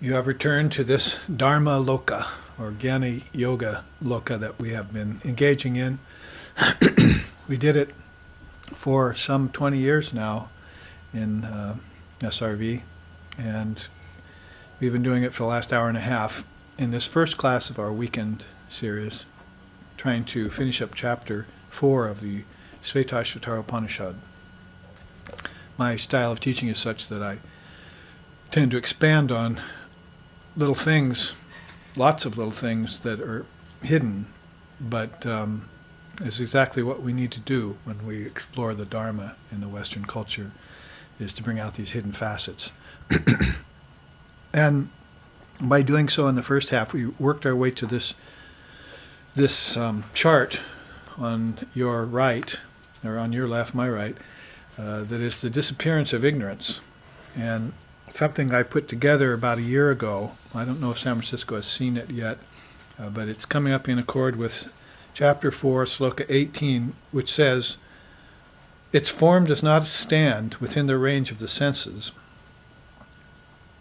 You have returned to this Dharma Loka, or Jnana Yoga Loka that we have been engaging in. We did it for some 20 years now in SRV, and we've been doing it for the last hour and a half in this first class of our weekend series, trying to finish up chapter 4 of the Shvetashvatara Upanishad. My style of teaching is such that I tend to expand on little things, lots of little things that are hidden, but is exactly what we need to do when we explore the Dharma in the Western culture, is to bring out these hidden facets. And by doing so in the first half, we worked our way to this chart on your right, or on your left, my right, that is the disappearance of ignorance. And something I put together about a year ago, I don't know if San Francisco has seen it yet, but it's coming up in accord with chapter 4, sloka 18, which says, "Its form does not stand within the range of the senses.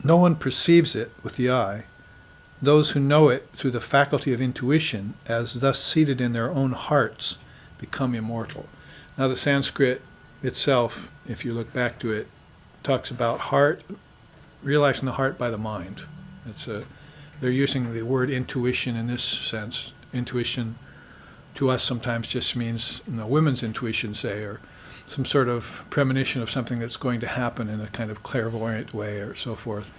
No one perceives it with the eye. Those who know it through the faculty of intuition, as thus seated in their own hearts, become immortal." Now the Sanskrit itself, if you look back to it, talks about heart, realizing the heart by the mind. They're using the word intuition in this sense. Intuition to us sometimes just means, women's intuition, say, or some sort of premonition of something that's going to happen in a kind of clairvoyant way or so forth.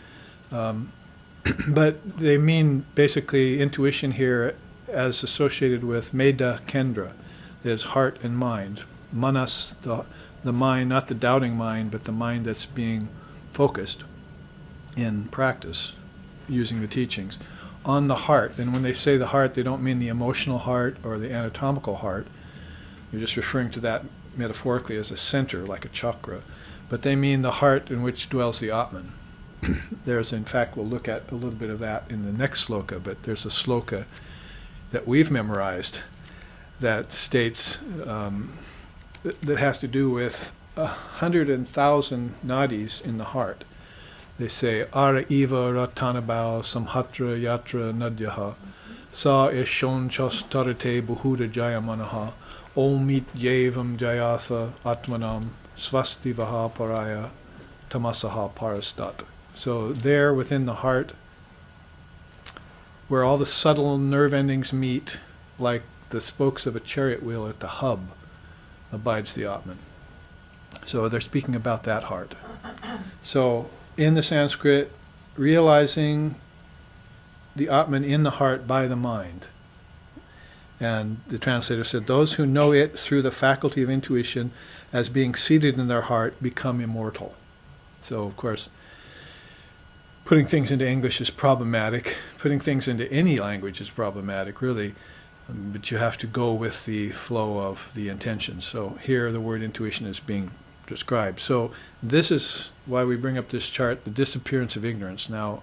But they mean basically intuition here as associated with Medha Kendra, is heart and mind. Manas, the mind, not the doubting mind, but the mind that's being focused in practice, using the teachings, on the heart. And when they say the heart, they don't mean the emotional heart or the anatomical heart. You're just referring to that metaphorically as a center, like a chakra. But they mean the heart in which dwells the Atman. There's, in fact, we'll look at a little bit of that in the next sloka, but there's a sloka that we've memorized that states, that has to do with 100,000 nadis in the heart. They say, "Ara iva ratanabal samhatra yatra nadyaha, sa ishon chastarate buhuda jayamanaha, omit yevam jayatha atmanam svastivaha paraya tamasaha parastat." So there within the heart, where all the subtle nerve endings meet, like the spokes of a chariot wheel at the hub, abides the Atman. So they're speaking about that heart. So in the Sanskrit, realizing the Atman in the heart by the mind. And the translator said, "Those who know it through the faculty of intuition as being seated in their heart become immortal." So, of course, putting things into English is problematic. Putting things into any language is problematic, really. But you have to go with the flow of the intention. So here the word intuition is being described. So this is why we bring up this chart, the disappearance of ignorance. Now,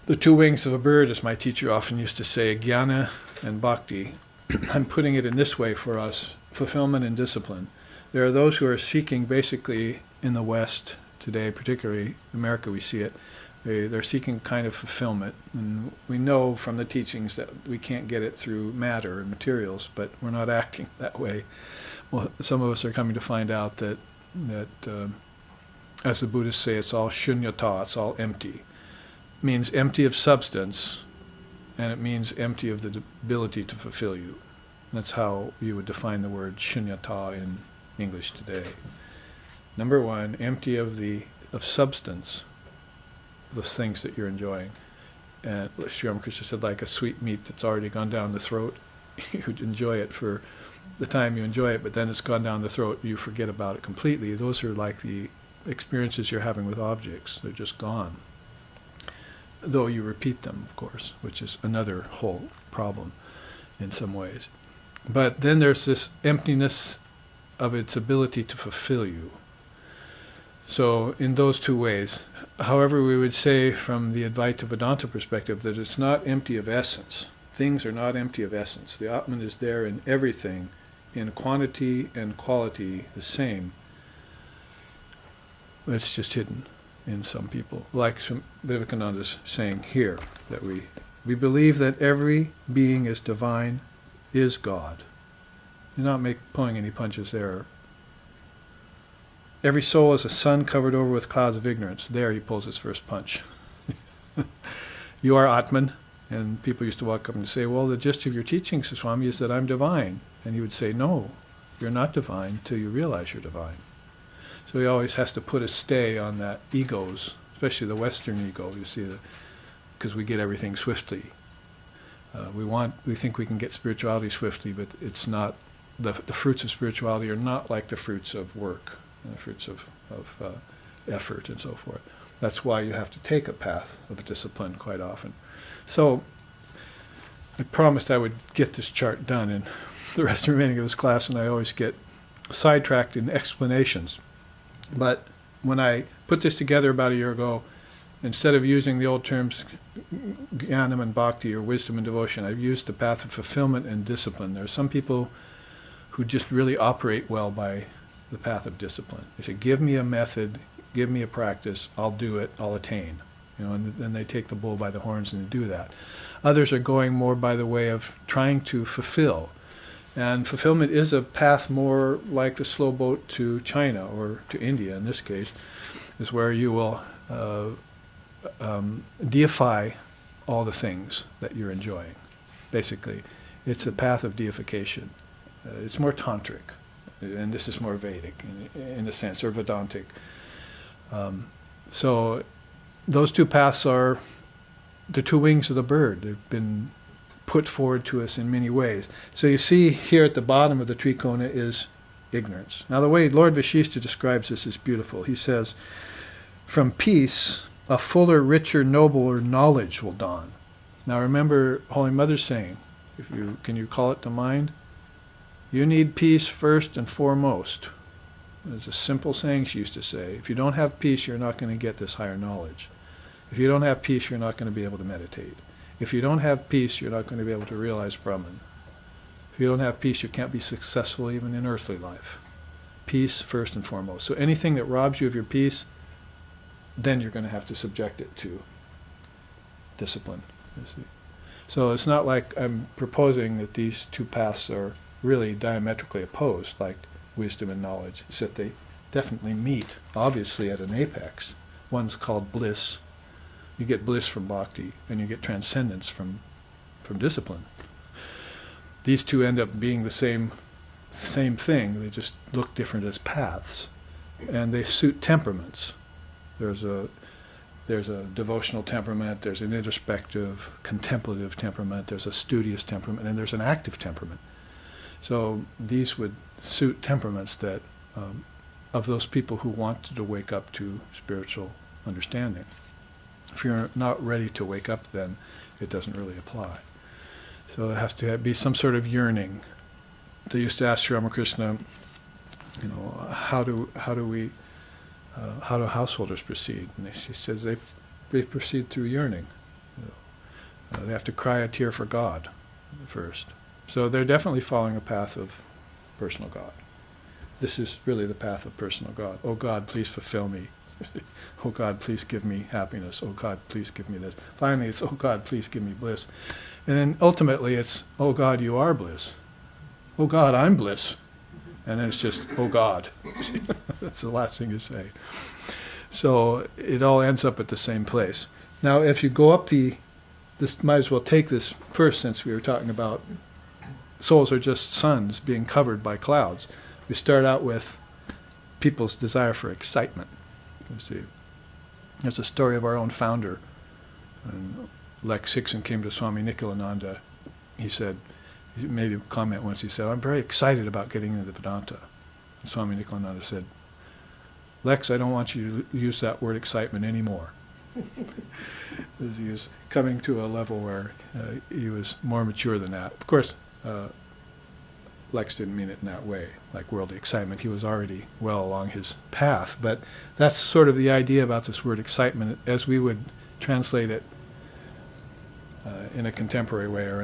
the two wings of a bird, as my teacher often used to say, jnana and bhakti. I'm putting it in this way for us, fulfillment and discipline. There are those who are seeking, basically in the West today, particularly America, we see it, they're seeking kind of fulfillment. And we know from the teachings that we can't get it through matter and materials, but we're not acting that way. Well, some of us are coming to find out that as the Buddhists say, it's all shunyata, it's all empty. It means empty of substance, and it means empty of the ability to fulfill you. That's how you would define the word shunyata in English today. Number one, empty of substance, the things that you're enjoying. And Sri Ramakrishna said, like a sweet meat that's already gone down the throat, you'd enjoy it for the time you enjoy it, but then it's gone down the throat, you forget about it completely. Those are like the experiences you're having with objects. They're just gone. Though you repeat them, of course, which is another whole problem in some ways. But then there's this emptiness of its ability to fulfill you. So in those two ways, however, we would say from the Advaita Vedanta perspective that it's not empty of essence. Things are not empty of essence. The Atman is there in everything, in quantity and quality the same. But it's just hidden. in some people. Like Vivekananda's saying here, that we believe that every being is divine, is God. You're not pulling any punches there. Every soul is a sun covered over with clouds of ignorance. There he pulls his first punch. You are Atman. And people used to walk up and say, well, the gist of your teaching, Swami, is that I'm divine. And he would say, no, you're not divine till you realize you're divine. So he always has to put a stay on that egos, especially the Western ego, you see, because we get everything swiftly. We think we can get spirituality swiftly, but it's not. The fruits of spirituality are not like the fruits of work, the fruits of effort and so forth. That's why you have to take a path of discipline quite often. So I promised I would get this chart done in the rest remaining of this class, and I always get sidetracked in explanations. But when I put this together about a year ago, instead of using the old terms jnanam and bhakti, or wisdom and devotion, I've used the path of fulfillment and discipline. There are some people who just really operate well by the path of discipline. They say, give me a method, give me a practice, I'll do it, I'll attain. And then they take the bull by the horns and do that. Others are going more by the way of trying to fulfill. And fulfillment is a path more like the slow boat to China, or to India in this case, is where you will deify all the things that you're enjoying. Basically, it's a path of deification. It's more tantric, and this is more Vedic in a sense, or Vedantic. So those two paths are the two wings of the bird. They've been put forward to us in many ways. So you see here at the bottom of the trikona is ignorance. Now the way Lord Vashishta describes this is beautiful. He says, from peace, a fuller, richer, nobler knowledge will dawn. Now remember Holy Mother saying, can you call it to mind? You need peace first and foremost. It's a simple saying she used to say. If you don't have peace, you're not going to get this higher knowledge. If you don't have peace, you're not going to be able to meditate. If you don't have peace, you're not going to be able to realize Brahman. If you don't have peace, you can't be successful even in earthly life. Peace first and foremost. So anything that robs you of your peace, then you're going to have to subject it to discipline. You see. So it's not like I'm proposing that these two paths are really diametrically opposed, like wisdom and knowledge. It's that they definitely meet, obviously, at an apex. One's called bliss. You get bliss from bhakti, and you get transcendence from discipline. These two end up being the same thing. They just look different as paths, and they suit temperaments. There's a devotional temperament, there's an introspective, contemplative temperament, there's a studious temperament, and there's an active temperament. So these would suit temperaments that of those people who want to wake up to spiritual understanding. If you're not ready to wake up, then it doesn't really apply. So it has to be some sort of yearning. They used to ask Sri Ramakrishna, how do householders proceed? And she says they proceed through yearning. They have to cry a tear for God first. So they're definitely following a path of personal God. This is really the path of personal God. Oh God, please fulfill me. Oh God, please give me happiness. Oh God, please give me this. Finally, it's, oh God, please give me bliss. And then ultimately it's, oh God, you are bliss. Oh God, I'm bliss. And then it's just, oh God. That's the last thing you say. So it all ends up at the same place. Now, if you go up this might as well take this first, since we were talking about souls are just suns being covered by clouds. We start out with people's desire for excitement. You see, there's a story of our own founder. And Lex Hickson came to Swami Nikhilananda. He made a comment once. He said, I'm very excited about getting into the Vedanta. And Swami Nikhilananda said, Lex, I don't want you to use that word excitement anymore. He was coming to a level where he was more mature than that. Of course, Lex didn't mean it in that way, like worldly excitement. He was already well along his path. But that's sort of the idea about this word excitement, as we would translate it in a contemporary way, or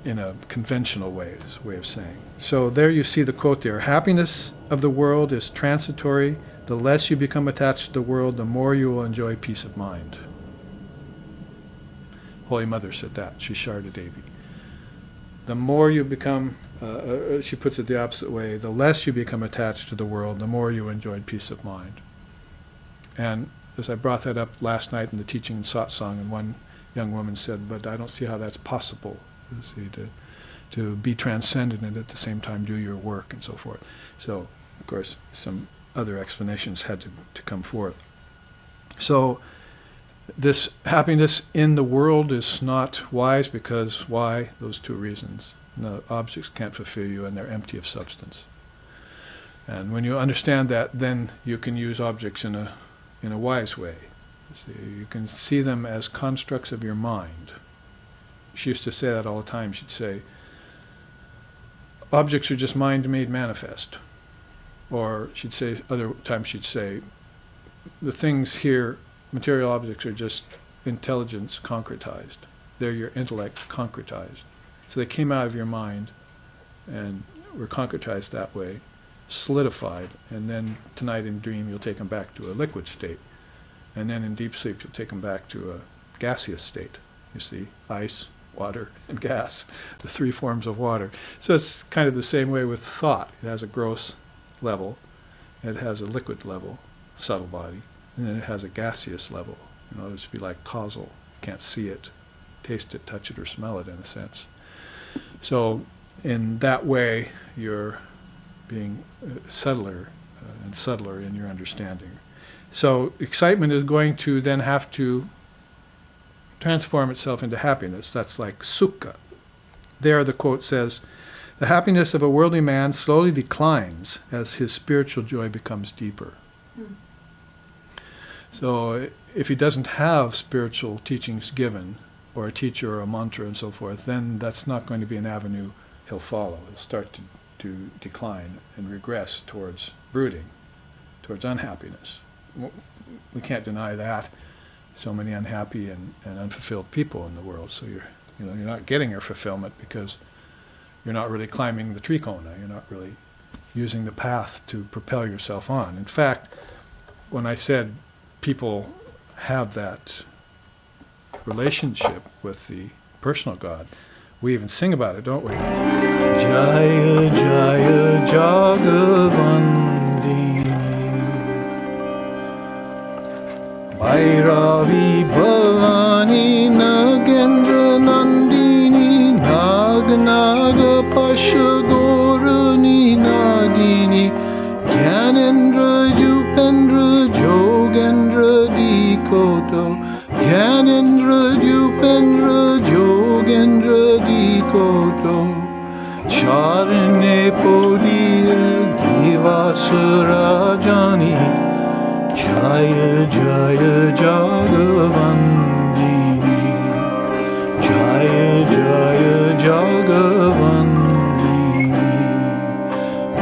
in a conventional way, is a way of saying. So there you see the quote there. Happiness of the world is transitory, The less you become attached to the world, the more you will enjoy peace of mind. Holy Mother said that, Sri Sharda Devi. The more you become, she puts it the opposite way, the less you become attached to the world, the more you enjoy peace of mind. And as I brought that up last night in the teaching in satsang, and one young woman said, but I don't see how that's possible, you see, to be transcendent and at the same time do your work and so forth. So, of course, some other explanations had to come forth. So, this happiness in the world is not wise because, why? Those two reasons. The objects can't fulfill you and they're empty of substance. And when you understand that, then you can use objects in a wise way. You can see them as constructs of your mind. She used to say that all the time. She'd say, objects are just mind-made manifest. Or she'd say, other times she'd say, the things here, material objects, are just intelligence concretized. They're your intellect concretized. So they came out of your mind and were concretized that way, solidified, and then tonight in dream you'll take them back to a liquid state. And then in deep sleep you'll take them back to a gaseous state. You see, ice, water, and gas, the three forms of water. So it's kind of the same way with thought. It has a gross level, it has a liquid level, subtle body, and then it has a gaseous level. You know, it's be like causal. You can't see it, taste it, touch it, or smell it in a sense. So in that way, you're being subtler and subtler in your understanding. So excitement is going to then have to transform itself into happiness. That's like sukha. There the quote says, the happiness of a worldly man slowly declines as his spiritual joy becomes deeper. So if he doesn't have spiritual teachings given, or a teacher or a mantra and so forth, then that's not going to be an avenue he'll follow. He'll start to decline and regress towards brooding, towards unhappiness. We can't deny that. So many unhappy and unfulfilled people in the world. So you're not getting your fulfillment because you're not really climbing the trikona. You're not really using the path to propel yourself on. In fact, when I said people have that relationship with the personal God, we even sing about it, don't we? Jaya Jaya Jagavandini Bhairavi Bhavani Nagendra Nandini Nagnaga Pashagorani Nagini Gyanendra Yupendra Jogendra Dikoto Gyanendra Yupendra Jogendra Dikoto Charane Podiya Divasarajani Jaya Jaya Jagavandini Jaya Jaya Jagavandini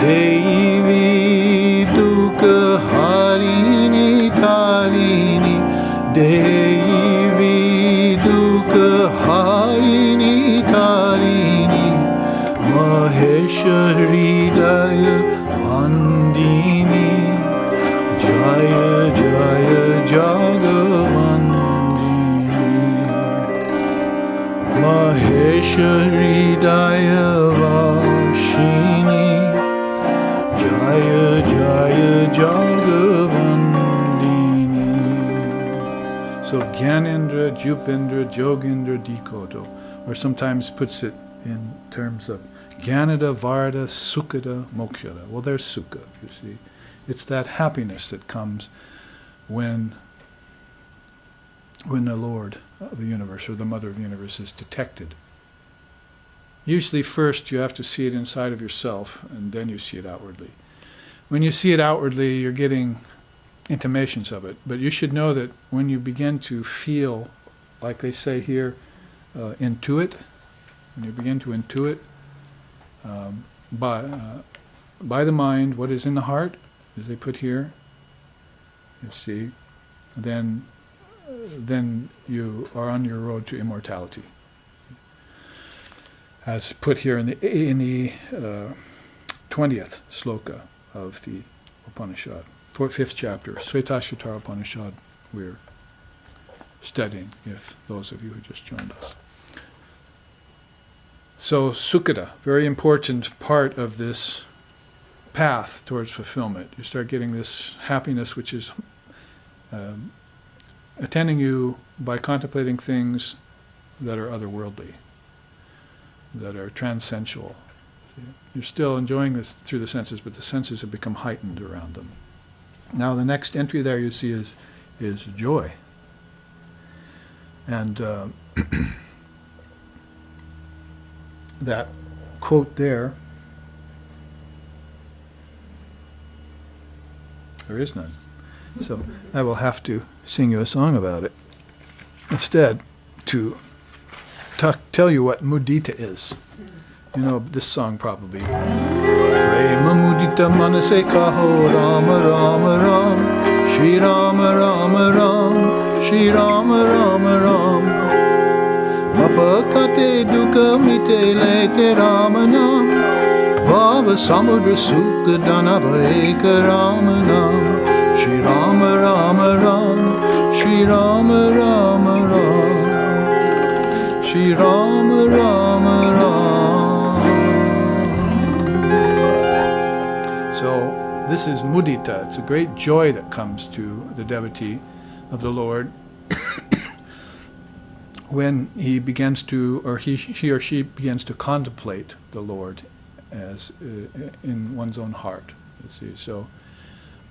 Devi Dukha Harini Tarini Devi Dukha Harini Tarini Maheshwari Daya Vandini Jaya Jaya Jagavandini Maheshwari Daya Vashini Jaya Jaya Jagavandini. So Gyanendra, Jupendra, Jogendra, Dikoto, or sometimes puts it in terms of Gyanada, Varda, Sukhada, Mokshada. Well, there's Sukha, you see. It's that happiness that comes when the Lord of the universe or the Mother of the universe is detected. Usually first you have to see it inside of yourself and then you see it outwardly. When you see it outwardly, you're getting intimations of it. But you should know that when you begin to feel, like they say here, intuit, when you begin to intuit by the mind what is in the heart, as they put here, you see, then you are on your road to immortality. As put here in the 20th sloka of the Upanishad, fifth chapter, Shvetashvatara Upanishad, we're studying, if those of you who just joined us. So Sukhada, very important part of this path towards fulfillment. You start getting this happiness which is attending you by contemplating things that are otherworldly, that are transcensual. You're still enjoying this through the senses, but the senses have become heightened around them. Now the next entry there you see is joy. And that quote there is none. So I will have to sing you a song about it instead to tell you what mudita is. You know this song probably. Prema mudita manase kaho Rama Rama Ram Shri Rama Rama Ram Shri Rama Rama Ram Apakate dukkha mite lete Rama Nam Bhava samudra sukha danava eka Rama Nam Shri Rama Rama Ram Shri Rama Rama Ram Shri Rama Rama Ram. So this is mudita. It's a great joy that comes to the devotee of the Lord when he begins to, or he or she begins to contemplate the Lord as in one's own heart. You see, so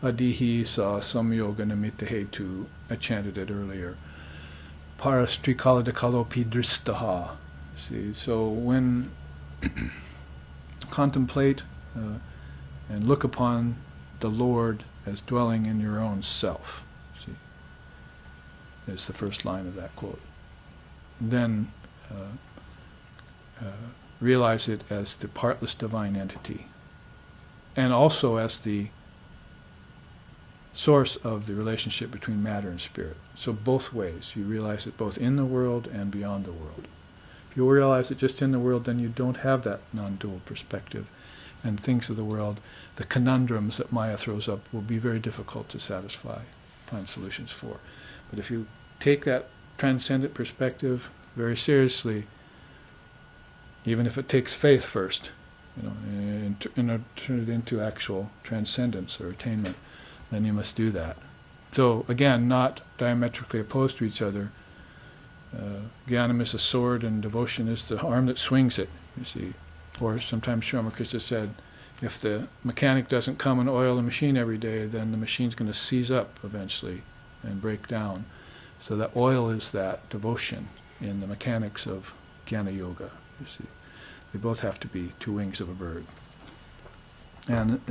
adihi sa samyoga nimitta hetu. I chanted it earlier. Parastrikala dekalopi dristaha. See, so when contemplate and look upon the Lord as dwelling in your own self. See, is the first line of that quote. Then realize it as the partless divine entity, and also as the source of the relationship between matter and spirit. So both ways, you realize it both in the world and beyond the world. If you realize it just in the world, then you don't have that non-dual perspective, and things of the world, the conundrums that Maya throws up, will be very difficult to satisfy, find solutions for. But if you take that transcendent perspective very seriously, even if it takes faith first, and turn it into actual transcendence or attainment, then you must do that. So again, not diametrically opposed to each other. Jnanam is a sword and devotion is the arm that swings it, you see. Or sometimes Sri Ramakrishna said, if the mechanic doesn't come and oil the machine every day, then the machine's going to seize up eventually and break down. So that oil is that devotion in the mechanics of Jnana Yoga, you see. They both have to be two wings of a bird. And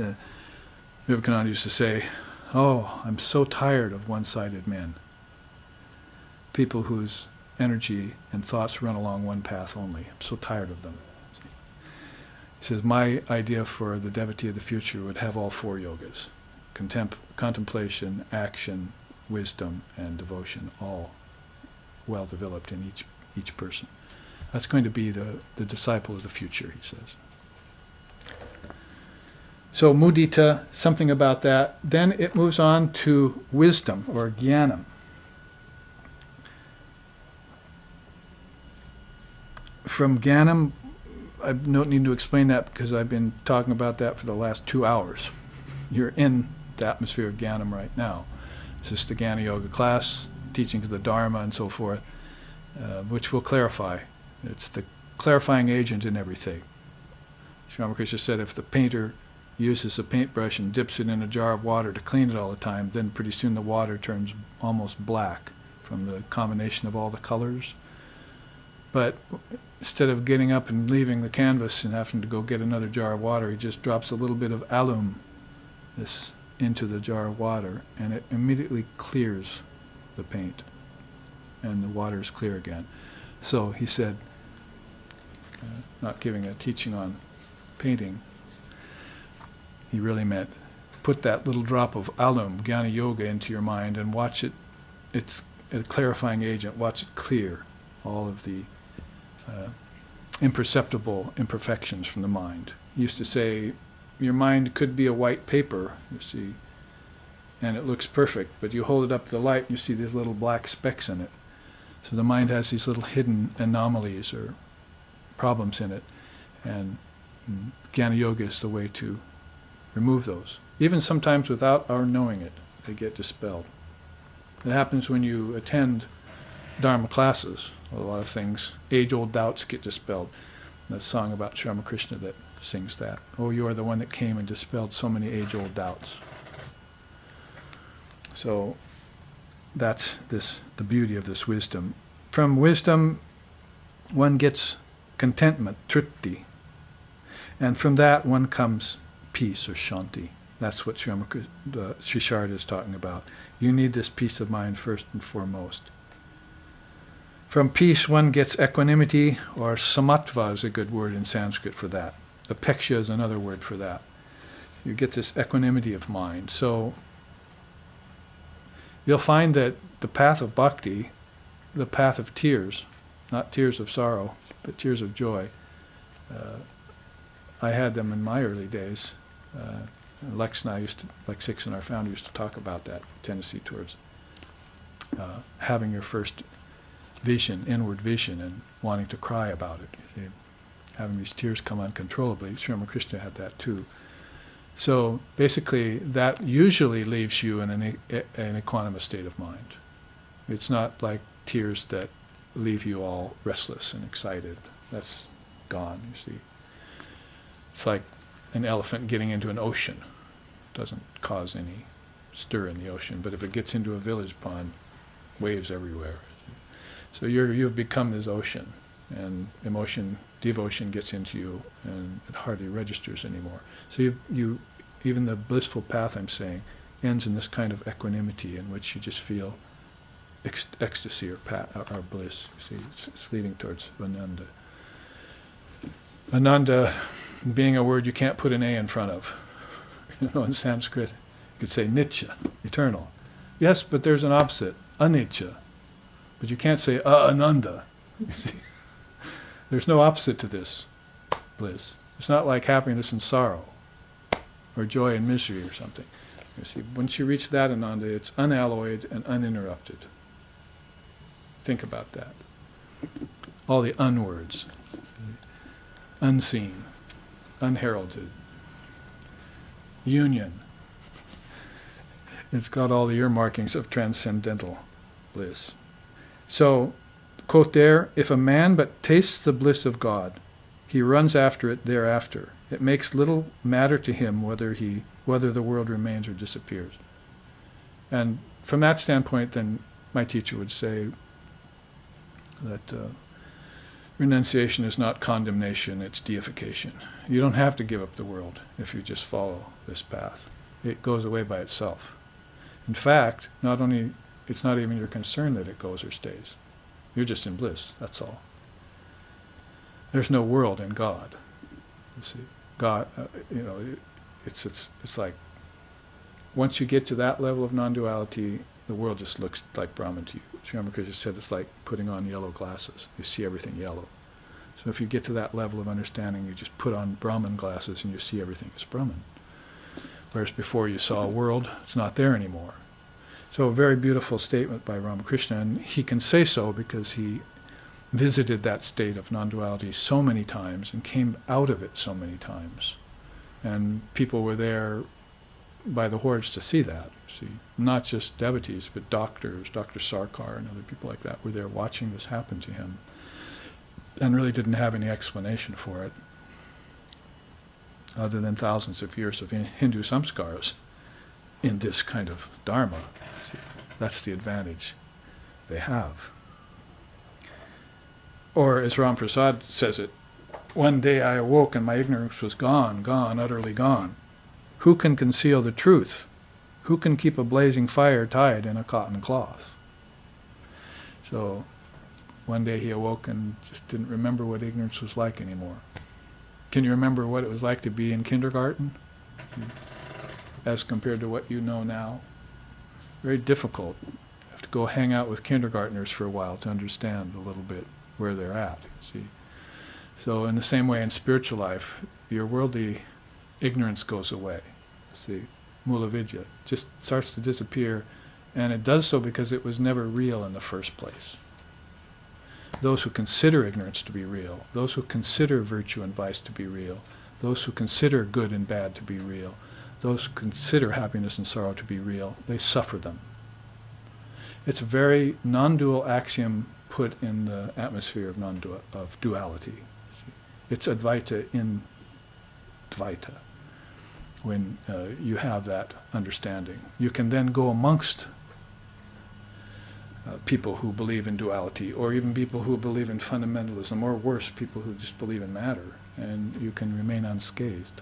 Vivekananda used to say, oh, I'm so tired of one-sided men. People whose energy and thoughts run along one path only. I'm so tired of them. He says, my idea for the devotee of the future would have all four yogas. Contemplation, action, wisdom, and devotion, all well developed in each person. That's going to be the disciple of the future, he says. So mudita, something about that. Then it moves on to wisdom, or jnanam. From jnanam, I don't need to explain that because I've been talking about that for the last 2 hours. You're in the atmosphere of jnanam right now. This is the Jnana Yoga class, teachings of the Dharma and so forth, which will clarify. It's the clarifying agent in everything. Sri Ramakrishna said if the painter uses a paintbrush and dips it in a jar of water to clean it all the time, then pretty soon the water turns almost black from the combination of all the colors. But instead of getting up and leaving the canvas and having to go get another jar of water, he just drops a little bit of alum into the jar of water, and it immediately clears the paint, and the water is clear again. So he said, not giving a teaching on painting, he really meant put that little drop of alum, Jnana Yoga, into your mind and watch it. It's a clarifying agent. Watch it clear all of the imperceptible imperfections from the mind. He used to say, your mind could be a white paper, you see, and it looks perfect, but you hold it up to the light and you see these little black specks in it. So the mind has these little hidden anomalies or problems in it, and Jnana Yoga is the way to remove those. Even sometimes without our knowing it, they get dispelled. It happens when you attend Dharma classes. A lot of things, age-old doubts get dispelled. The song about Sri Ramakrishna that sings that. Oh, you are the one that came and dispelled so many age-old doubts. So that's the beauty of this wisdom. From wisdom, one gets contentment, tripti. And from that one comes peace or shanti. That's what Sri Sharda is talking about. You need this peace of mind first and foremost. From peace one gets equanimity, or samatva is a good word in Sanskrit for that. Apeksha is another word for that. You get this equanimity of mind. So you'll find that the path of bhakti, the path of tears, not tears of sorrow, but tears of joy, I had them in my early days. Lex and I Lex Hixon, our founder, used to talk about that tendency towards having your first vision, inward vision, and wanting to cry about it. You see, having these tears come uncontrollably. Sri Ramakrishna had that too. So basically, that usually leaves you in an equanimous state of mind. It's not like tears that leave you all restless and excited. That's gone, you see. It's like an elephant getting into an ocean. It doesn't cause any stir in the ocean, but if it gets into a village pond, waves everywhere. So you've become this ocean, and devotion gets into you, and it hardly registers anymore. So you even the blissful path, I'm saying, ends in this kind of equanimity in which you just feel ecstasy or bliss. You see, it's leading towards Ananda. Ananda being a word you can't put an A in front of. In Sanskrit, you could say nitya, eternal. Yes, but there's an opposite, anitya. But you can't say ananda. There's no opposite to this bliss. It's not like happiness and sorrow, or joy and misery or something. You see, once you reach that ananda, it's unalloyed and uninterrupted. Think about that. All the unwords, unseen, unheralded, union. It's got all the earmarkings of transcendental bliss. So, quote there, if a man but tastes the bliss of God, he runs after it thereafter. It makes little matter to him whether the world remains or disappears. And from that standpoint, then my teacher would say that renunciation is not condemnation, it's deification. You don't have to give up the world if you just follow this path. It goes away by itself. In fact, it's not even your concern that it goes or stays. You're just in bliss, that's all. There's no world in God. You see, God, it's like, once you get to that level of non-duality, the world just looks like Brahman to you. Sri Ramakrishna said it's like putting on yellow glasses. You see everything yellow. So if you get to that level of understanding, you just put on Brahman glasses and you see everything as Brahman. Whereas before you saw a world, it's not there anymore. So a very beautiful statement by Ramakrishna, and he can say so because he visited that state of non-duality so many times and came out of it so many times. And people were there by the hordes to see that. See, not just devotees, but doctors, Dr. Sarkar and other people like that were there watching this happen to him and really didn't have any explanation for it other than thousands of years of Hindu samskaras in this kind of dharma. See, that's the advantage they have. Or as Ram Prasad says it, one day I awoke and my ignorance was gone, utterly gone. Who can conceal the truth? Who can keep a blazing fire tied in a cotton cloth? So one day he awoke and just didn't remember what ignorance was like anymore. Can you remember what it was like to be in kindergarten as compared to what you know now? Very difficult. You have to go hang out with kindergartners for a while to understand a little bit where they're at. See, so in the same way in spiritual life, your worldly ignorance goes away. See, mula vidya. It just starts to disappear, and it does so because it was never real in the first place. Those who consider ignorance to be real, those who consider virtue and vice to be real, those who consider good and bad to be real, those who consider happiness and sorrow to be real, they suffer them. It's a very non-dual axiom put in the atmosphere of duality. It's Advaita in Advaita. When you have that understanding, you can then go amongst people who believe in duality, or even people who believe in fundamentalism, or worse, people who just believe in matter, and you can remain unscathed.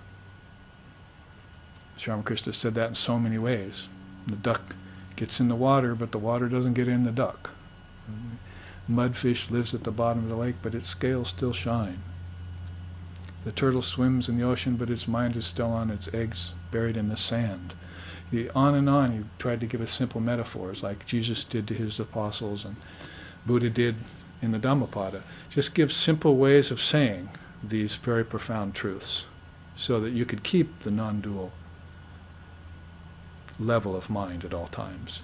Sri Ramakrishna said that in so many ways. The duck gets in the water, but the water doesn't get in the duck. Mudfish lives at the bottom of the lake, but its scales still shine. The turtle swims in the ocean, but its mind is still on its eggs buried in the sand. On and on, he tried to give us simple metaphors, like Jesus did to his apostles and Buddha did in the Dhammapada. Just give simple ways of saying these very profound truths so that you could keep the non-dual level of mind at all times,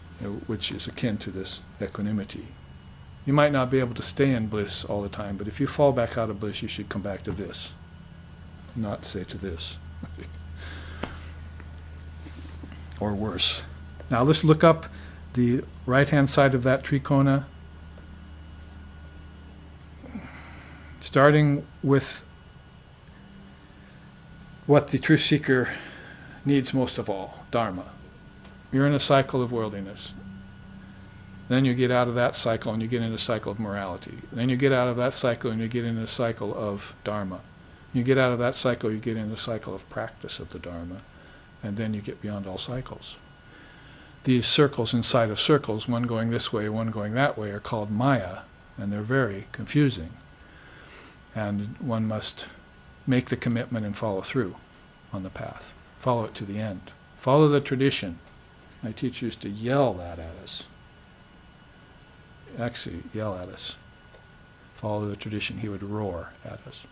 which is akin to this equanimity. You might not be able to stay in bliss all the time, but if you fall back out of bliss, you should come back to this, not say to this. Or worse. Now let's look up the right-hand side of that trikona, starting with what the truth seeker needs most of all, Dharma. You're in a cycle of worldliness. Then you get out of that cycle and you get into a cycle of morality. Then you get out of that cycle and you get into a cycle of Dharma. You get out of that cycle, you get into a cycle of practice of the Dharma. And then you get beyond all cycles. These circles inside of circles, one going this way, one going that way, are called Maya, and they're very confusing. And one must make the commitment and follow through on the path. Follow it to the end. Follow the tradition. My teacher used to yell that at us. Actually, yell at us. Follow the tradition. He would roar at us.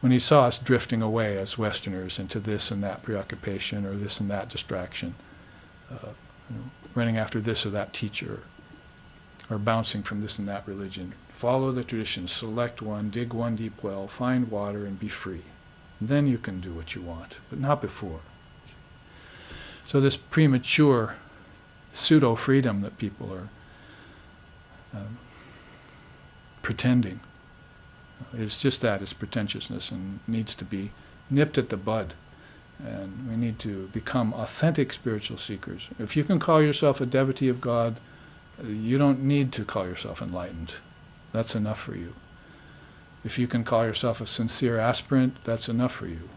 When he saw us drifting away as Westerners into this and that preoccupation or this and that distraction, running after this or that teacher, or bouncing from this and that religion, follow the tradition, select one, dig one deep well, find water, and be free. And then you can do what you want, but not before. So this premature pseudo-freedom that people are pretending, it's just that, it's pretentiousness and needs to be nipped at the bud. And we need to become authentic spiritual seekers. If you can call yourself a devotee of God, you don't need to call yourself enlightened. That's enough for you. If you can call yourself a sincere aspirant, that's enough for you.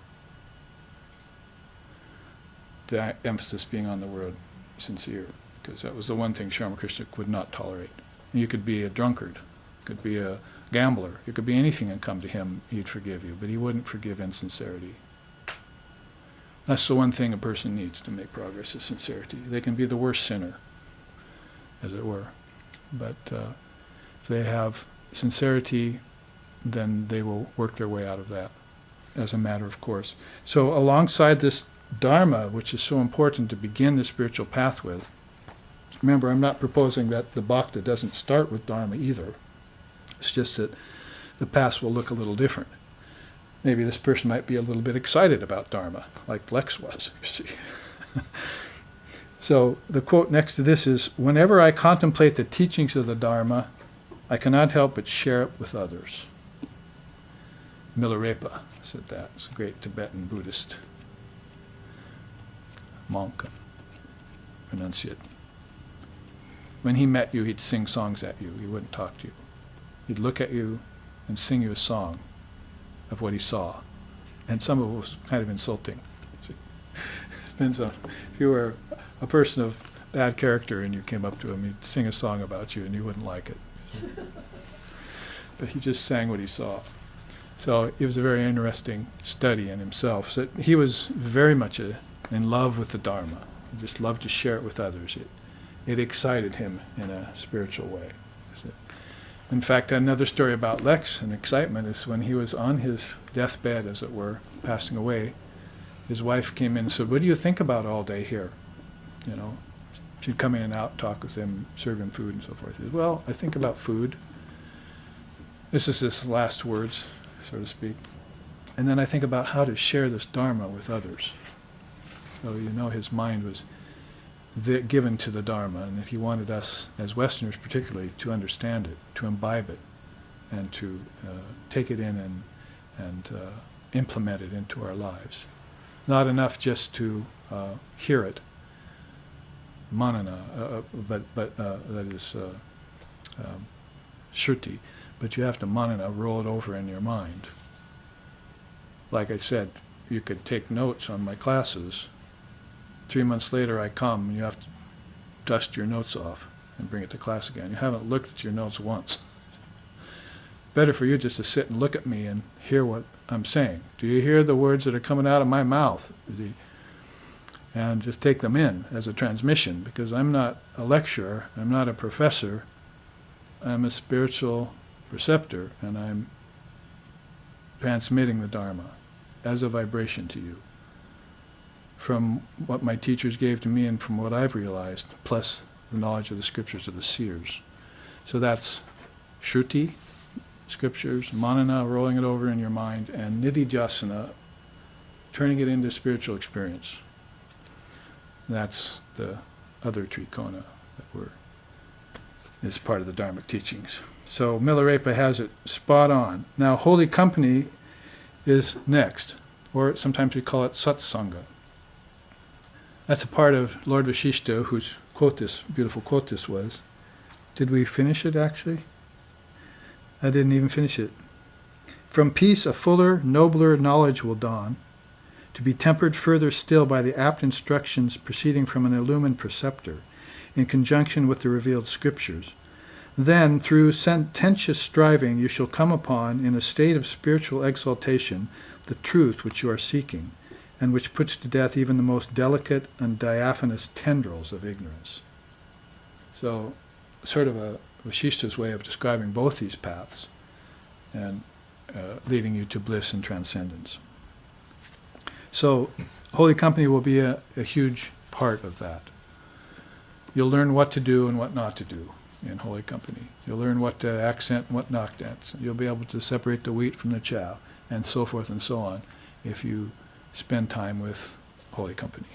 The emphasis being on the word sincere, because that was the one thing Sri Ramakrishna would not tolerate. You could be a drunkard, could be a gambler, it could be anything and come to him, he'd forgive you, but he wouldn't forgive insincerity. That's the one thing a person needs to make progress, is sincerity. They can be the worst sinner, as it were, but if they have sincerity, then they will work their way out of that, as a matter of course. So alongside this Dharma, which is so important to begin the spiritual path with, remember, I'm not proposing that the Bhakti doesn't start with Dharma either. It's just that the path will look a little different. Maybe this person might be a little bit excited about Dharma, like Lex was, you see. So the quote next to this is, "Whenever I contemplate the teachings of the Dharma, I cannot help but share it with others." Milarepa said that. It's a great Tibetan Buddhist monk, renunciate. When he met you, he'd sing songs at you. He wouldn't talk to you. He'd look at you and sing you a song of what he saw. And some of it was kind of insulting. Depends on, if you were a person of bad character and you came up to him, he'd sing a song about you and you wouldn't like it. But he just sang what he saw. So it was a very interesting study in himself. So he was very much in love with the Dharma. He just loved to share it with others. It excited him in a spiritual way. So, in fact, another story about Lex and excitement is when he was on his deathbed, as it were, passing away, his wife came in and said, "What do you think about all day here?" You know, she'd come in and out, talk with him, serve him food and so forth. He said, "Well, I think about food. This is his last words, so to speak. And then I think about how to share this Dharma with others." So his mind was given to the Dharma, and that he wanted us, as Westerners particularly, to understand it, to imbibe it, and to take it in and implement it into our lives. Not enough just to hear it, manana, but that is shruti, but you have to manana, roll it over in your mind. Like I said, you could take notes on my classes. 3 months later I come and you have to dust your notes off and bring it to class again. You haven't looked at your notes once. Better for you just to sit and look at me and hear what I'm saying. Do you hear the words that are coming out of my mouth? And just take them in as a transmission, because I'm not a lecturer, I'm not a professor, I'm a spiritual receptor, and I'm transmitting the Dharma as a vibration to you from what my teachers gave to me and from what I've realized, plus the knowledge of the scriptures of the seers. So that's Shruti, scriptures, Manana, rolling it over in your mind, and Nididhyasana, turning it into spiritual experience. That's the other Trikona that is part of the Dharmic teachings. So Milarepa has it spot on. Now, holy company is next, or sometimes we call it satsanga. That's a part of Lord Vashishta, whose beautiful quote this was. Did we finish it, actually? I didn't even finish it. From peace a fuller, nobler knowledge will dawn, to be tempered further still by the apt instructions proceeding from an illumined preceptor, in conjunction with the revealed scriptures. Then, through sententious striving, you shall come upon, in a state of spiritual exaltation, the truth which you are seeking, and which puts to death even the most delicate and diaphanous tendrils of ignorance. So, sort of a Vashishta's way of describing both these paths, and leading you to bliss and transcendence. So, Holy Company will be a huge part of that. You'll learn what to do and what not to do in Holy Company. You'll learn what to accent and what not to accent. You'll be able to separate the wheat from the chaff, and so forth and so on, if you spend time with Holy Company.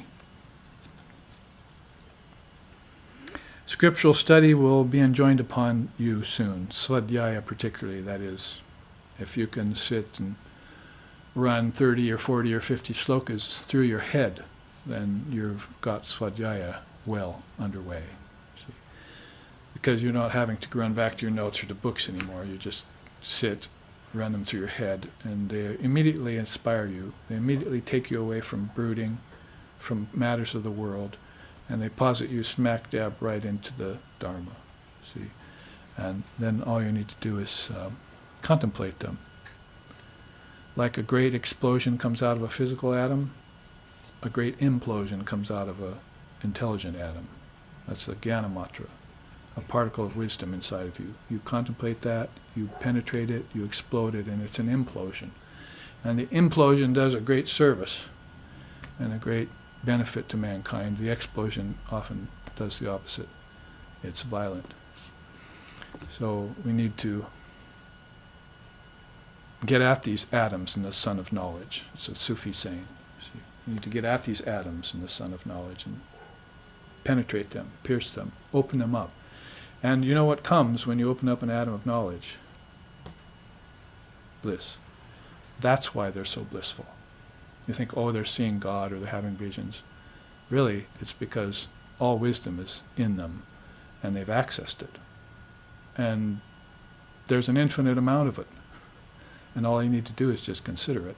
Scriptural study will be enjoined upon you soon, Svadhyaya particularly, that is, if you can sit and run 30 or 40 or 50 slokas through your head, then you've got Svadhyaya well underway. See? Because you're not having to run back to your notes or to books anymore. You just sit, run them through your head, and they immediately inspire you. They immediately take you away from brooding, from matters of the world, and they posit you smack dab right into the Dharma. See? And then all you need to do is contemplate them. Like a great explosion comes out of a physical atom, a great implosion comes out of an intelligent atom. That's the Jnana Matra, a particle of wisdom inside of you. You contemplate that, you penetrate it, you explode it, and it's an implosion. And the implosion does a great service and a great benefit to mankind. The explosion often does the opposite. It's violent. So we need to get at these atoms in the sun of knowledge. It's a Sufi saying. See, you need to get at these atoms in the sun of knowledge and penetrate them, pierce them, open them up. And you know what comes when you open up an atom of knowledge? Bliss. That's why they're so blissful. You think, oh, they're seeing God or they're having visions. Really, it's because all wisdom is in them and they've accessed it. And there's an infinite amount of it. And all you need to do is just consider it.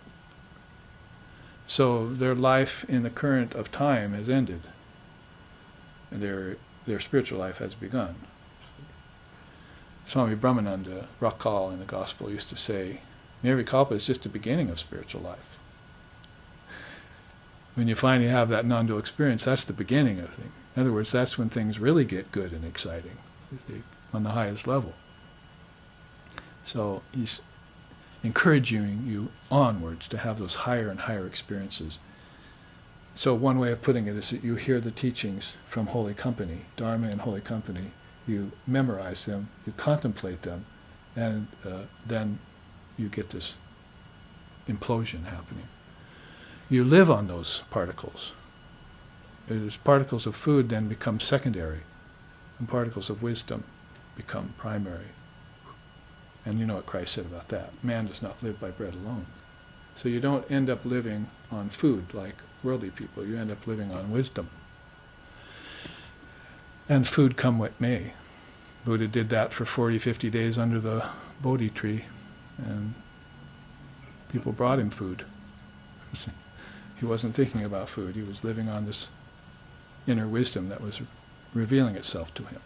So their life in the current of time has ended. And their spiritual life has begun. Swami Brahmananda, Rakal in the Gospel, used to say, Nirvikalpa is just the beginning of spiritual life. When you finally have that non-dual experience, that's the beginning of things. In other words, that's when things really get good and exciting, on the highest level. So he's encouraging you onwards to have those higher and higher experiences So one way of putting it is that you hear the teachings from holy company, Dharma and holy company, you memorize them, you contemplate them, and then you get this implosion happening. You live on those particles. Those particles of food then become secondary, and particles of wisdom become primary. And you know what Christ said about that. Man does not live by bread alone. So you don't end up living on food like worldly people. You end up living on wisdom. And food come what may. Buddha did that for 40, 50 days under the Bodhi tree, and people brought him food. He wasn't thinking about food. He was living on this inner wisdom that was revealing itself to him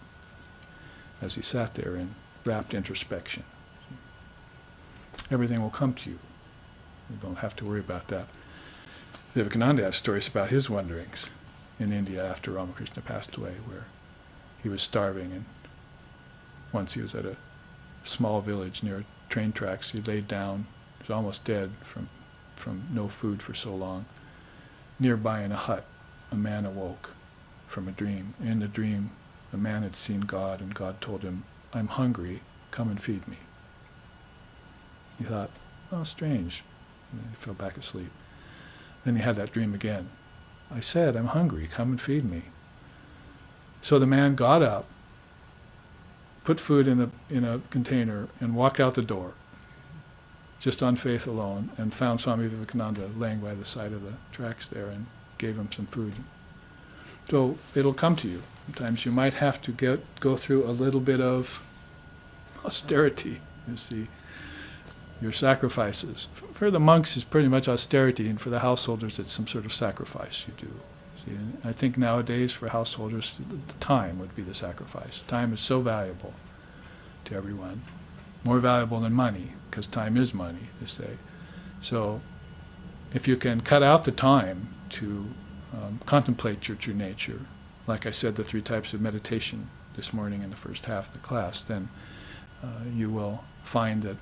as he sat there in rapt introspection. Everything will come to you. You don't have to worry about that. Vivekananda has stories about his wanderings in India after Ramakrishna passed away, where he was starving, and once he was at a small village near train tracks. He laid down. He was almost dead from no food for so long. Nearby in a hut, a man awoke from a dream. In the dream, the man had seen God, and God told him, "I'm hungry, come and feed me." He thought, "Oh, strange." And he fell back asleep. Then he had that dream again. "I said, I'm hungry, come and feed me." So the man got up, put food in a container, and walked out the door, just on faith alone, and found Swami Vivekananda laying by the side of the tracks there and gave him some food. So it'll come to you. Sometimes you might have to go through a little bit of austerity, you see, your sacrifices. For the monks, it's pretty much austerity, and for the householders, it's some sort of sacrifice you do. See, and I think nowadays for householders, the time would be the sacrifice. Time is so valuable to everyone, more valuable than money, because time is money, they say. So if you can cut out the time to contemplate your true nature, like I said, the 3 types of meditation this morning in the first half of the class, then you will find that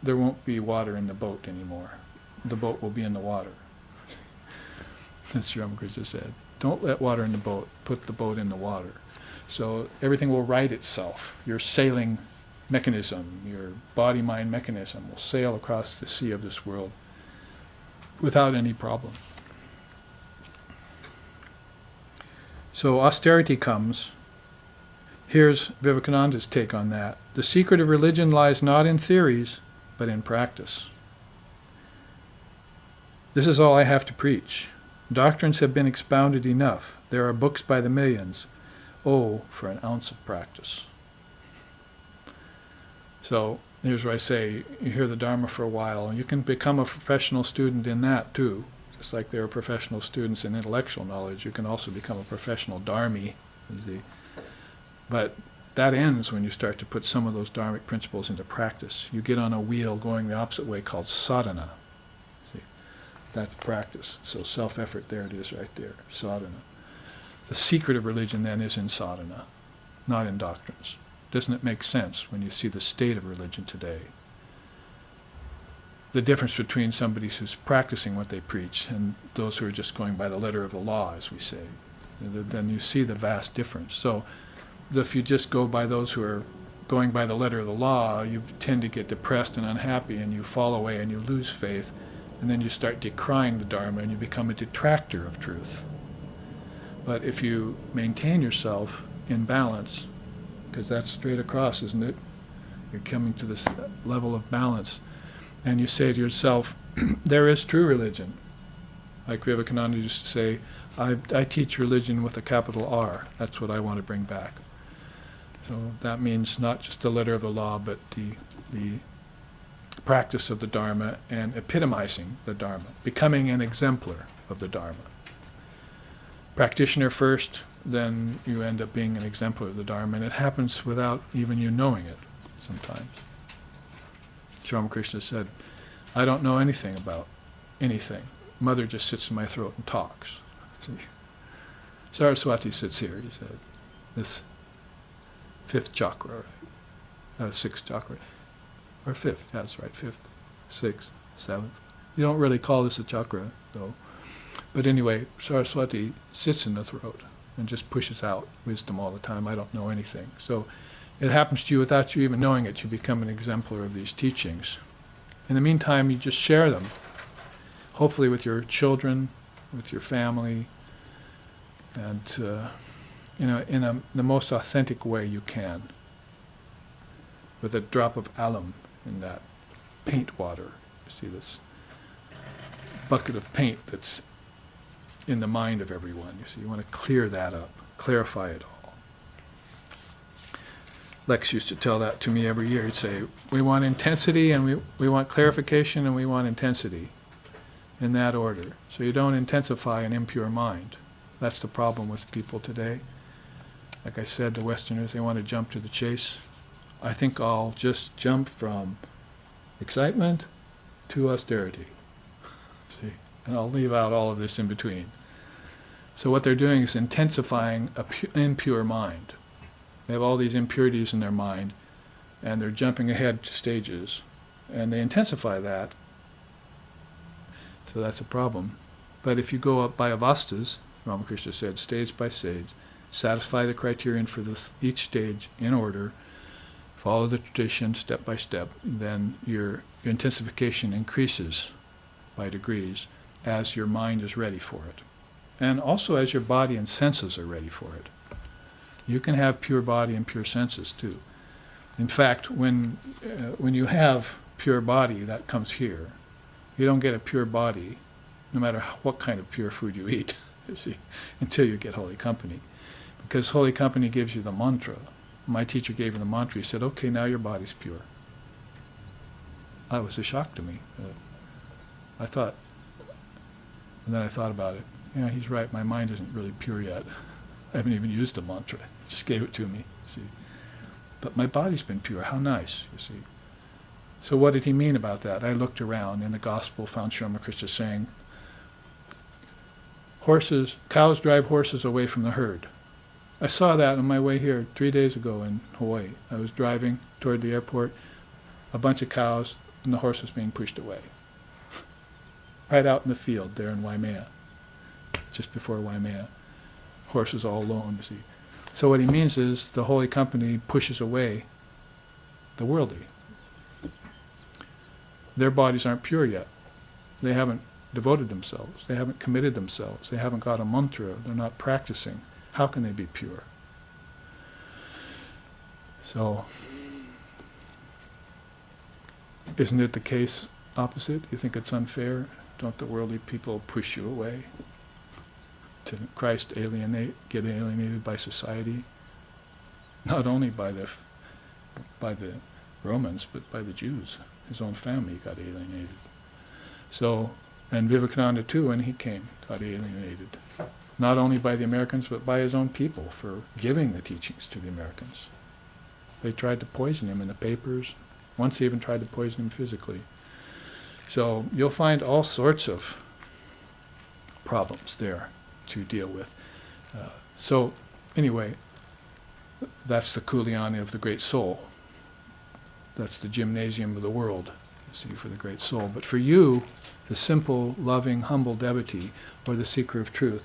there won't be water in the boat anymore. The boat will be in the water. As Sri Ramakrishna said, don't let water in the boat, put the boat in the water. So everything will right itself. Your sailing mechanism, your body-mind mechanism will sail across the sea of this world without any problem. So austerity comes. Here's Vivekananda's take on that. The secret of religion lies not in theories, but in practice. This is all I have to preach. Doctrines have been expounded enough. There are books by the millions. Oh, for an ounce of practice. So here's where I say, you hear the Dharma for a while, and you can become a professional student in that too. Just like there are professional students in intellectual knowledge, you can also become a professional dharmi. But that ends when you start to put some of those dharmic principles into practice. You get on a wheel going the opposite way called sadhana. See, that's practice. So self-effort, there it is right there, sadhana. The secret of religion then is in sadhana, not in doctrines. Doesn't it make sense when you see the state of religion today? The difference between somebody who's practicing what they preach and those who are just going by the letter of the law, as we say. Then you see the vast difference. So if you just go by those who are going by the letter of the law, you tend to get depressed and unhappy, and you fall away and you lose faith, and then you start decrying the Dharma and you become a detractor of truth. But if you maintain yourself in balance, because that's straight across, isn't it? You're coming to this level of balance, and you say to yourself, there is true religion. Like Vivekananda used to say, I teach religion with a capital R. That's what I want to bring back. So that means not just the letter of the law, but the practice of the Dharma and epitomizing the Dharma, becoming an exemplar of the Dharma. Practitioner first, then you end up being an exemplar of the Dharma, and it happens without even you knowing it sometimes. Sri Ramakrishna said, I don't know anything about anything. Mother just sits in my throat and talks. See? Saraswati sits here, he said. This 5th chakra, right? 6th chakra. Or 5th, that's right, 5th, 6th, 7th. You don't really call this a chakra, though. But anyway, Saraswati sits in the throat and just pushes out wisdom all the time. I don't know anything. So it happens to you without you even knowing it. You become an exemplar of these teachings. In the meantime, you just share them, hopefully with your children, with your family, and in the most authentic way you can, with a drop of alum in that paint water. You see this bucket of paint that's in the mind of everyone. You see, you want to clear that up, clarify it all. Lex used to tell that to me every year. He'd say, we want intensity, and we want clarification, and we want intensity, in that order. So you don't intensify an impure mind. That's the problem with people today. Like I said, the Westerners, they want to jump to the chase. I think I'll just jump from excitement to austerity. See? And I'll leave out all of this in between. So what they're doing is intensifying an impure mind. They have all these impurities in their mind, and they're jumping ahead to stages, and they intensify that. So that's a problem. But if you go up by avastas, Ramakrishna said, stage by stage, satisfy the criterion for each stage in order, follow the tradition step by step, then your intensification increases by degrees as your mind is ready for it. And also as your body and senses are ready for it. You can have pure body and pure senses too. In fact, when you have pure body, that comes here. You don't get a pure body, no matter what kind of pure food you eat, you see, until you get holy company. Because holy company gives you the mantra. My teacher gave me the mantra. He said, okay, now your body's pure. That was a shock to me. I thought, and then I thought about it. Yeah, he's right. My mind isn't really pure yet. I haven't even used the mantra. He just gave it to me, you see. But my body's been pure. How nice, you see. So what did he mean about that? I looked around in the gospel, found Sri Ramakrishna saying, cows drive horses away from the herd. I saw that on my way here 3 days ago in Hawaii. I was driving toward the airport, a bunch of cows, and the horse was being pushed away. Right out in the field there in Waimea, just before Waimea. Horses all alone, you see. So what he means is the holy company pushes away the worldly. Their bodies aren't pure yet. They haven't devoted themselves. They haven't committed themselves. They haven't got a mantra. They're not practicing. How can they be pure? So, isn't it the case opposite? You think it's unfair? Don't the worldly people push you away? To Christ get alienated by society? Not only by the Romans, but by the Jews. His own family got alienated. So, and Vivekananda too, when he came, got alienated. Not only by the Americans, but by his own people for giving the teachings to the Americans. They tried to poison him in the papers. Once they even tried to poison him physically. So you'll find all sorts of problems there to deal with. So anyway, that's the Kulyani of the great soul. That's the gymnasium of the world, you see, for the great soul. But for you, the simple, loving, humble devotee, or the seeker of truth,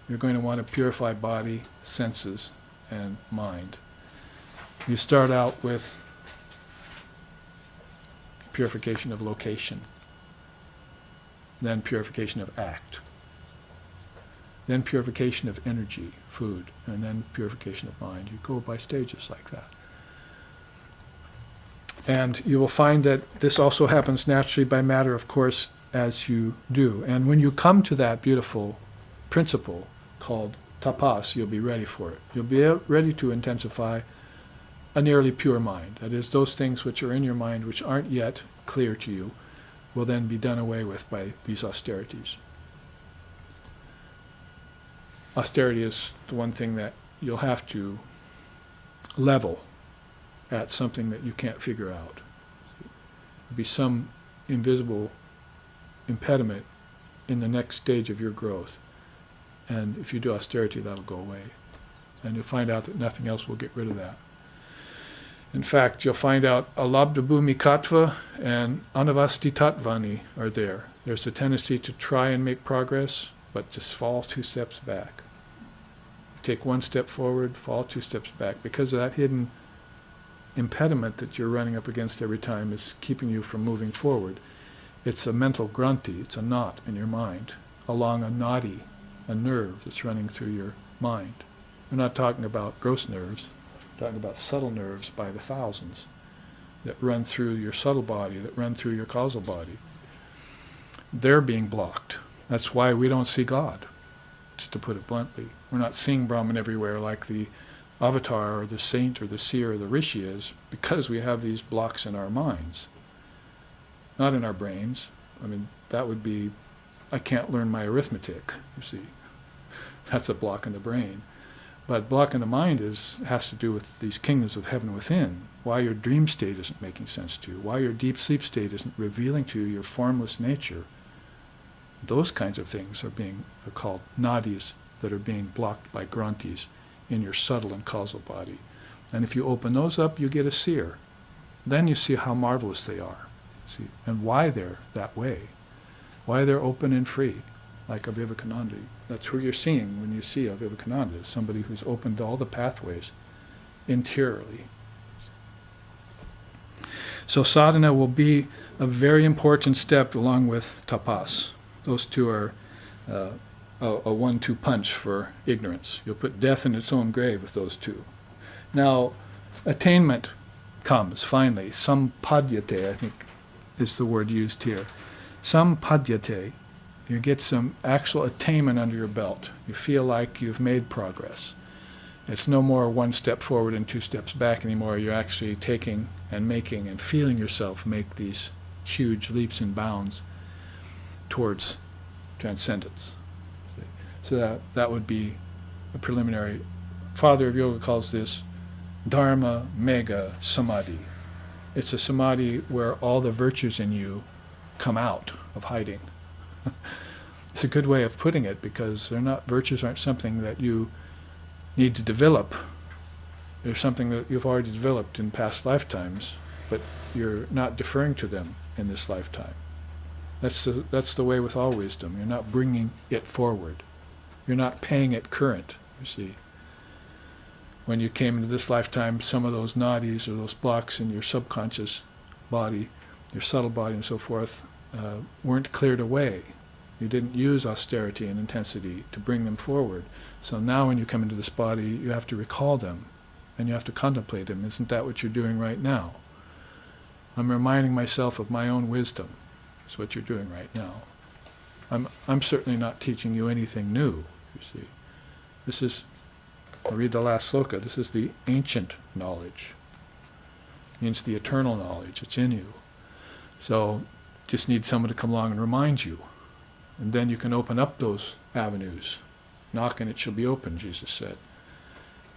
you're going to want to purify body, senses, and mind. You start out with purification of location, then purification of act, then purification of energy, food, and then purification of mind. You go by stages like that. And you will find that this also happens naturally by matter of course as you do. And when you come to that beautiful principle called tapas, you'll be ready for it. You'll be ready to intensify a nearly pure mind. That is, those things which are in your mind which aren't yet clear to you will then be done away with by these austerities. Austerity is the one thing that you'll have to level at something that you can't figure out. There'll be some invisible impediment in the next stage of your growth. And if you do austerity, that'll go away. And you'll find out that nothing else will get rid of that. In fact, you'll find out alabdhabhumikatva and anavastitattvani are there. There's a tendency to try and make progress, but just fall 2 steps back. Take 1 step forward, fall 2 steps back, because of that hidden impediment that you're running up against every time is keeping you from moving forward. It's a mental grunty, it's a knot in your mind, along a nadi, a nerve that's running through your mind. We're not talking about gross nerves, we're talking about subtle nerves by the thousands that run through your subtle body, that run through your causal body. They're being blocked. That's why we don't see God, just to put it bluntly. We're not seeing Brahman everywhere like the avatar or the saint or the seer or the rishi is, because we have these blocks in our minds, not in our brains. I mean, that would be, I can't learn my arithmetic, you see. That's a block in the brain. But block in the mind has to do with these kingdoms of heaven within, why your dream state isn't making sense to you, why your deep sleep state isn't revealing to you your formless nature. Those kinds of things are called nadis that are being blocked by granthis in your subtle and causal body. And if you open those up, you get a seer. Then you see how marvelous they are, see, and why they're that way, why they're open and free, like a Vivekananda. That's who you're seeing when you see a Vivekananda, somebody who's opened all the pathways interiorly. So sadhana will be a very important step along with tapas. Those two are a 1-2 punch for ignorance. You'll put death in its own grave with those two. Now, attainment comes finally. Sampadhyate, I think, is the word used here. Sampadhyate. You get some actual attainment under your belt. You feel like you've made progress. It's no more 1 step forward and 2 steps back anymore. You're actually taking and making and feeling yourself make these huge leaps and bounds towards transcendence. So that would be a preliminary. Father of Yoga calls this Dharma Mega Samadhi. It's a samadhi where all the virtues in you come out of hiding. It's a good way of putting it, because virtues aren't something that you need to develop. They're something that you've already developed in past lifetimes, but you're not deferring to them in this lifetime. That's the way with all wisdom. You're not bringing it forward. You're not paying it current, you see. When you came into this lifetime, some of those nadis or those blocks in your subconscious body, your subtle body and so forth, weren't cleared away. You didn't use austerity and intensity to bring them forward. So now when you come into this body, you have to recall them, and you have to contemplate them. Isn't that what you're doing right now? I'm reminding myself of my own wisdom. That's what you're doing right now. I'm certainly not teaching you anything new, you see. This is, I'll read the last sloka, this is the ancient knowledge. It means the eternal knowledge, it's in you. So just need someone to come along and remind you. And then you can open up those avenues. Knock and it shall be open, Jesus said.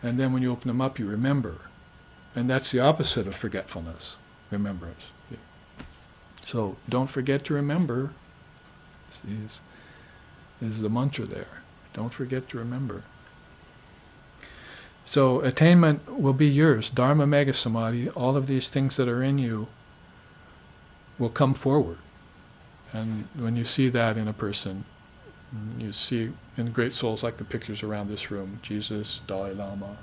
And then when you open them up, you remember. And that's the opposite of forgetfulness, remembrance. Yeah. So don't forget to remember. This is the mantra there. Don't forget to remember. So attainment will be yours. Dharma Mega Samadhi, all of these things that are in you will come forward. And when you see that in a person, you see in great souls like the pictures around this room, Jesus, Dalai Lama,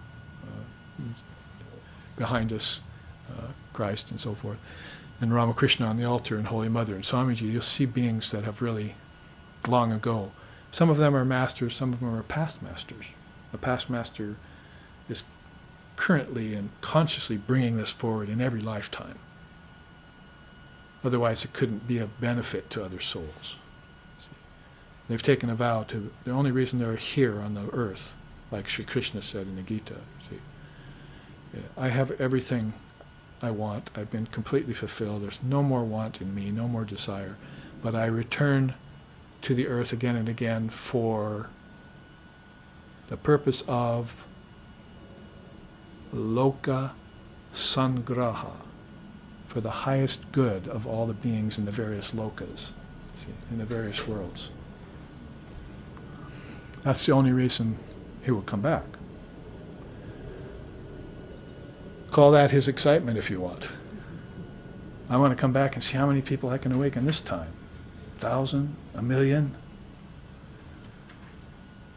behind us, Christ and so forth, and Ramakrishna on the altar and Holy Mother and Swamiji, you'll see beings that have really long ago. Some of them are masters, some of them are past masters. A past master is currently and consciously bringing this forward in every lifetime. Otherwise, it couldn't be of benefit to other souls. They've taken a vow to, the only reason they're here on the earth, like Sri Krishna said in the Gita, see, I have everything I want. I've been completely fulfilled. There's no more want in me, no more desire. But I return to the earth again and again for the purpose of loka sangraha, for the highest good of all the beings in the various lokas, see, in the various worlds. That's the only reason he will come back. Call that his excitement if you want. I want to come back and see how many people I can awaken this time. 1,000? 1,000,000?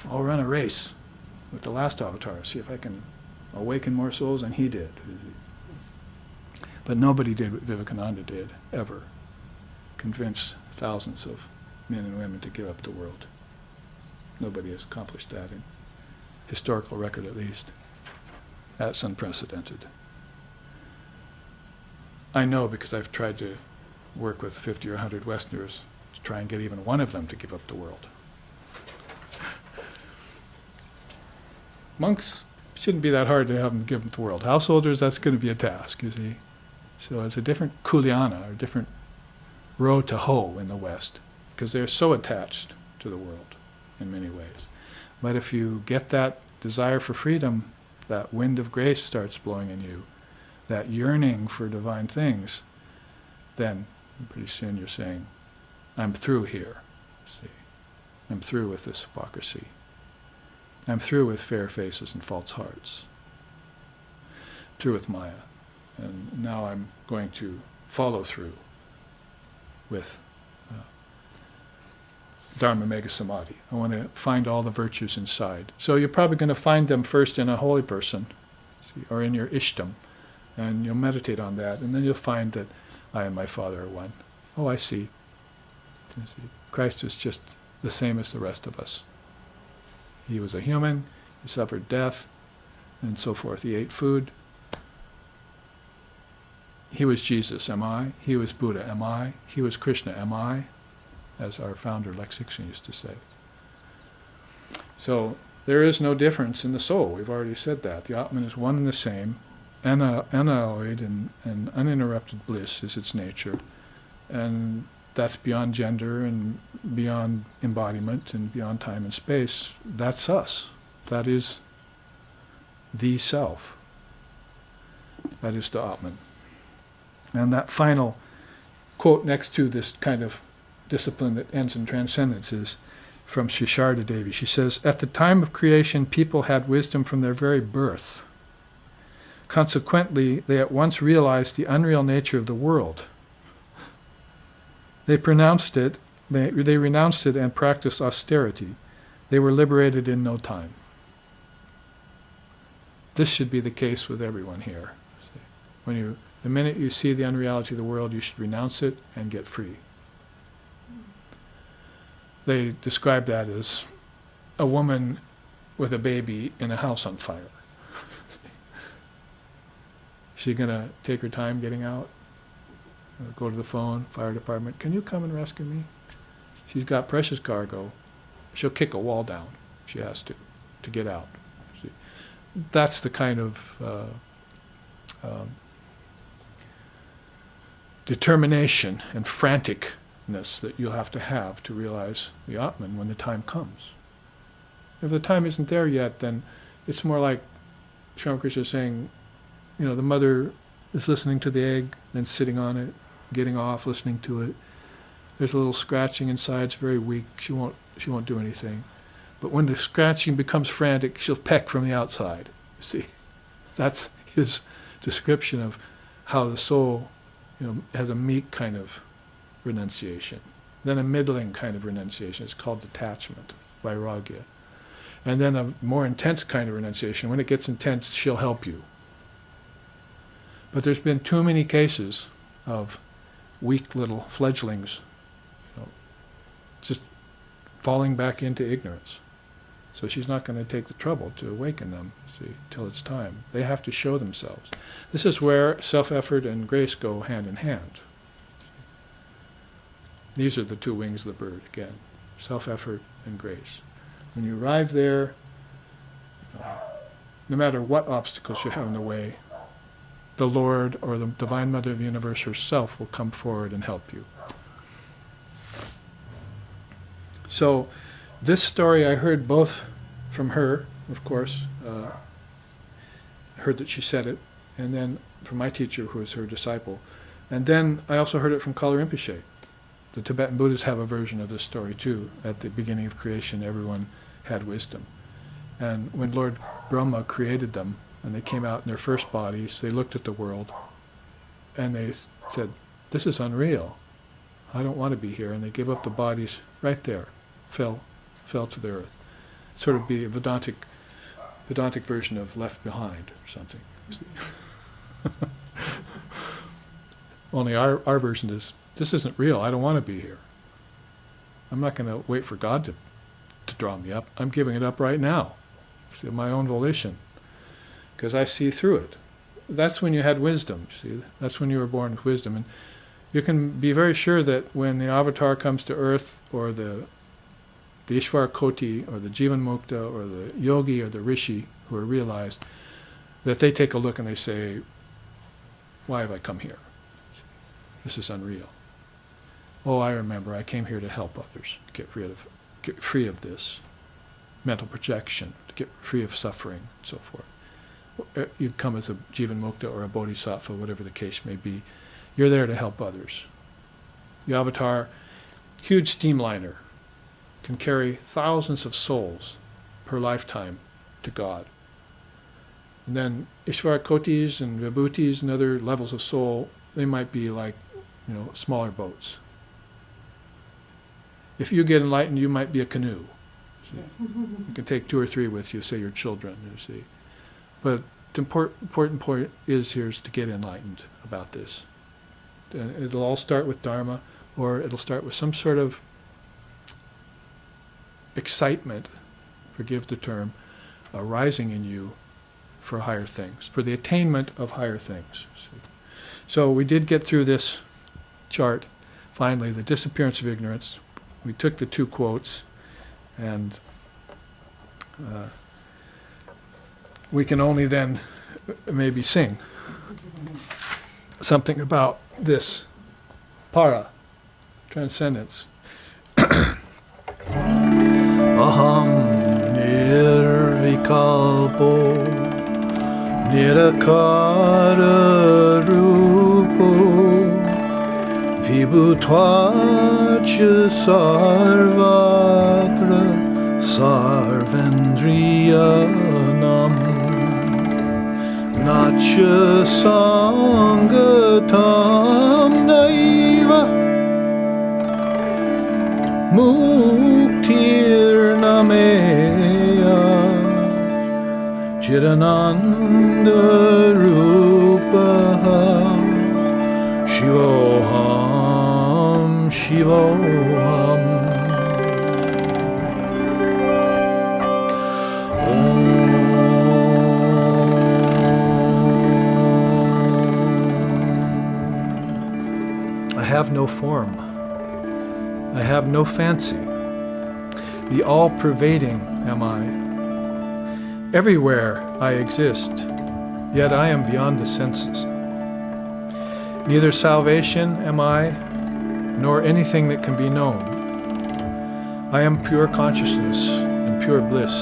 I'll run a race with the last avatar, see if I can awaken more souls than he did. But nobody did what Vivekananda did, ever. Convince thousands of men and women to give up the world. Nobody has accomplished that in historical record, at least. That's unprecedented. I know because I've tried to work with 50 or 100 Westerners to try and get even one of them to give up the world. Monks shouldn't be that hard to have them give up the world. Householders, that's going to be a task, you see. So it's a different kulyana, or different row to hoe in the West, because they're so attached to the world in many ways. But if you get that desire for freedom, that wind of grace starts blowing in you, that yearning for divine things, then pretty soon you're saying, I'm through here. See, I'm through with this hypocrisy. I'm through with fair faces and false hearts. Through with Maya. And now I'm going to follow through with Dharma Mega Samadhi. I want to find all the virtues inside. So you're probably going to find them first in a holy person, see, or in your Ishtam, and you'll meditate on that, and then you'll find that I and my Father are one. Oh, I see. You see. Christ is just the same as the rest of us. He was a human, he suffered death, and so forth. He ate food. He was Jesus, am I? He was Buddha, am I? He was Krishna, am I? As our founder Lex Hixon used to say. So there is no difference in the soul. We've already said that. The Atman is one and the same. Unalloyed and uninterrupted bliss is its nature. And that's beyond gender and beyond embodiment and beyond time and space. That's us. That is the self. That is the Atman. And that final quote next to this kind of discipline that ends in transcendence is from Sri Sharda Devi. She says, at the time of creation, people had wisdom from their very birth. Consequently, they at once realized the unreal nature of the world. They renounced it and practiced austerity. They were liberated in no time. This should be the case with everyone here. The minute you see the unreality of the world, you should renounce it and get free. They describe that as a woman with a baby in a house on fire. Is she going to take her time getting out? Or go to the phone, fire department, can you come and rescue me? She's got precious cargo. She'll kick a wall down. She has to get out. See? That's the kind of determination and franticness that you'll have to realize the Atman when the time comes. If the time isn't there yet, then it's more like Sri Ramakrishna is saying, the mother is listening to the egg, then sitting on it, getting off, listening to it. There's a little scratching inside, it's very weak, she won't do anything. But when the scratching becomes frantic, she'll peck from the outside. See, that's his description of how the soul has a meek kind of renunciation. Then a middling kind of renunciation. It's called detachment, vairagya. And then a more intense kind of renunciation. When it gets intense, she'll help you. But there's been too many cases of weak little fledglings just falling back into ignorance. So she's not going to take the trouble to awaken them, see, till it's time. They have to show themselves. This is where self-effort and grace go hand in hand. These are the two wings of the bird, again. Self-effort and grace. When you arrive there, no matter what obstacles you have in the way, the Lord or the Divine Mother of the Universe herself will come forward and help you. So, this story I heard both from her, of course, heard that she said it, and then from my teacher, who was her disciple. And then I also heard it from Kala Rinpoche. The Tibetan Buddhists have a version of this story too. At the beginning of creation, everyone had wisdom. And when Lord Brahma created them, and they came out in their first bodies, they looked at the world, and they said, this is unreal. I don't want to be here. And they gave up the bodies right there, fell to the earth. Sort of be a Vedantic version of Left Behind or something. Only our version is, this isn't real. I don't want to be here. I'm not going to wait for God to draw me up. I'm giving it up right now, of my own volition, because I see through it. That's when you had wisdom. See, that's when you were born with wisdom, and you can be very sure that when the avatar comes to earth, or the Ishvara Koti, or the Jivan Mukta, or the yogi, or the rishi who are realized, that they take a look and they say, why have I come here? This is unreal. Oh, I remember, I came here to help others, get free of this mental projection, to get free of suffering, and so forth. You come as a Jivan Mukta or a Bodhisattva, whatever the case may be. You're there to help others. The avatar, huge steamliner, can carry thousands of souls per lifetime to God. And then Ishvara Kotis and Vibhutis and other levels of soul, they might be like, smaller boats. If you get enlightened, you might be a canoe. See? You can take 2 or 3 with you, say your children, you see. But the important point is to get enlightened about this. And it'll all start with Dharma, or it'll start with some sort of excitement, forgive the term, arising in you for higher things, for the attainment of higher things. See? So we did get through this chart, finally, the disappearance of ignorance. We took the 2 quotes, and we can only then maybe sing something about this para, transcendence. Aham nirvikalpo nirakara rupo vibhutvacha sarvatra sarvendriyanam nacha sangatam naiva muktir nameya chidananda rupaham shivoham shivoham. I have no form. I have no fancy. The all-pervading am I. Everywhere I exist, yet I am beyond the senses. Neither salvation am I, nor anything that can be known. I am pure consciousness and pure bliss.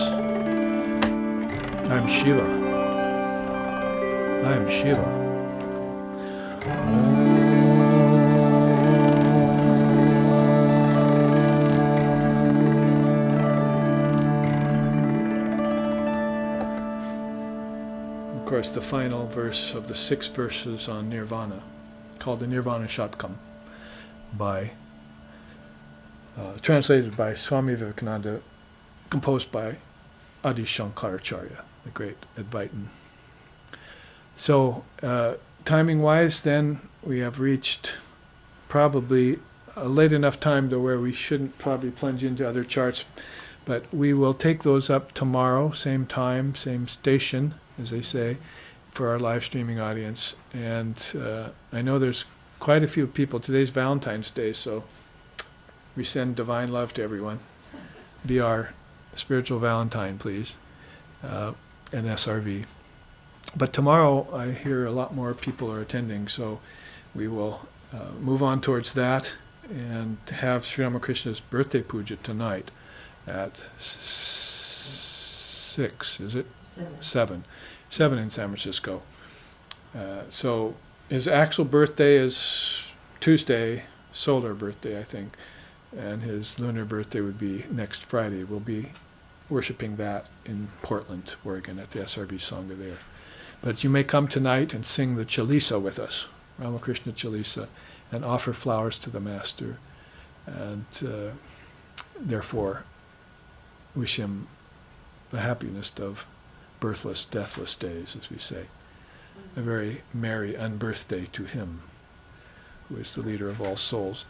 I am Shiva. I am Shiva. Of course, the final verse of the 6 verses on Nirvana, called the Nirvana Shatkam, translated by Swami Vivekananda, composed by Adi Shankaracharya, the great Advaitin. So, timing-wise, then, we have reached probably a late enough time to where we shouldn't probably plunge into other charts, but we will take those up tomorrow, same time, same station, as they say, for our live streaming audience. And I know there's quite a few people. Today's Valentine's Day, so we send divine love to everyone. Be our spiritual Valentine, please, and SRV. But tomorrow, I hear a lot more people are attending, so we will move on towards that and have Sri Ramakrishna's birthday puja tonight at 6, is it? 7 in San Francisco. So his actual birthday is Tuesday, solar birthday, I think, and his lunar birthday would be next Friday. We'll be worshiping that in Portland, Oregon, at the SRV Sangha there. But you may come tonight and sing the Chalisa with us, Ramakrishna Chalisa, and offer flowers to the Master, and therefore wish him the happiness of birthless, deathless days, as we say. A very merry unbirthday to him, who is the leader of all souls.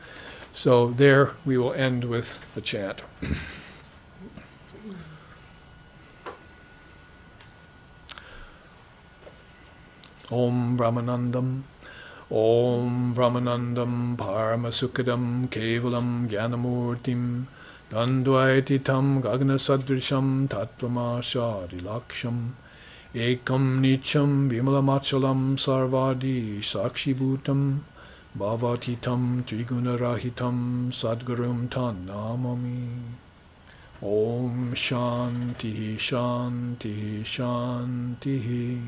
So there we will end with the chant. Om Brahmanandam, Om Brahmanandam, Paramasukadam, Kevalam, Jnanamurtim, Dandvaititam, Gagnasadrisham, Tattvamashari Laksham, Ekam Nicham, Vimalamachalam, Sarvadi, Sakshibhutam, Bhavatitam, Trigunarahitam, Sadgurum Tanamami. Om Shanti, Shanti, Shanti.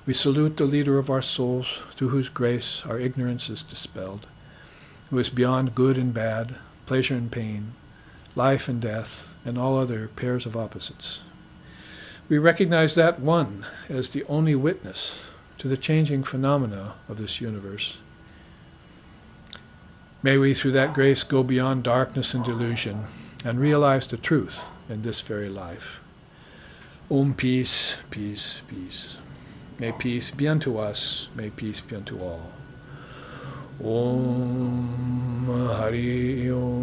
We salute the leader of our souls, through whose grace our ignorance is dispelled, who is beyond good and bad, pleasure and pain, life and death, and all other pairs of opposites. We recognize that one as the only witness to the changing phenomena of this universe. May we, through that grace, go beyond darkness and delusion and realize the truth in this very life. Om peace, peace, peace. May peace be unto us, may peace be unto all. Om Hari Om.